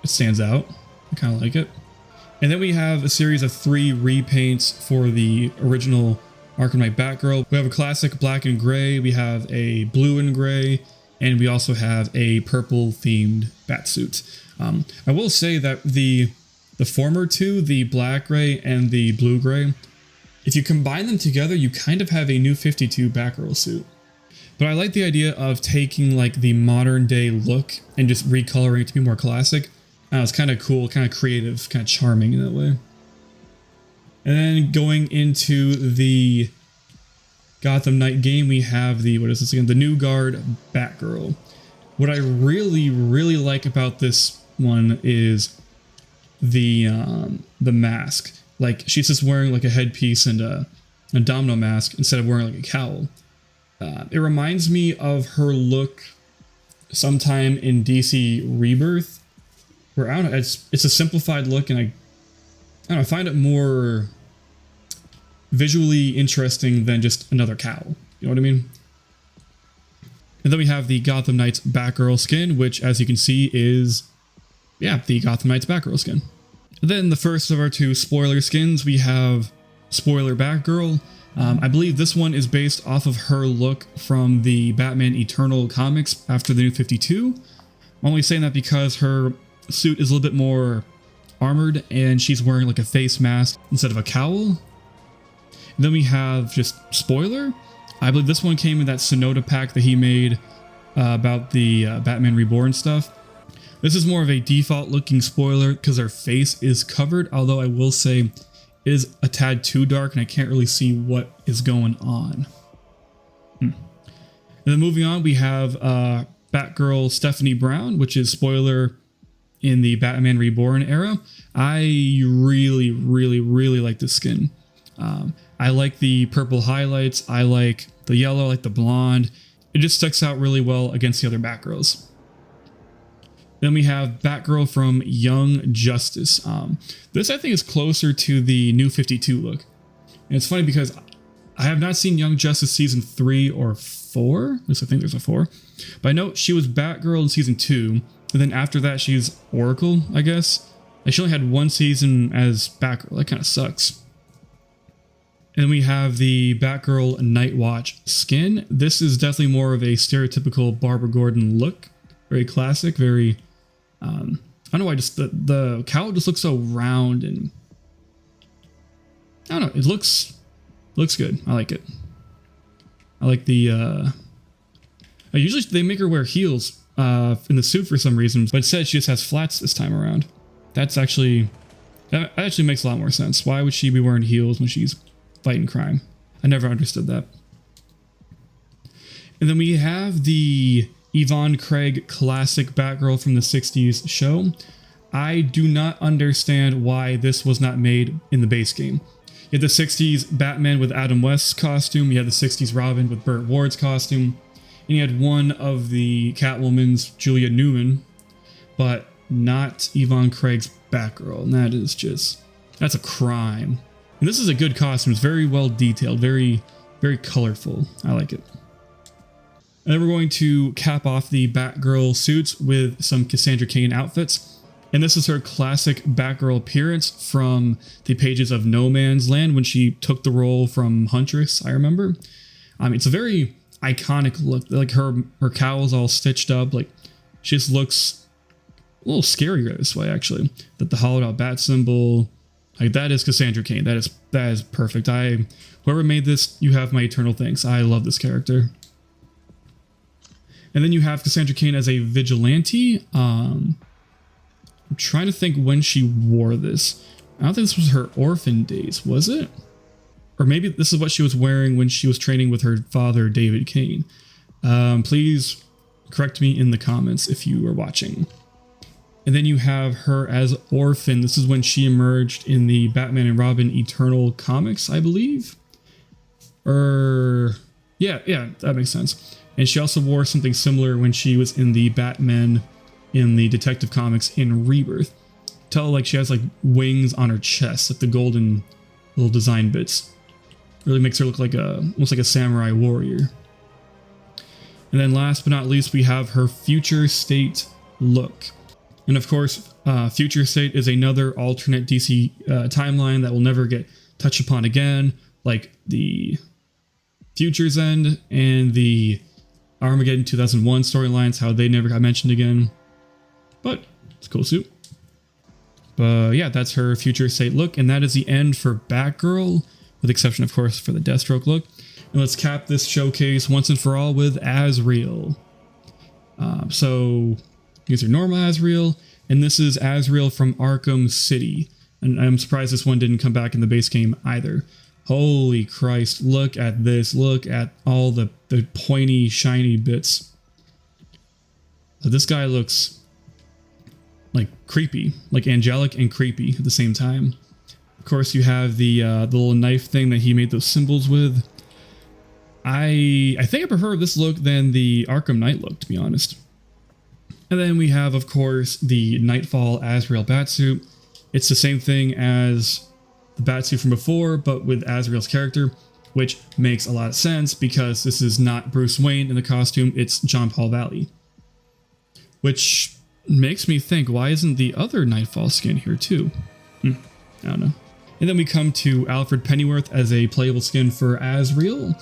stands out. I kind of like it. And then we have a series of 3 repaints for the original Arkham Knight Batgirl. We have a classic black and gray, we have a blue and gray, and we also have a purple themed batsuit. I will say that the former two, the black gray and the blue gray, if you combine them together, you kind of have a New 52 Batgirl suit. But I like the idea of taking like the modern day look and just recoloring it to be more classic. It's kind of cool, kind of creative, kind of charming in that way. And then going into the Gotham Knight game, we have the, what is this again? The New Guard Batgirl. What I really, really like about this one is the mask. Like, she's just wearing like a headpiece and a domino mask instead of wearing like a cowl. It reminds me of her look sometime in DC Rebirth, where I don't know, it's a simplified look, and I don't know, I find it more visually interesting than just another cowl. You know what I mean? And then we have the Gotham Knights Batgirl skin, which, as you can see, is, yeah, the Gotham Knights Batgirl skin. And then the first of our 2 spoiler skins, we have Spoiler Batgirl. I believe this one is based off of her look from the Batman Eternal comics after the New 52. I'm only saying that because her suit is a little bit more armored and she's wearing like a face mask instead of a cowl. And then we have just Spoiler. I believe this one came in that Sonoda pack that he made about the Batman Reborn stuff. This is more of a default looking Spoiler because her face is covered, although I will say it is a tad too dark and I can't really see what is going on. And then moving on, we have Batgirl Stephanie Brown, which is Spoiler in the Batman Reborn era. I really, really, really like this skin. I like the purple highlights. I like the yellow, I like the blonde. It just sticks out really well against the other Batgirls. Then we have Batgirl from Young Justice. This, I think, is closer to the New 52 look. And it's funny because I have not seen Young Justice season 3 or 4. At least I think there's a 4. But I know she was Batgirl in season 2. And then after that, she's Oracle, I guess. And she only had 1 season as Batgirl. That kind of sucks. And we have the Batgirl Night Watch skin. This is definitely more of a stereotypical Barbara Gordon look. Very classic, very, I don't know why, just the cowl just looks so round and, I don't know, it looks good. I like it. I like the, usually they make her wear heels in the suit for some reason, but instead she just has flats this time around. That actually makes a lot more sense. Why would she be wearing heels when she's fighting crime? I never understood that. And then we have the Yvonne Craig classic Batgirl from the 60s show. I do not understand why this was not made in the base game. You had the 60s Batman with Adam West's costume, you had the 60s Robin with Burt Ward's costume, and you had one of the Catwoman's, Julia Newman, but not Yvonne Craig's Batgirl, and that is just, that's a crime. And this is a good costume. It's very well detailed, very, very colorful. I like it. And then we're going to cap off the Batgirl suits with some Cassandra Cain outfits. And this is her classic Batgirl appearance from the pages of No Man's Land when she took the role from Huntress, I remember. It's a very iconic look. Like her cowl's all stitched up. Like she just looks a little scarier this way, actually. That the hollowed out bat symbol, like that is Cassandra Cain. That is perfect. Whoever made this, you have my eternal thanks. I love this character. And then you have Cassandra Cain as a vigilante. I'm trying to think when she wore this. I don't think this was her orphan days, was it? Or maybe this is what she was wearing when she was training with her father, David Cain. Please correct me in the comments if you are watching. And then you have her as Orphan. This is when she emerged in the Batman and Robin Eternal comics, I believe. Yeah, that makes sense. And she also wore something similar when she was in the Batman in the Detective Comics in Rebirth. Tell like she has like wings on her chest, like the golden little design bits. Really makes her look like almost like a samurai warrior. And then last but not least, we have her Future State look. And of course, Future State is another alternate DC timeline that will never get touched upon again, like the Future's End and the Armageddon 2001 storylines, how they never got mentioned again. But it's a cool suit. But yeah, that's her Future State look, and that is the end for Batgirl, with exception, of course, for the Deathstroke look. And let's cap this showcase once and for all with Azrael. So here's your normal Azrael, and this is Azrael from Arkham City. And I'm surprised this one didn't come back in the base game either. Holy Christ, look at this. Look at all the pointy, shiny bits. So this guy looks like creepy, like angelic and creepy at the same time. Of course, you have the little knife thing that he made those symbols with. I think I prefer this look than the Arkham Knight look, to be honest. And then we have, of course, the Nightfall Azrael Batsuit. It's the same thing as the Batsuit from before, but with Azrael's character, which makes a lot of sense because this is not Bruce Wayne in the costume, it's John Paul Valley. Which makes me think, why isn't the other Nightfall skin here too? I don't know. And then we come to Alfred Pennyworth as a playable skin for Azrael.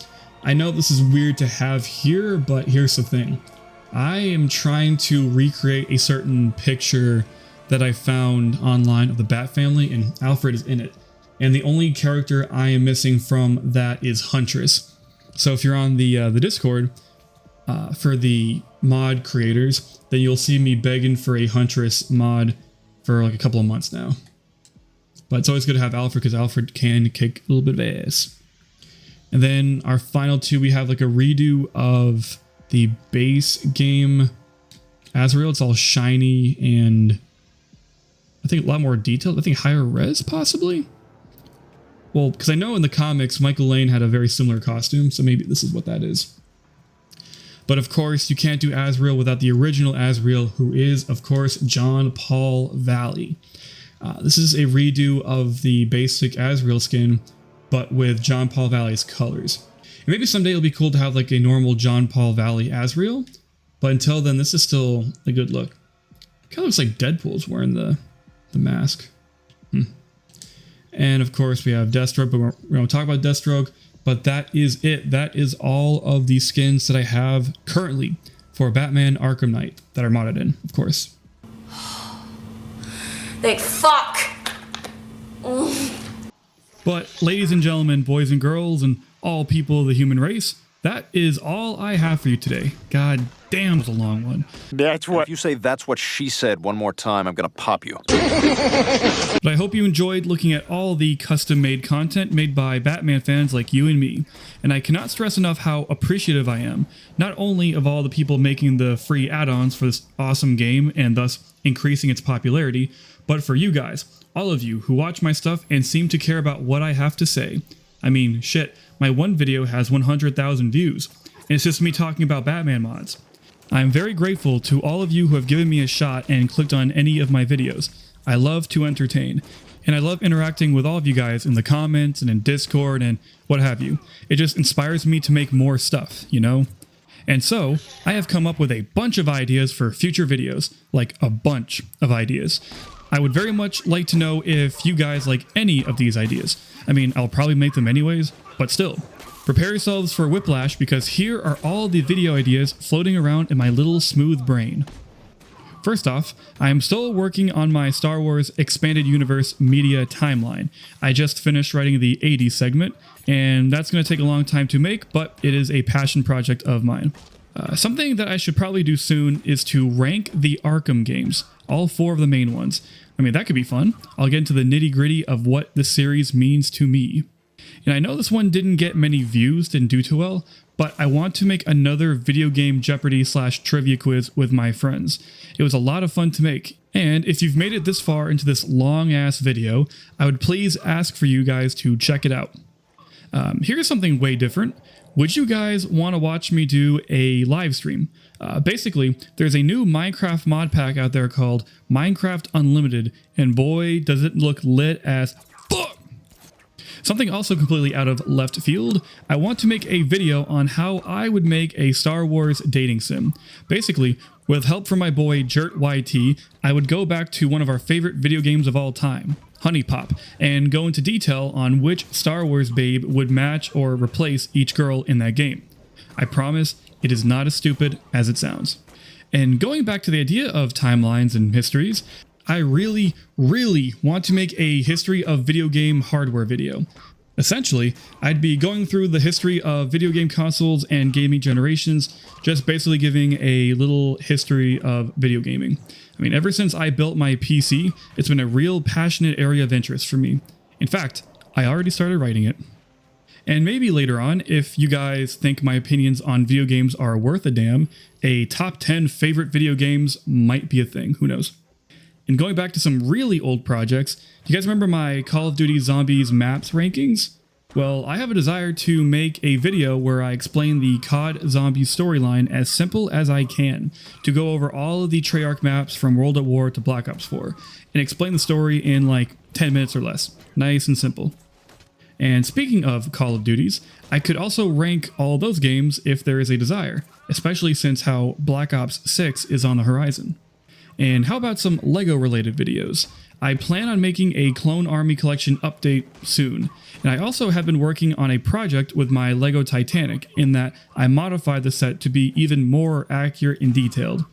I know this is weird to have here, but here's the thing. I am trying to recreate a certain picture that I found online of the Bat family, and Alfred is in it. And the only character I am missing from that is Huntress. So if you're on the Discord, for the mod creators, then you'll see me begging for a Huntress mod for like a couple of months now. But it's always good to have Alfred because Alfred can kick a little bit of ass. And then our final two, we have like a redo of the base game Azrael. It's all shiny and I think a lot more detailed. I think higher res possibly. Well, because I know in the comics, Michael Lane had a very similar costume, so maybe this is what that is. But of course, you can't do Azrael without the original Azrael, who is, of course, John Paul Valley. This is a redo of the basic Azrael skin, but with John Paul Valley's colors. And maybe someday it'll be cool to have like a normal John Paul Valley Azrael, but until then, this is still a good look. Kind of looks like Deadpool's wearing the mask. And of course we have Deathstroke, but we don't talk about Deathstroke. But that is it. That is all of the skins that I have currently for Batman Arkham Knight that are modded in, of course. Thank fuck. But ladies and gentlemen, boys and girls, and all people of the human race, that is all I have for you today. God damn, it was a long one. That's what. If you say that's what she said one more time, I'm gonna pop you. But I hope you enjoyed looking at all the custom-made content made by Batman fans like you and me. And I cannot stress enough how appreciative I am, not only of all the people making the free add-ons for this awesome game and thus increasing its popularity, but for you guys, all of you who watch my stuff and seem to care about what I have to say. I mean, shit, my one video has 100,000 views, and it's just me talking about Batman mods. I am very grateful to all of you who have given me a shot and clicked on any of my videos. I love to entertain, and I love interacting with all of you guys in the comments and in Discord and what have you. It just inspires me to make more stuff, you know? And so, I have come up with a bunch of ideas for future videos, like a bunch of ideas. I would very much like to know if you guys like any of these ideas. I mean, I'll probably make them anyways, but still. Prepare yourselves for whiplash because here are all the video ideas floating around in my little smooth brain. First off, I am still working on my Star Wars Expanded Universe media timeline. I just finished writing the 80s segment, and that's going to take a long time to make, but it is a passion project of mine. Something that I should probably do soon is to rank the Arkham games, all 4 of the main ones. I mean, that could be fun. I'll get into the nitty-gritty of what the series means to me. And I know this one didn't get many views, didn't do too well, but I want to make another video game Jeopardy / trivia quiz with my friends. It was a lot of fun to make. And if you've made it this far into this long-ass video, I would please ask for you guys to check it out. Here's something way different. Would you guys want to watch me do a live stream? Basically, there's a new Minecraft mod pack out there called Minecraft Unlimited, and boy, does it look lit as fuck! Something also completely out of left field, I want to make a video on how I would make a Star Wars dating sim. Basically, with help from my boy JertYT, I would go back to one of our favorite video games of all time, Honey Pop, and go into detail on which Star Wars babe would match or replace each girl in that game. I promise it is not as stupid as it sounds. And going back to the idea of timelines and histories, I really want to make a history of video game hardware video. Essentially, I'd be going through the history of video game consoles and gaming generations, just basically giving a little history of video gaming. I mean, ever since I built my PC, it's been a real passionate area of interest for me. In fact, I already started writing it. And maybe later on, if you guys think my opinions on video games are worth a damn, a top 10 favorite video games might be a thing, who knows. And going back to some really old projects, do you guys remember my Call of Duty Zombies maps rankings? Well, I have a desire to make a video where I explain the COD Zombies storyline as simple as I can, to go over all of the Treyarch maps from World at War to Black Ops 4, and explain the story in like 10 minutes or less. Nice and simple. And speaking of Call of Duties, I could also rank all those games if there is a desire, especially since how Black Ops 6 is on the horizon. And how about some LEGO related videos? I plan on making a Clone Army Collection update soon, and I also have been working on a project with my LEGO Titanic in that I modified the set to be even more accurate and detailed.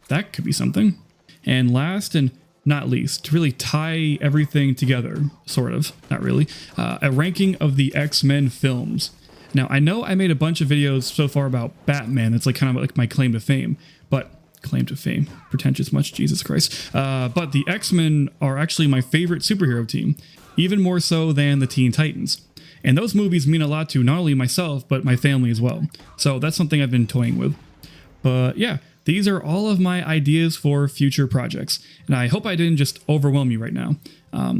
That could be something. And last and not least, to really tie everything together, sort of, not really, a ranking of the X-Men films. Now, I know I made a bunch of videos so far about Batman, that's like kind of like my claim to fame, but claim to fame, pretentious much, Jesus Christ. But the X-Men are actually my favorite superhero team, even more so than the Teen Titans. And those movies mean a lot to not only myself, but my family as well. So that's something I've been toying with. But yeah, these are all of my ideas for future projects, and I hope I didn't just overwhelm you right now.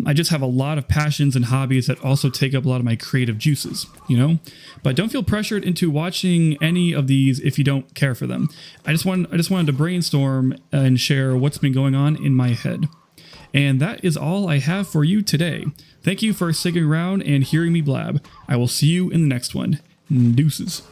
I just have a lot of passions and hobbies that also take up a lot of my creative juices, you know? But don't feel pressured into watching any of these if you don't care for them. I just wanted to brainstorm and share what's been going on in my head. And that is all I have for you today. Thank you for sticking around and hearing me blab. I will see you in the next one. Deuces.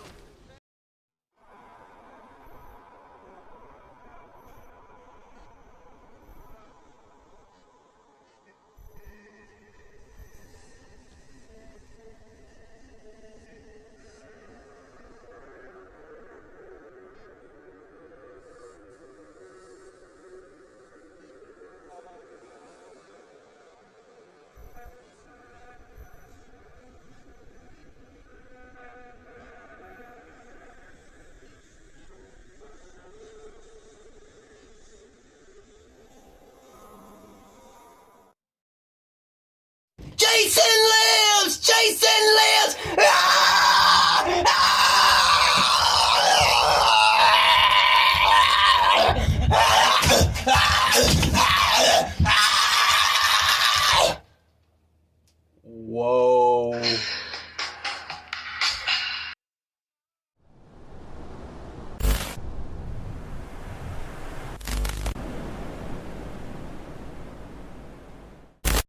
Whoa.